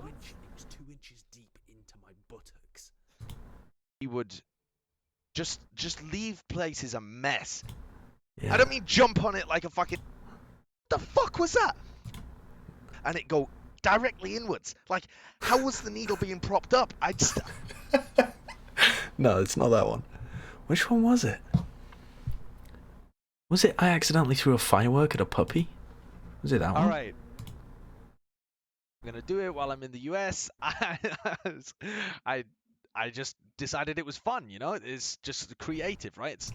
was 2 inches deep into my buttocks. He would just leave places a mess. Yeah. I don't mean jump on it like a fucking... The fuck was that? And it go directly inwards. Like, how was the needle being propped up? I just... No, it's not that one. Which one was it? Was it I accidentally threw a firework at a puppy? Was it that one? All right. I'm gonna do it while I'm in the US. I just decided it was fun, you know? It's just creative, right? It's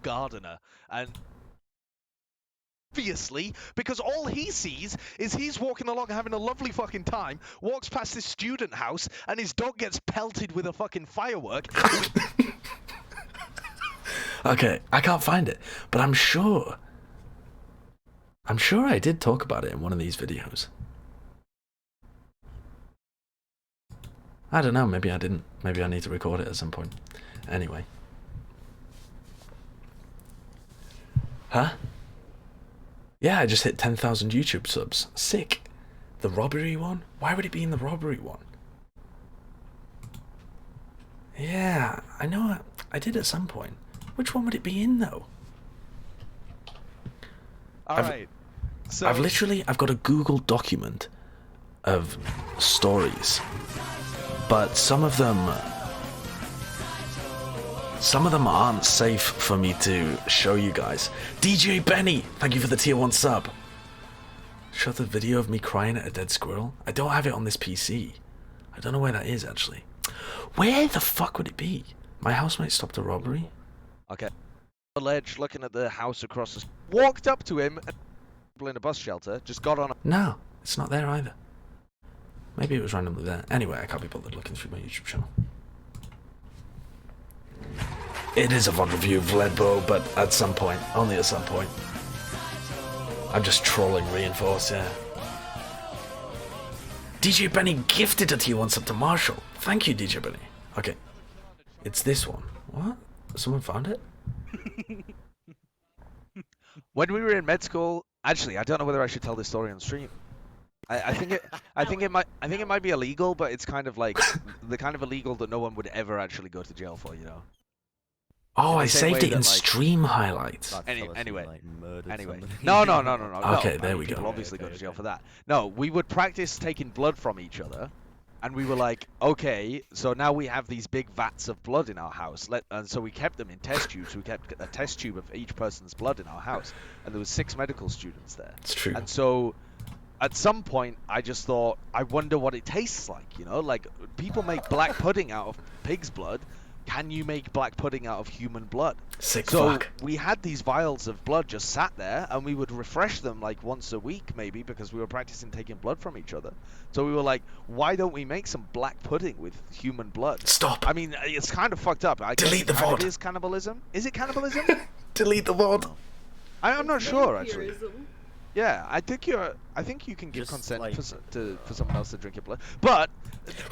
gardener. And obviously, because all he sees is he's walking along having a lovely fucking time, walks past this student house, and his dog gets pelted with a fucking firework. Okay, I can't find it, but I'm sure I did talk about it in one of these videos. I don't know, maybe I didn't. Maybe I need to record it at some point. Anyway. Huh? Yeah, I just hit 10,000 YouTube subs. Sick. The robbery one? Why would it be in the robbery one? Yeah, I know I did at some point. Which one would it be in though? Alright. So I've got a Google document of stories, but some of them aren't safe for me to show you guys. DJ Benny, thank you for the tier 1 sub. Show the video of me crying at a dead squirrel. I don't have it on this PC. I don't know where that is actually. Where the fuck would it be? My housemate stopped a robbery. okay. The ledge, looking at the house across the walked up to him in a bus shelter, just got on a No, it's not there either. Maybe it was randomly there. Anyway, I can't be bothered looking through my YouTube channel. It is a VOD review of Ledbo, but at some point, only at some point. I'm just trolling Reinforce, yeah. DJ Benny gifted a tier 1 sub to Marshall. Thank you, DJ Benny. Okay. It's this one. What? Someone found it? When we were in med school, actually, I don't know whether I should tell this story on stream. I think it might be illegal, but it's kind of like the kind of illegal that no one would ever actually go to jail for, you know. Oh, I same saved way it in that, like- stream highlights. Anyway. Anyway. No. Okay, No, there we people go. obviously go to jail for that. No, we would practice taking blood from each other, and we were like, okay, so now we have these big vats of blood in our house. And so we kept them in test tubes. We kept a test tube of each person's blood in our house, and there was 6 medical students there. It's true. And so, at some point, I just thought, I wonder what it tastes like. You know, like people make black pudding out of pig's blood. Can you make black pudding out of human blood? Sick So fuck. we had these vials of blood just sat there, and we would refresh them like once a week maybe, because we were practicing taking blood from each other. So we were like, why don't we make some black pudding with human blood? Stop. I mean, it's kind of fucked up. I guess Delete it the kind of VOD. is cannibalism. Is it cannibalism? Delete the VOD. I'm not sure actually. Vampirism. Yeah, I think you can give Just consent like- for someone else to drink your blood. But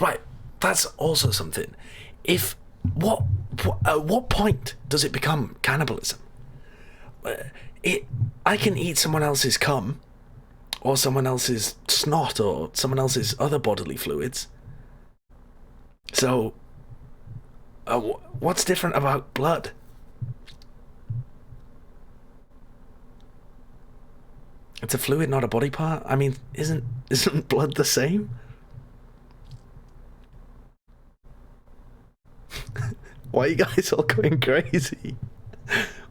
Right, that's also something. If at what point does it become cannibalism? I can eat someone else's cum, or someone else's snot, or someone else's other bodily fluids. So, what's different about blood? It's a fluid, not a body part. I mean, isn't blood the same? Why are you guys all going crazy?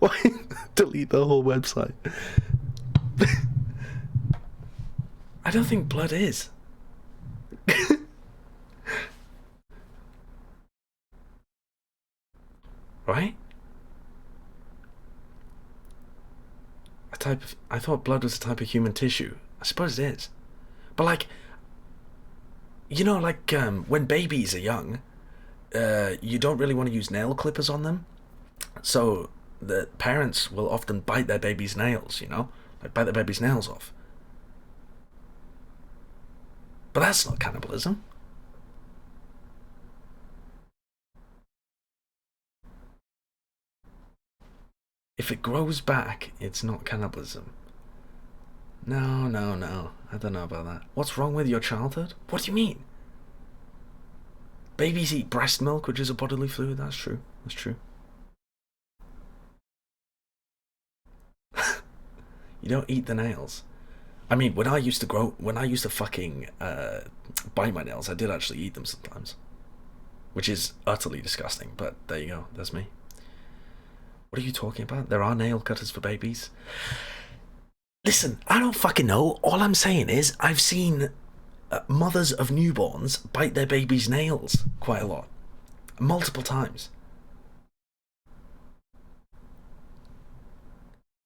Why delete the whole website? I don't think blood is. right? I thought blood was a type of human tissue. I suppose it is. But like, you know, like when babies are young, you don't really want to use nail clippers on them. So the parents will often bite their baby's nails, you know? Like bite their baby's nails off. But that's not cannibalism. If it grows back, it's not cannibalism. No, no, no. I don't know about that. What's wrong with your childhood? What do you mean? Babies eat breast milk, which is a bodily fluid. That's true. That's true. You don't eat the nails. I mean, when I used to fucking bite my nails, I did actually eat them sometimes. Which is utterly disgusting, but there you go. That's me. What are you talking about? There are nail cutters for babies. Listen, I don't fucking know. All I'm saying is I've seen mothers of newborns bite their baby's nails quite a lot. Multiple times.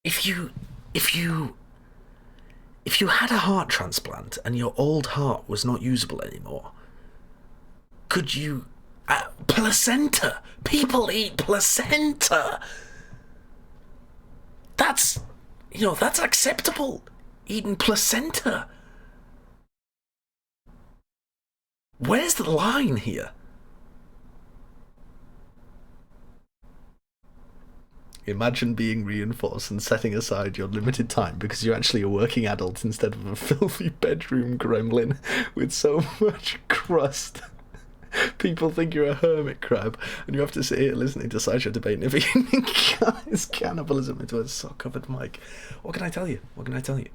If you had a heart transplant and your old heart was not usable anymore, could you... placenta! People eat placenta! That's... you know, that's acceptable. Eating placenta. Where's the line here? Imagine being reinforced and setting aside your limited time because you're actually a working adult instead of a filthy bedroom gremlin with so much crust. People think you're a hermit crab and you have to sit here listening to Sideshow debate and it's cannibalism into a sock-covered mic. What can I tell you? What can I tell you?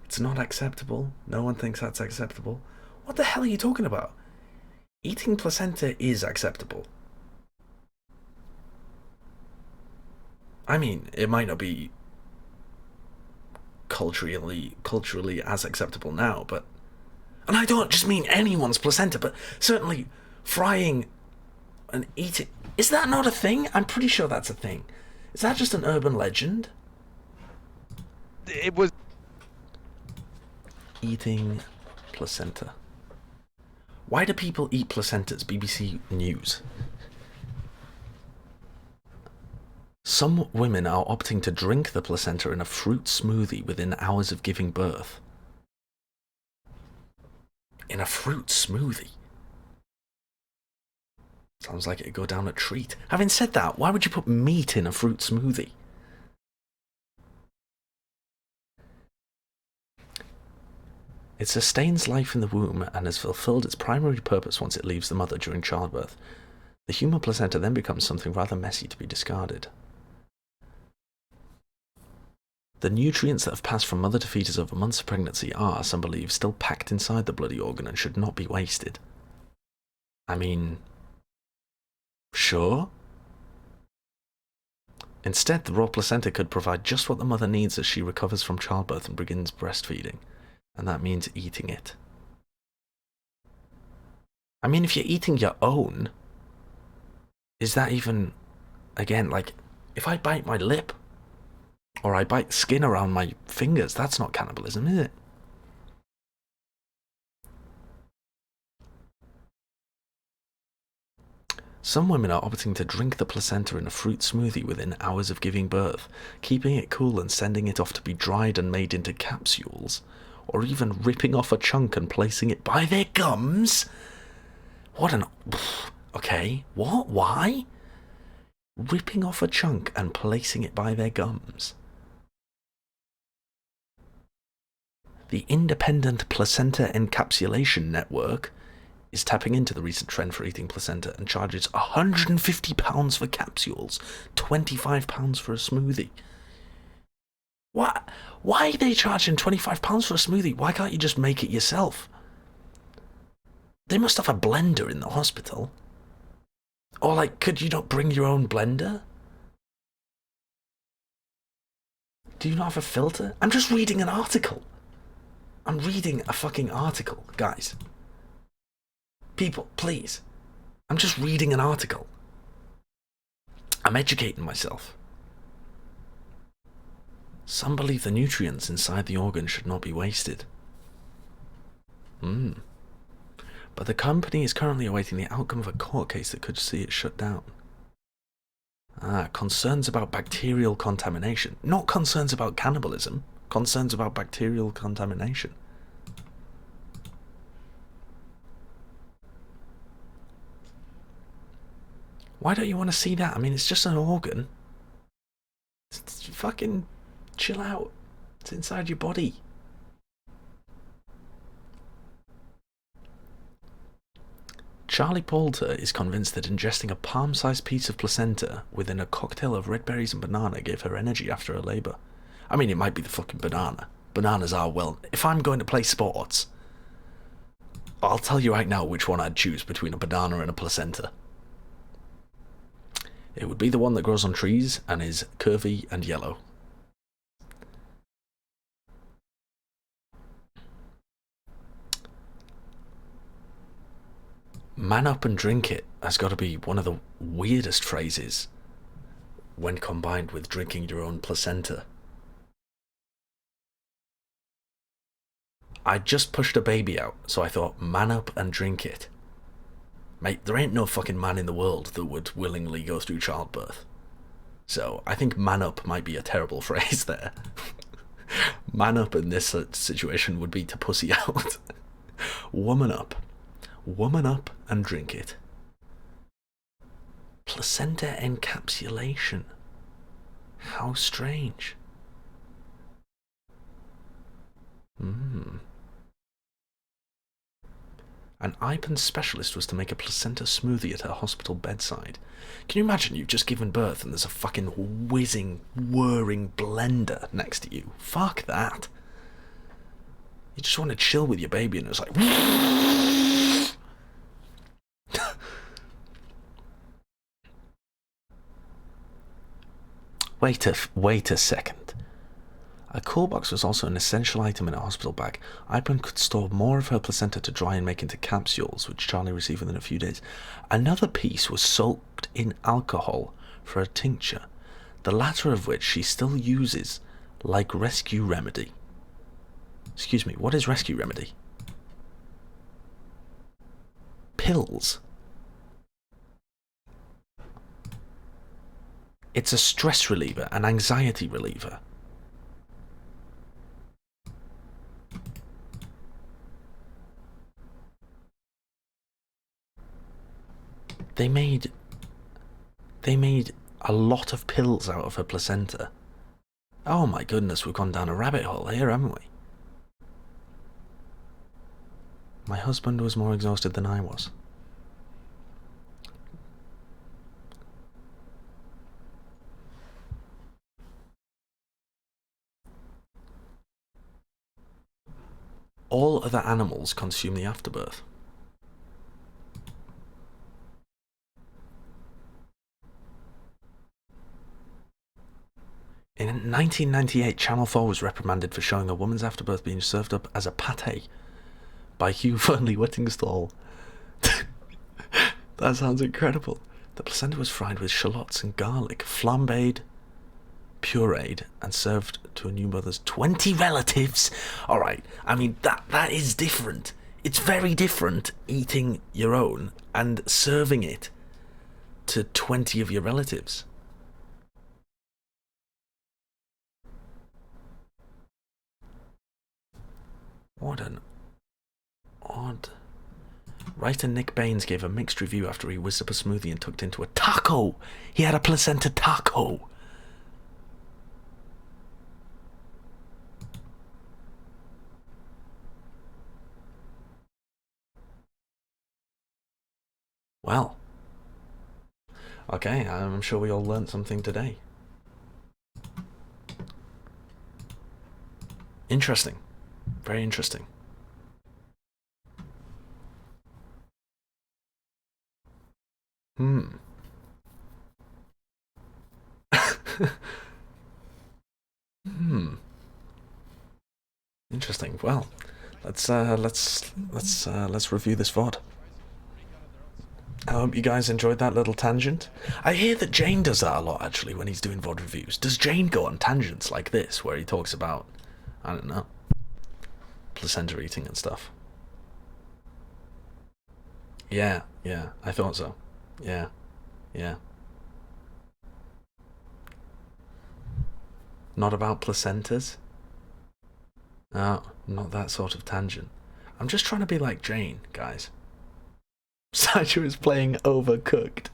It's not acceptable. No one thinks that's acceptable. What the hell are you talking about? Eating placenta is acceptable. I mean, it might not be culturally as acceptable now, but... and I don't just mean anyone's placenta, but certainly frying and eating... is that not a thing? I'm pretty sure that's a thing. Is that just an urban legend? It was... eating placenta. Why do people eat placentas? BBC News. Some women are opting to drink the placenta in a fruit smoothie within hours of giving birth. In a fruit smoothie? Sounds like it'd go down a treat. Having said that, why would you put meat in a fruit smoothie? It sustains life in the womb and has fulfilled its primary purpose once it leaves the mother during childbirth. The human placenta then becomes something rather messy to be discarded. The nutrients that have passed from mother to fetus over months of pregnancy are, some believe, still packed inside the bloody organ and should not be wasted. I mean... sure? Instead, the raw placenta could provide just what the mother needs as she recovers from childbirth and begins breastfeeding, and that means eating it. I mean, if you're eating your own, is that even... again, like, if I bite my lip, or I bite skin around my fingers, that's not cannibalism, is it? Some women are opting to drink the placenta in a fruit smoothie within hours of giving birth, keeping it cool and sending it off to be dried and made into capsules, or even ripping off a chunk and placing it by their gums? What an... okay, what? Why? Ripping off a chunk and placing it by their gums. The Independent Placenta Encapsulation Network is tapping into the recent trend for eating placenta and charges £150 for capsules, £25 for a smoothie. What? Why are they charging £25 for a smoothie? Why can't you just make it yourself? They must have a blender in the hospital. Or like, could you not bring your own blender? Do you not have a filter? I'm just reading an article. I'm reading a fucking article, guys. People, please. I'm just reading an article. I'm educating myself. Some believe the nutrients inside the organ should not be wasted. But the company is currently awaiting the outcome of a court case that could see it shut down. Concerns about bacterial contamination. Not concerns about cannibalism. Concerns about bacterial contamination. Why don't you want to see that? I mean, it's just an organ. It's fucking chill out. It's inside your body. Charlie Poulter is convinced that ingesting a palm-sized piece of placenta within a cocktail of red berries and banana gave her energy after her labour. I mean, it might be the fucking banana. Bananas are, well, if I'm going to play sports, I'll tell you right now which one I'd choose between a banana and a placenta. It would be the one that grows on trees and is curvy and yellow. Man up and drink it has got to be one of the weirdest phrases when combined with drinking your own placenta. I just pushed a baby out, so I thought, man up and drink it. Mate, there ain't no fucking man in the world that would willingly go through childbirth. So I think man up might be a terrible phrase there. Man up in this situation would be to pussy out. Woman up. Woman up and drink it. Placenta encapsulation. How strange. An IPAN specialist was to make a placenta smoothie at her hospital bedside. Can you imagine you've just given birth and there's a fucking whizzing, whirring blender next to you? Fuck that. You just want to chill with your baby and it's like... Wait a second. A cool box was also an essential item in a hospital bag. IPAN could store more of her placenta to dry and make into capsules, which Charlie received within a few days. Another piece was soaked in alcohol for a tincture, the latter of which she still uses like rescue remedy. Excuse me, what is rescue remedy? Pills. It's a stress reliever, an anxiety reliever. They made a lot of pills out of her placenta. Oh my goodness, we've gone down a rabbit hole here, haven't we? My husband was more exhausted than I was. All other animals consume the afterbirth. In 1998, Channel 4 was reprimanded for showing a woman's afterbirth being served up as a pâté by Hugh Fernley Whittingstall. That sounds incredible. The placenta was fried with shallots and garlic, flambéed, pureed, and served to a new mother's 20 relatives. Alright, I mean, that is different. It's very different eating your own and serving it to 20 of your relatives. What an odd... Writer Nick Baines gave a mixed review after he whizzed up a smoothie and tucked into a taco. He had a placenta taco. Well, okay, I'm sure we all learned something today. Interesting. Very interesting. Interesting. Well, let's review this VOD. I hope you guys enjoyed that little tangent. I hear that Jane does that a lot, actually, when he's doing VOD reviews. Does Jane go on tangents like this, where he talks about, I don't know, placenta eating and stuff? Yeah, I thought so. Yeah. Not about placentas? No, not that sort of tangent. I'm just trying to be like Jane, guys. Sideshow is playing Overcooked.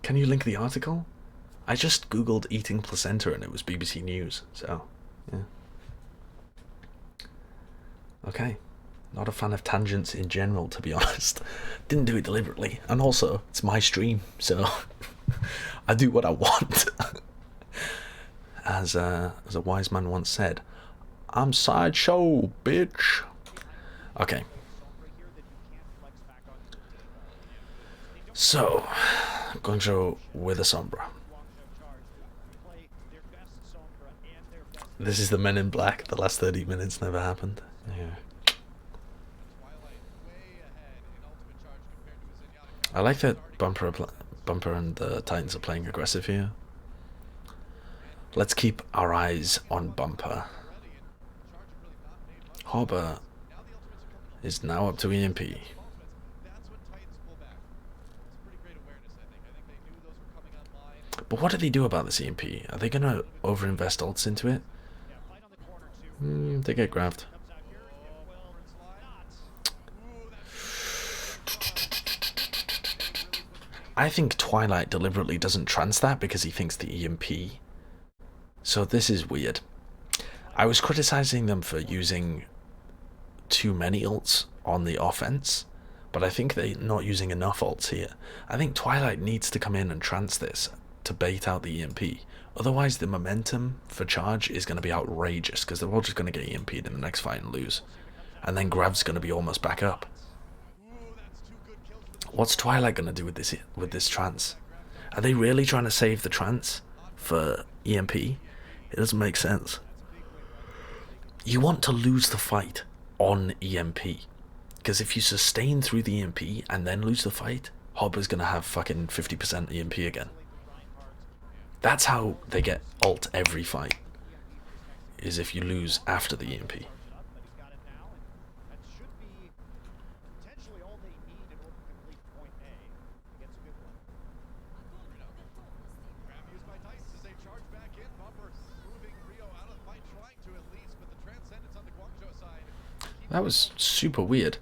Can you link the article? I just googled eating placenta and it was BBC News, so, yeah. Okay. Not a fan of tangents in general, to be honest. Didn't do it deliberately, and also, it's my stream, so I do what I want. As a wise man once said, I'm Sideshow, bitch. Okay. So, Guangzhou with a Sombra. This is the Men in Black. The last 30 minutes never happened. Yeah. I like that Bumper and the Titans are playing aggressive here. Let's keep our eyes on Bumper. Hopper is now up to EMP. But what do they do about this EMP? Are they going to overinvest ults into it? They get grabbed. I think Twilight deliberately doesn't trance that because he thinks the EMP. So this is weird. I was criticizing them for using too many ults on the offense, but I think they're not using enough ults here. I think Twilight needs to come in and trance this to bait out the EMP. Otherwise the momentum for charge is going to be outrageous because they're all just going to get EMP'd in the next fight and lose. And then Grav's going to be almost back up. What's Twilight going to do with this trance? Are they really trying to save the trance for EMP? It doesn't make sense. You want to lose the fight on EMP. Because if you sustain through the EMP and then lose the fight, Hopper's going to have fucking 50% EMP again. That's how they get ult every fight, is if you lose after the EMP. That was super weird.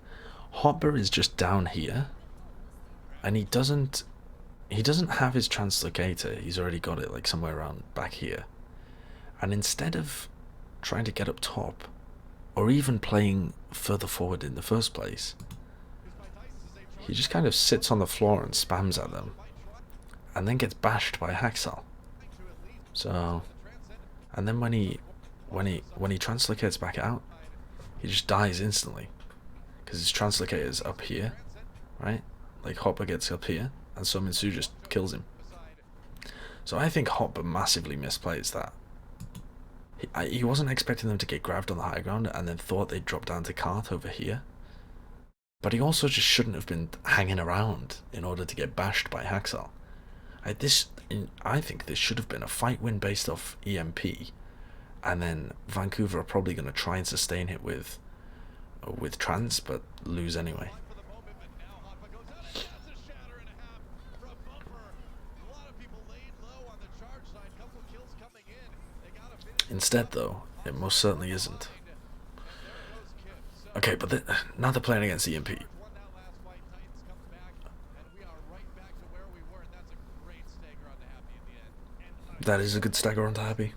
Hopper is just down here, and he doesn't have his translocator. He's already got it like somewhere around back here. And instead of trying to get up top, or even playing further forward in the first place, he just kind of sits on the floor and spams at them, and then gets bashed by Haxal. So, and then when he translocates back out, he just dies instantly, because his translocator is up here, right? Like Hopper gets up here, and Suminsu just kills him. So I think Hopper massively misplays that. He wasn't expecting them to get grabbed on the high ground, and then thought they'd drop down to cart over here. But he also just shouldn't have been hanging around in order to get bashed by Haxal. I think this should have been a fight win based off EMP, and then Vancouver are probably going to try and sustain it with trance, but lose anyway. Instead, though, it most certainly isn't. Okay, but now they're playing against EMP. That is a good stagger onto Happy.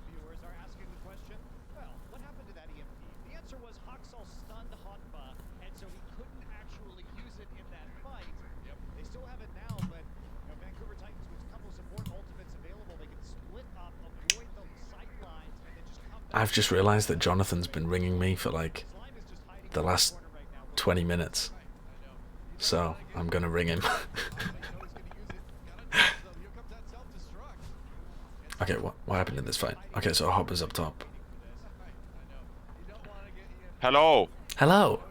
I've just realised that Jonathan's been ringing me for like the last 20 minutes. So I'm gonna ring him. Okay, what happened in this fight? Okay, so Hopper's up top. Hello. Hello.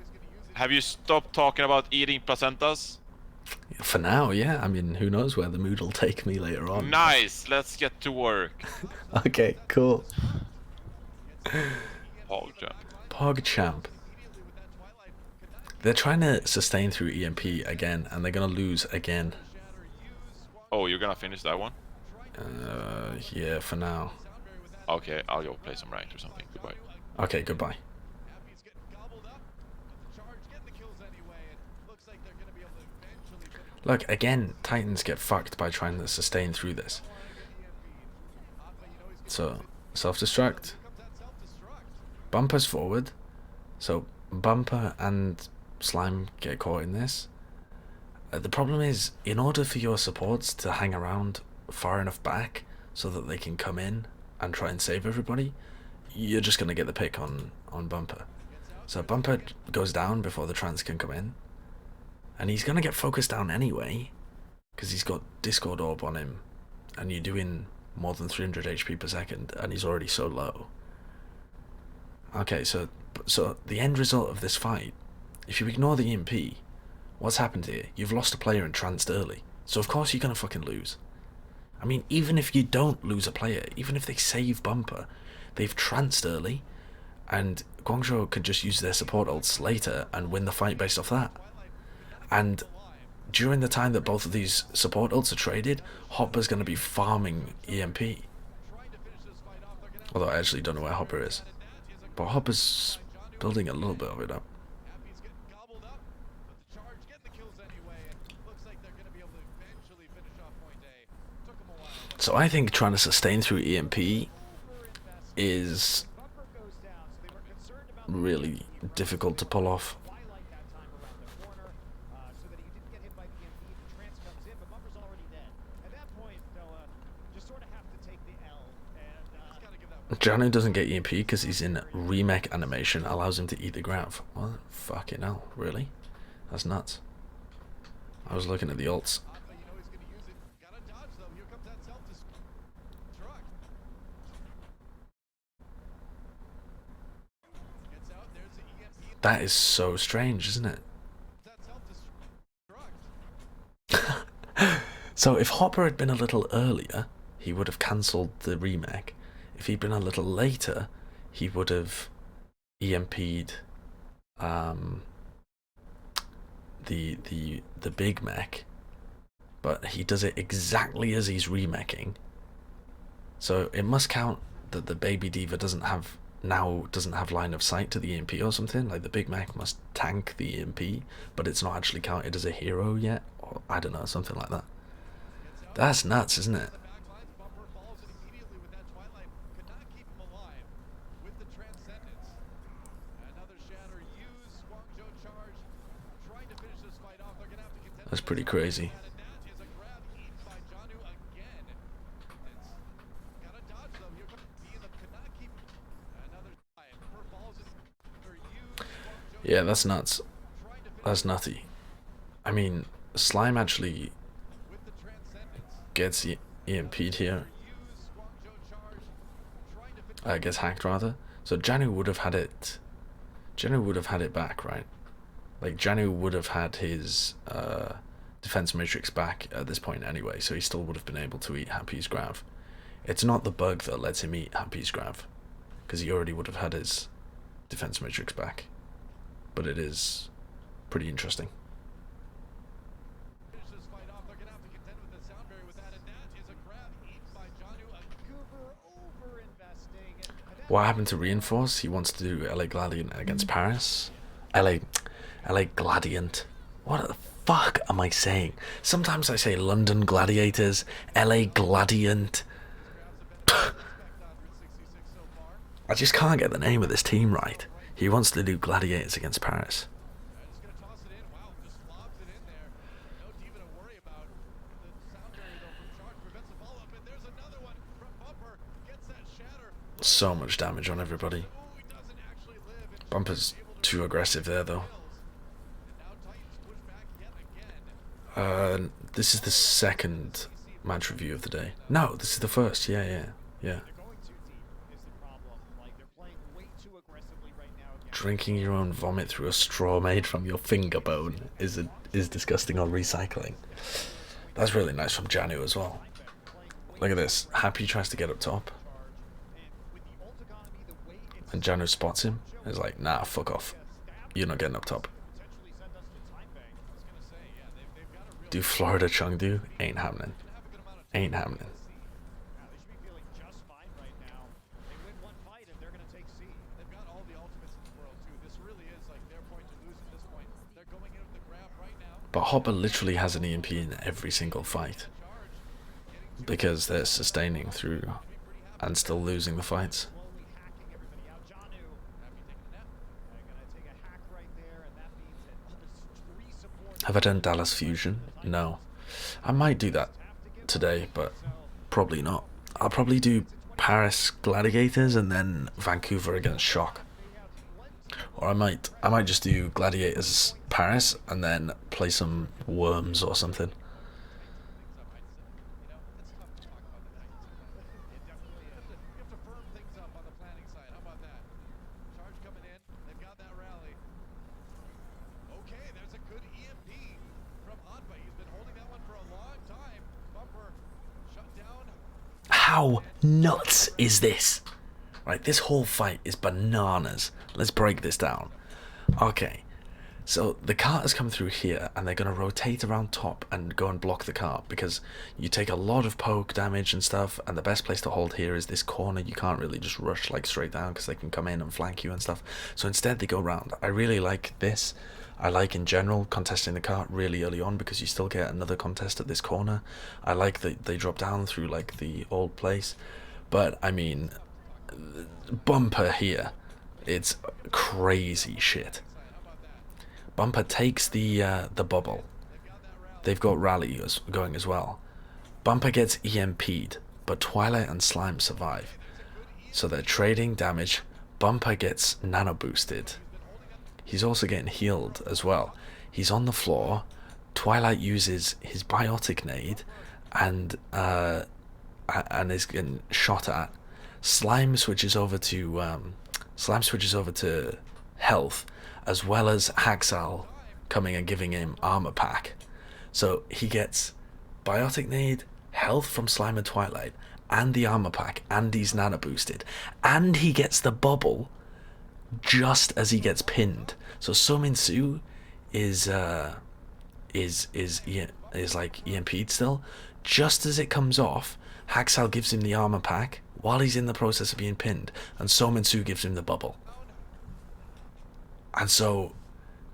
Have you stopped talking about eating placentas? For now, yeah. I mean, who knows where the mood will take me later on. Nice. Let's get to work. Okay, cool. PogChamp. PogChamp. They're trying to sustain through EMP again, and they're gonna lose again. Oh, you're gonna finish that one? Yeah, for now. Okay, I'll go play some ranked or something. Goodbye. Okay, goodbye. Look, again, Titans get fucked by trying to sustain through this. So, self-destruct. Bumper's forward. So, Bumper and Slime get caught in this. The problem is, in order for your supports to hang around far enough back so that they can come in and try and save everybody, you're just going to get the pick on Bumper. So Bumper goes down before the trans can come in. And he's going to get focused down anyway, because he's got Discord Orb on him, and you're doing more than 300 HP per second, and he's already so low. Okay, so the end result of this fight, if you ignore the EMP, what's happened here? You've lost a player and tranced early, so of course you're going to fucking lose. I mean, even if you don't lose a player, even if they save Bumper, they've tranced early, and Guangzhou could just use their support ults later and win the fight based off that. And during the time that both of these support ults are traded, Hopper's going to be farming EMP. Although I actually don't know where Hopper is. But Hopper's building a little bit of it up. So I think trying to sustain through EMP is really difficult to pull off. Janu doesn't get EMP because he's in remake animation, allows him to eat the grav. What? Fucking hell, really? That's nuts. I was looking at the ults. That is so strange, isn't it? So if Hopper had been a little earlier, he would have cancelled the remake. If he'd been a little later, he would have EMP'd the big mech, but he does it exactly as he's remaking. So it must count that the baby diva doesn't have line of sight to the EMP or something. Like the big mech must tank the EMP, but it's not actually counted as a hero yet, or I don't know, something like that. That's nuts, isn't it? That's pretty crazy. Yeah, that's nuts. That's nutty. I mean, Slime actually gets EMP'd here. Gets hacked rather. So Janu would have had it. Janu would have had it back, right? Like Janu would have had his defense matrix back at this point anyway, so he still would have been able to eat Happy's grav. It's not the bug that lets him eat Happy's grav, because he already would have had his defense matrix back. But it is pretty interesting. What happened to Reinforce? He wants to do LA Gladiant against Paris. LA Gladiant. What the fuck am I saying? Sometimes I say London Gladiators, LA Gladiant. I just can't get the name of this team right. He wants to do Gladiators against Paris. So much damage on everybody. Bumper's too aggressive there though. This is the second match review of the day. No, this is the first. Yeah. drinking your own vomit through a straw made from your finger bone is disgusting or recycling. That's really nice from Janu as well. Look at this. Happy tries to get up top. And Janu spots him. He's like, nah, fuck off. You're not getting up top. Do Florida Chengdu? Ain't happening. Ain't happening. But Hopper literally has an EMP in every single fight. Because they're sustaining through and still losing the fights. Have I done Dallas Fusion? No. I might do that today, but probably not. I'll probably do Paris Gladiators and then Vancouver against Shock. Or I might just do Gladiators Paris and then play some Worms or something. How nuts is this? Right, this whole fight is bananas. Let's break this down. Okay, so the cart has come through here and they're going to rotate around top and go and block the cart because you take a lot of poke damage and stuff, and the best place to hold here is this corner. You can't really just rush like straight down because they can come in and flank you and stuff. So instead they go around. I really like this. I like in general contesting the cart really early on because you still get another contest at this corner. I like that they drop down through like the old place. But I mean, Bumper here, it's crazy shit. Bumper takes the bubble. They've got Rally going as well. Bumper gets EMP'd, but Twilight and Slime survive. So they're trading damage. Bumper gets nano boosted. He's also getting healed as well. He's on the floor. Twilight uses his biotic nade and is getting shot at. Slime switches over to health, as well as Haxal coming and giving him armor pack. So he gets biotic nade, health from Slime and Twilight, and the armor pack, and he's nano boosted, and he gets the bubble just as he gets pinned. So Somin Su is like EMP'd still. Just as it comes off, Haxal gives him the armor pack while he's in the process of being pinned, and Somin Su gives him the bubble. And so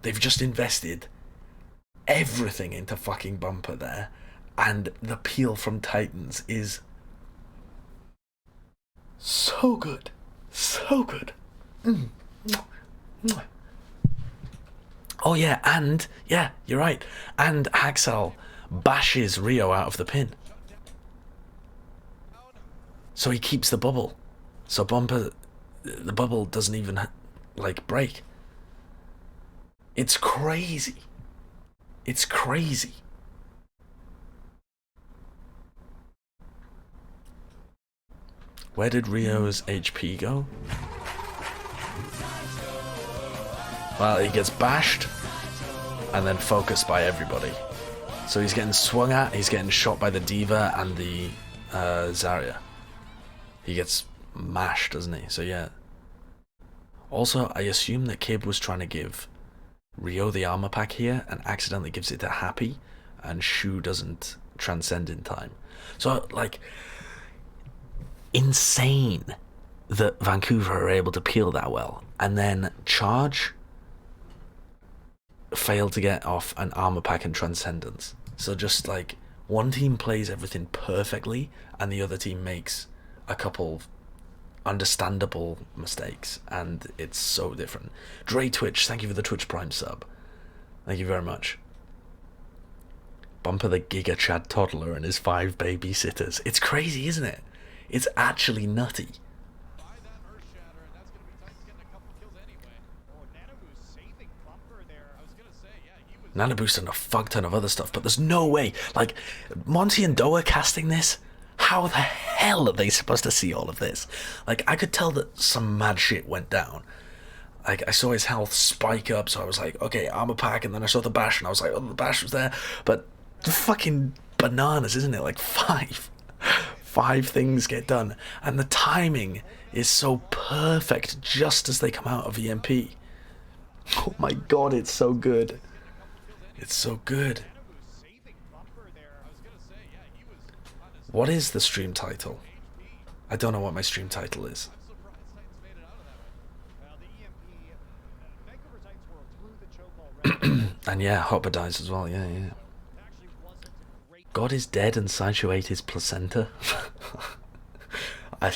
they've just invested everything into fucking Bumper there, and the peel from Titans is so good. So good. Oh yeah, and yeah, you're right. And Haxal bashes Rio out of the pin. So he keeps the bubble. So Bumper, the bubble doesn't even like break. It's crazy. It's crazy. Where did Rio's HP go? Well, he gets bashed and then focused by everybody. So he's getting swung at, he's getting shot by the Diva and the Zarya. He gets mashed, doesn't he? So yeah. Also, I assume that Kib was trying to give Rio the armor pack here and accidentally gives it to Happy, and Shu doesn't transcend in time. So, like, insane that Vancouver are able to peel that well. And then Charge failed to get off an armor pack and transcendence. So just like one team plays everything perfectly and the other team makes a couple understandable mistakes, and it's so different. Dre Twitch, thank you for the Twitch Prime sub. Thank you very much. Bumper the Giga Chad toddler and his 5 babysitters. It's crazy, isn't it? It's actually nutty. Nano Boost and a fuck ton of other stuff, but there's no way. Like, Monty and Doa casting this, how the hell are they supposed to see all of this? Like, I could tell that some mad shit went down. like I saw his health spike up, so I was like, okay, armor pack, and then I saw the bash, and I was like, oh, the bash was there, but fucking bananas, isn't it? Like five things get done, and the timing is so perfect just as they come out of EMP. Oh my god, it's so good. It's so good. What is the stream title? I don't know what my stream title is. And yeah, Hopper dies as well, yeah. God is dead and Sideshow ate his placenta. I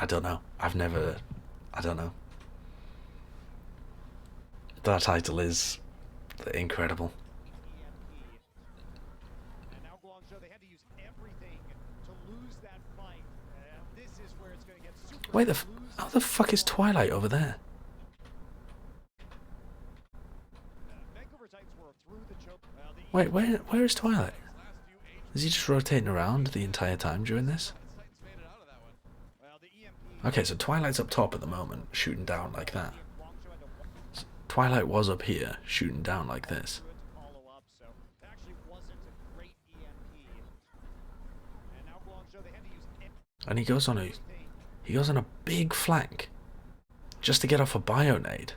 don't know. I don't know. That title is incredible. Wait, how the fuck is Twilight over there? Wait, where is Twilight? Is he just rotating around the entire time during this? Okay, so Twilight's up top at the moment, shooting down like that. Twilight was up here, shooting down like this. And he goes on a big flank just to get off a Bionade.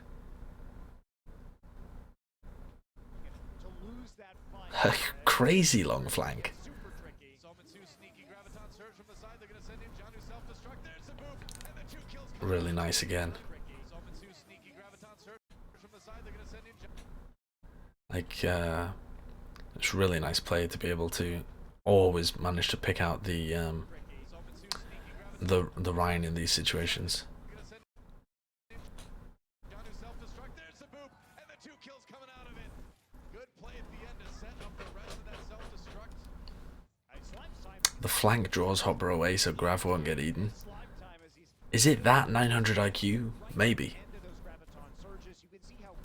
A crazy long flank. Really nice again. Like, it's really nice play to be able to always manage to pick out the Ryan in these situations. The flank draws Hopper away so Grav won't get eaten. Is it that 900 IQ? Maybe.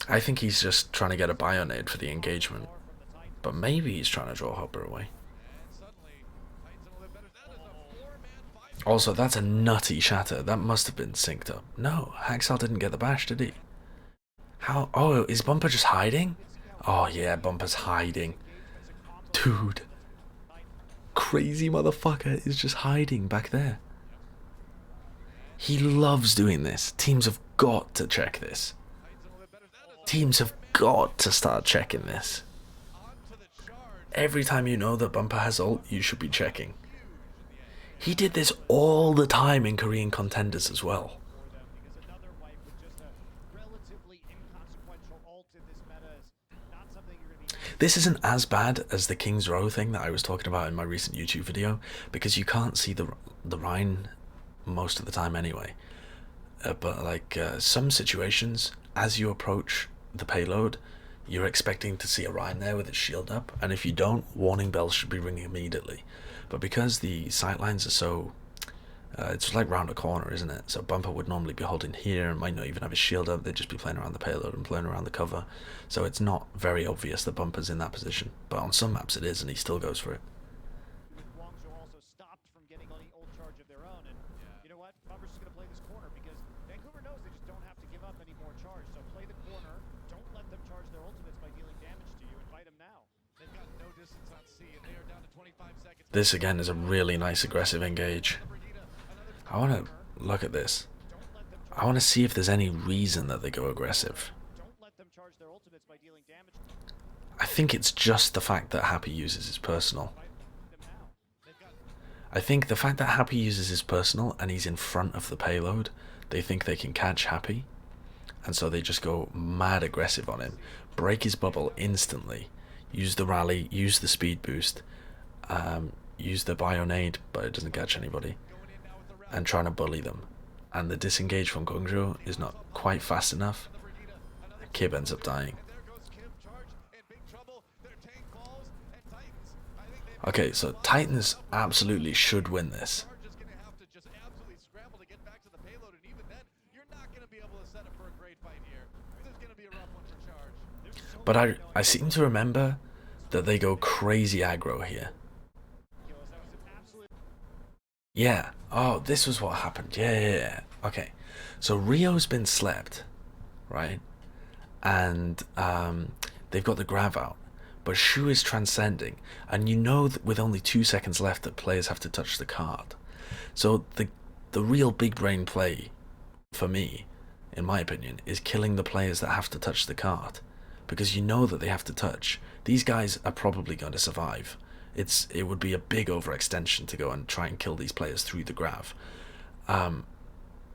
I think he's just trying to get a Bionade for the engagement. But maybe he's trying to draw Hopper away. Also, that's a nutty shatter. That must have been synced up. No, Haxel didn't get the bash, did he? How? Oh, is Bumper just hiding? Oh yeah, Bumper's hiding. Dude. Crazy motherfucker is just hiding back there. He loves doing this. Teams have got to check this. Teams have got to start checking this. Every time you know that Bumper has ult, you should be checking. He did this all the time in Korean contenders as well. This isn't as bad as the King's Row thing that I was talking about in my recent YouTube video, because you can't see the Rhine most of the time anyway. But like some situations, as you approach the payload, you're expecting to see a Rhine there with its shield up, and if you don't, warning bells should be ringing immediately. But because the sightlines are so... it's like round a corner, isn't it? So Bumper would normally be holding here and might not even have his shield up. They'd just be playing around the payload and playing around the cover. So it's not very obvious that Bumper's in that position. But on some maps it is, and he still goes for it. Also stopped from getting any ult charge of their own, and you know what? Bumper's just going to play this corner because Vancouver knows they just don't have to give up any more charge. So play the corner, don't let them charge their ultimates by dealing damage to you, and fight them now. They've got no distance on C, and they are down to 25 seconds. This again is a really nice aggressive engage. I want to look at this. I want to see if there's any reason that they go aggressive. I think it's just the fact that Happy uses his personal. I think the fact that Happy uses his personal and he's in front of the payload, they think they can catch Happy, and so they just go mad aggressive on him, break his bubble instantly, use the rally, use the speed boost, use the Bionade, but it doesn't catch anybody, and trying to bully them. And the disengage from Guangzhou is not quite fast enough. Kib ends up dying. Okay, so Titans absolutely should win this. But I seem to remember that they go crazy aggro here. Yeah. Oh, this was what happened. Yeah. Okay. So Rio's been slept. right? And they've got the grav out, but Shu is transcending, and you know that with only 2 seconds left that players have to touch the card. So the real big brain play for me, in my opinion, is killing the players that have to touch the card, because you know that they have to touch. These guys are probably going to survive. It would be a big overextension to go and try and kill these players through the grav.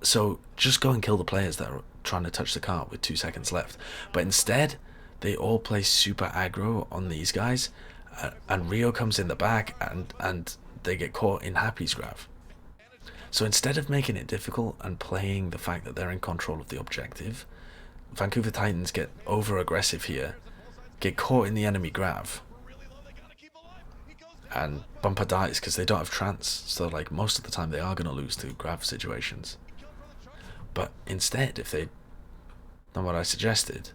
So just go and kill the players that are trying to touch the cart with 2 seconds left. But instead, they all play super aggro on these guys, and Rio comes in the back, and they get caught in Happy's grav. So instead of making it difficult and playing the fact that they're in control of the objective, Vancouver Titans get over aggressive here, get caught in the enemy grav, and Bumper dies because they don't have trance. So like most of the time they are going to lose to grav situations. But instead, if they'd done what I suggested,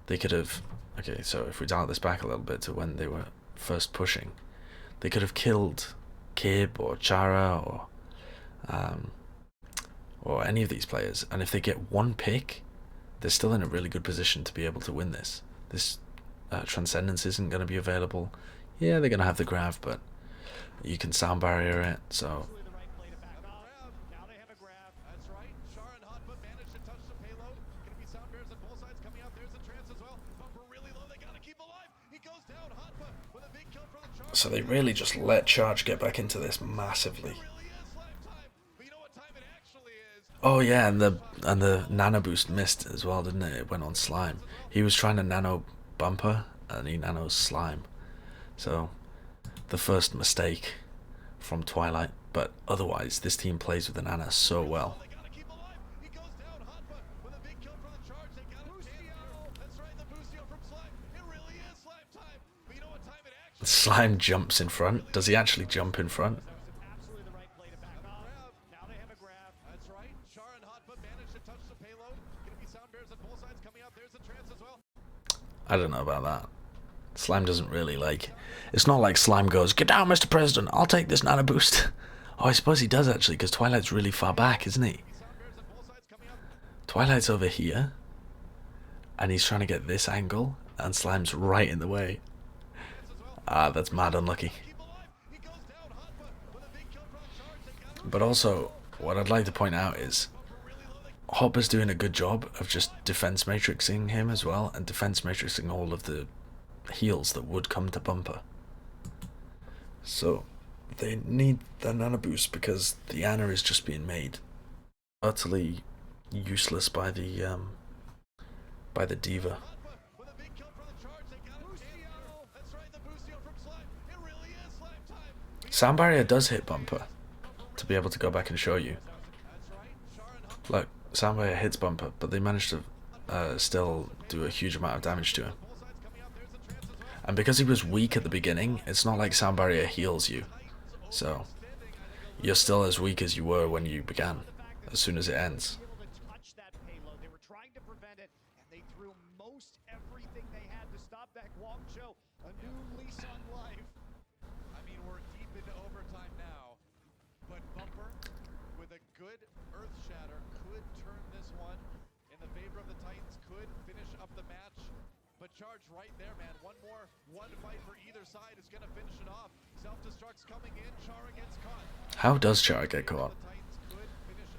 they could have... Okay, so if we dial this back a little bit to when they were first pushing, they could have killed Kib or Chara or any of these players. And if they get one pick, they're still in a really good position to be able to win this. This Transcendence isn't going to be available. Yeah, they're going to have the grav, but you can sound barrier it, so... So they really just let Charge get back into this massively. Oh yeah, and the nano boost missed as well, didn't it? It went on Slime. He was trying to nano Bumper, and he nanos Slime. So, the first mistake from Twilight, but otherwise, this team plays with the Nana so well. Slime jumps in front. Does he actually jump in front? I don't know about that. Slime doesn't really like... It's not like Slime goes, "Get down, Mr. President, I'll take this nano boost." Oh, I suppose he does actually, because Twilight's really far back, isn't he? Twilight's over here, and he's trying to get this angle, and Slime's right in the way. Ah, that's mad unlucky. But also, what I'd like to point out is Hopper's doing a good job of just defense matrixing him as well, and defense matrixing all of the heals that would come to Bumper. So they need the nano boost because the Ana is just being made utterly useless by the diva. Sound barrier does hit Bumper, to be able to go back and show you. Look, sound barrier hits Bumper, but they managed to still do a huge amount of damage to him. And because he was weak at the beginning, it's not like sound barrier heals you. So, you're still as weak as you were when you began, as soon as it ends. They were trying to prevent it, and they threw most everything they had to stop that Guangzhou. A new lease on life. I mean, we're deep into overtime now, but Bumper, with a good Earth Shatter, could turn this one in the favor of the Titans, could finish up the match. But Charge right there, man. One fight for either side is going to finish it off. Self-destruct's coming in. Chara gets caught. How does Chara get caught?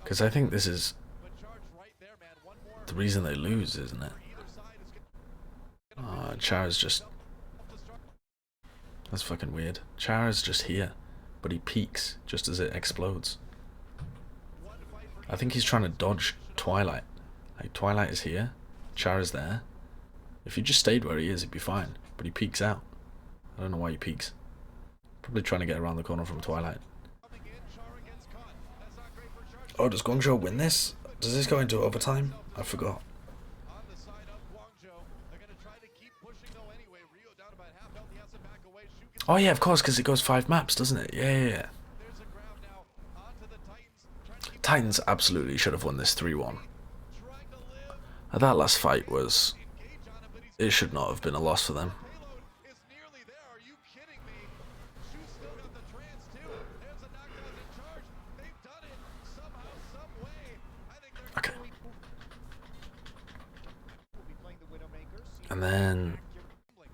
Because I think this is the reason they lose, isn't it? Chara's just... That's fucking weird. Chara's just here, but he peaks just as it explodes. I think he's trying to dodge Twilight. Like, Twilight is here, Chara's there. If he just stayed where he is, he'd be fine. But he peeks out. I don't know why he peeks. Probably trying to get around the corner from Twilight. Oh, does Guangzhou win this? Does this go into overtime? I forgot. Oh yeah, of course, because it goes 5 maps, doesn't it? Yeah. Titans absolutely should have won this 3-1. That last fight was... It should not have been a loss for them. Okay. then,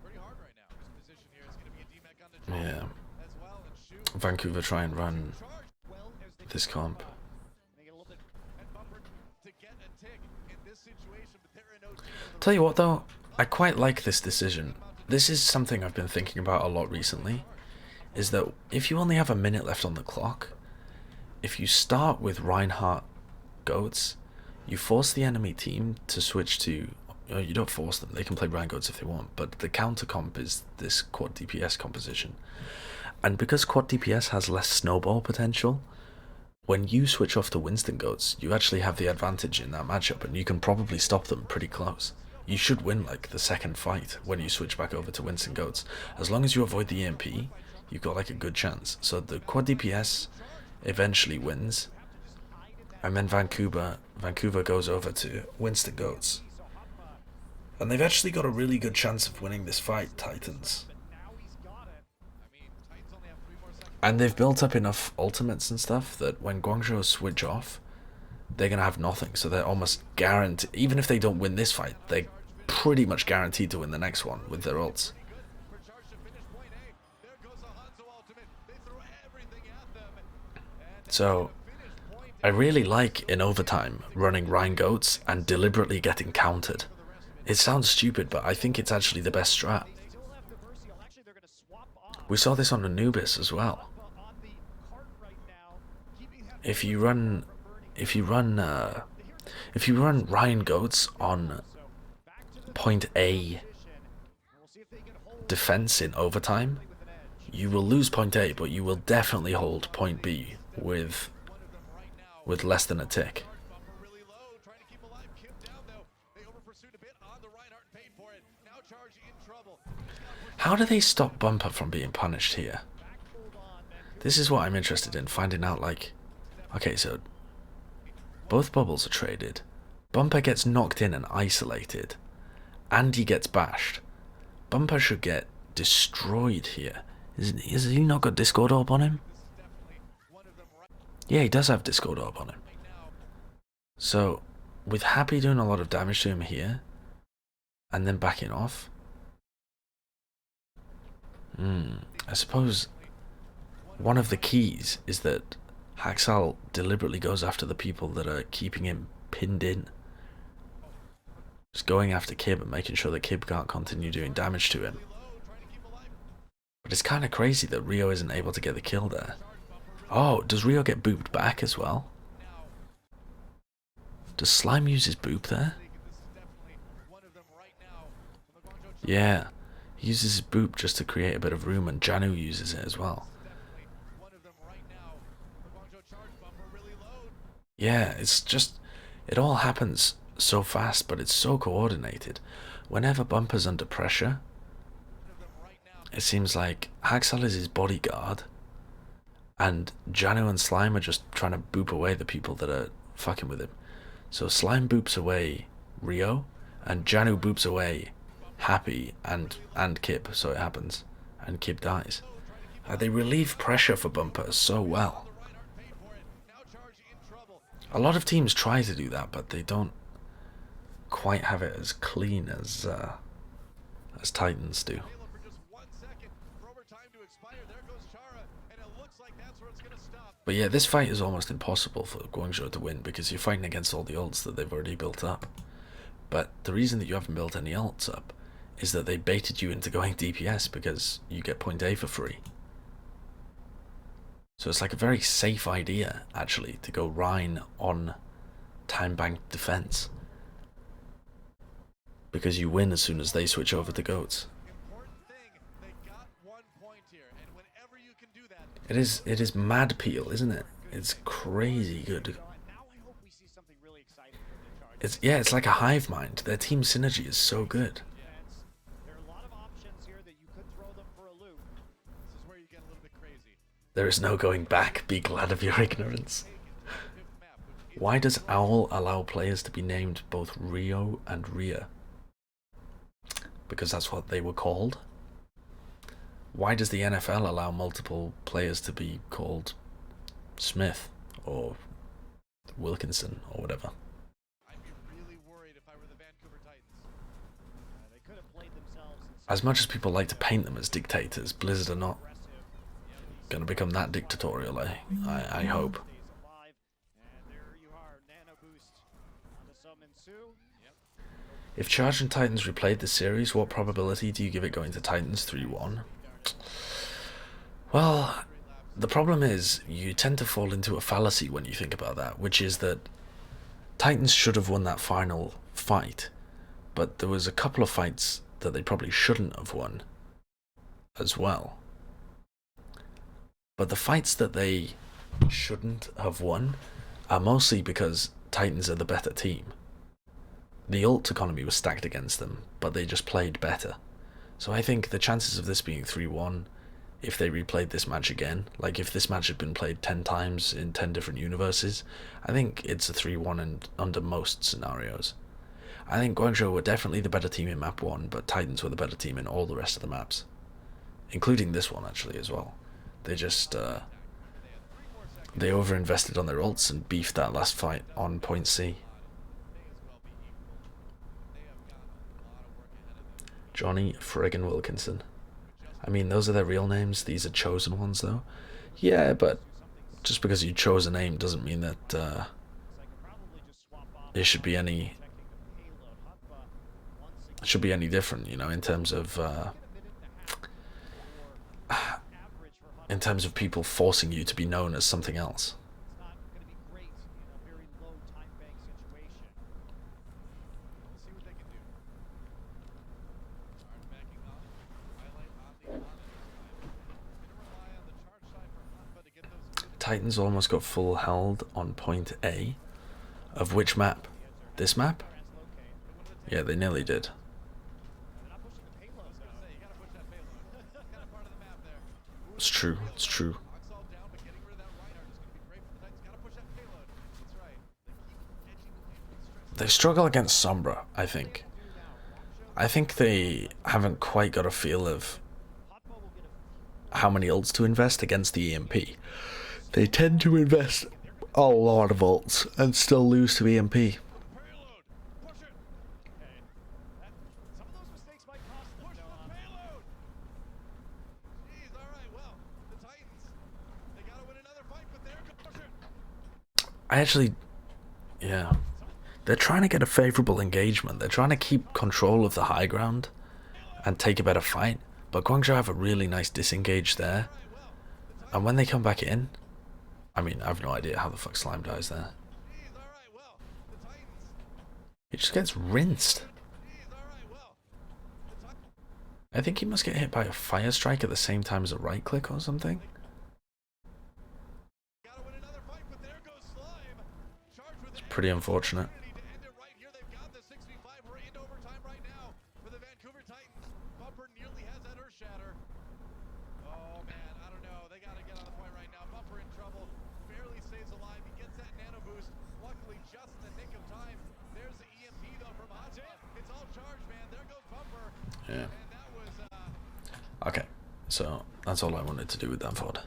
Pretty hard right now. This position here is going to be a D-Mac on the yeah, as well and shoot. Vancouver try and run Well, as they this comp. make it a little bit And Bumper to get a tick in this situation, but there are no teams in the Tell you what though, I quite like this decision. This is something I've been thinking about a lot recently, is that if you only have a minute left on the clock, if you start with Reinhardt Goats, you force the enemy team to switch to, you don't force them, they can play Ryan Goats if they want, but the counter comp is this quad DPS composition. And because quad DPS has less snowball potential, when you switch off to Winston Goats, you actually have the advantage in that matchup, and you can probably stop them pretty close. You should win like the second fight when you switch back over to Winston Goats. As long as you avoid the EMP, you've got like a good chance. So the quad DPS eventually wins, and then Vancouver goes over to Winston Goats. And they've actually got a really good chance of winning this fight, Titans. And they've built up enough ultimates and stuff that when Guangzhou switch off, they're going to have nothing. So they're almost guaranteed, even if they don't win this fight, they're pretty much guaranteed to win the next one with their ults. So I really like in overtime running Rhine Goats and deliberately getting countered. It sounds stupid, but I think it's actually the best strat. We saw this on Anubis as well. If you run Ryan Goats on point A defense in overtime, you will lose point A, but you will definitely hold point B with less than a tick. How do they stop Bumper from being punished here? This is what I'm interested in, finding out, like, okay, so both bubbles are traded. Bumper gets knocked in and isolated, and he gets bashed. Bumper should get destroyed here. Is he not got Discord Orb on him? Yeah, he does have Discord Orb on him. So, with Happy doing a lot of damage to him here, and then backing off, I suppose one of the keys is that Haxal deliberately goes after the people that are keeping him pinned in. Just going after Kib and making sure that Kib can't continue doing damage to him. But it's kind of crazy that Rio isn't able to get the kill there. Oh, does Rio get booped back as well? Does Slime use his boop there? Yeah, he uses his boop just to create a bit of room, and Janu uses it as well. Yeah, it's just, it all happens so fast, but it's so coordinated. Whenever Bumper's under pressure, it seems like Haxal is his bodyguard, and Janu and Slime are just trying to boop away the people that are fucking with him. So Slime boops away Rio, and Janu boops away Happy and Kib, so it happens, and Kib dies. They relieve pressure for Bumper so well. A lot of teams try to do that, but they don't quite have it as clean as Titans do. But yeah, this fight is almost impossible for Guangzhou to win because you're fighting against all the ults that they've already built up. But the reason that you haven't built any ults up is that they baited you into going DPS because you get point A for free. So it's like a very safe idea, actually, to go Rhine on time bank defense. Because you win as soon as they switch over to Goats. It is mad peel, isn't it? It's crazy good. It's like a hive mind. Their team synergy is so good. There is no going back. Be glad of your ignorance. Why does Owl allow players to be named both Rio and Rhea? Because that's what they were called. Why does the NFL allow multiple players to be called Smith or Wilkinson or whatever? I'd be really worried if I were the Vancouver Titans. They could have played as much as people like to paint them as dictators, Blizzard are not going to become that dictatorial, I hope. If Charge and Titans replayed the series, what probability do you give it going to Titans 3-1? Well, the problem is, you tend to fall into a fallacy when you think about that, which is that Titans should have won that final fight, but there was a couple of fights that they probably shouldn't have won as well. But the fights that they shouldn't have won are mostly because Titans are the better team. The ult economy was stacked against them, but they just played better. So I think the chances of this being 3-1, if they replayed this match again, like if this match had been played 10 times in 10 different universes, I think it's a 3-1 under most scenarios. I think Guangzhou were definitely the better team in map 1, but Titans were the better team in all the rest of the maps. Including this one actually as well. They just, they overinvested on their ults and beefed that last fight on point C. Johnny Friggin Wilkinson. I mean, those are their real names. These are chosen ones, though. Yeah, but just because you chose a name doesn't mean that it should be any different, you know, in terms of people forcing you to be known as something else. Titans almost got full held on point A. Of which map? This map? Yeah, they nearly did. It's true, it's true. They struggle against Sombra, I think. I think they haven't quite got a feel of how many ults to invest against the EMP. They tend to invest a lot of ults and still lose to EMP. Yeah. They're trying to get a favourable engagement. They're trying to keep control of the high ground and take a better fight. But Guangzhou have a really nice disengage there. And when they come back in, I mean, I have no idea how the fuck Slime dies there. He just gets rinsed. I think he must get hit by a fire strike at the same time as a right click or something. It's pretty unfortunate. Yeah. Okay, so that's all I wanted to do with that VOD.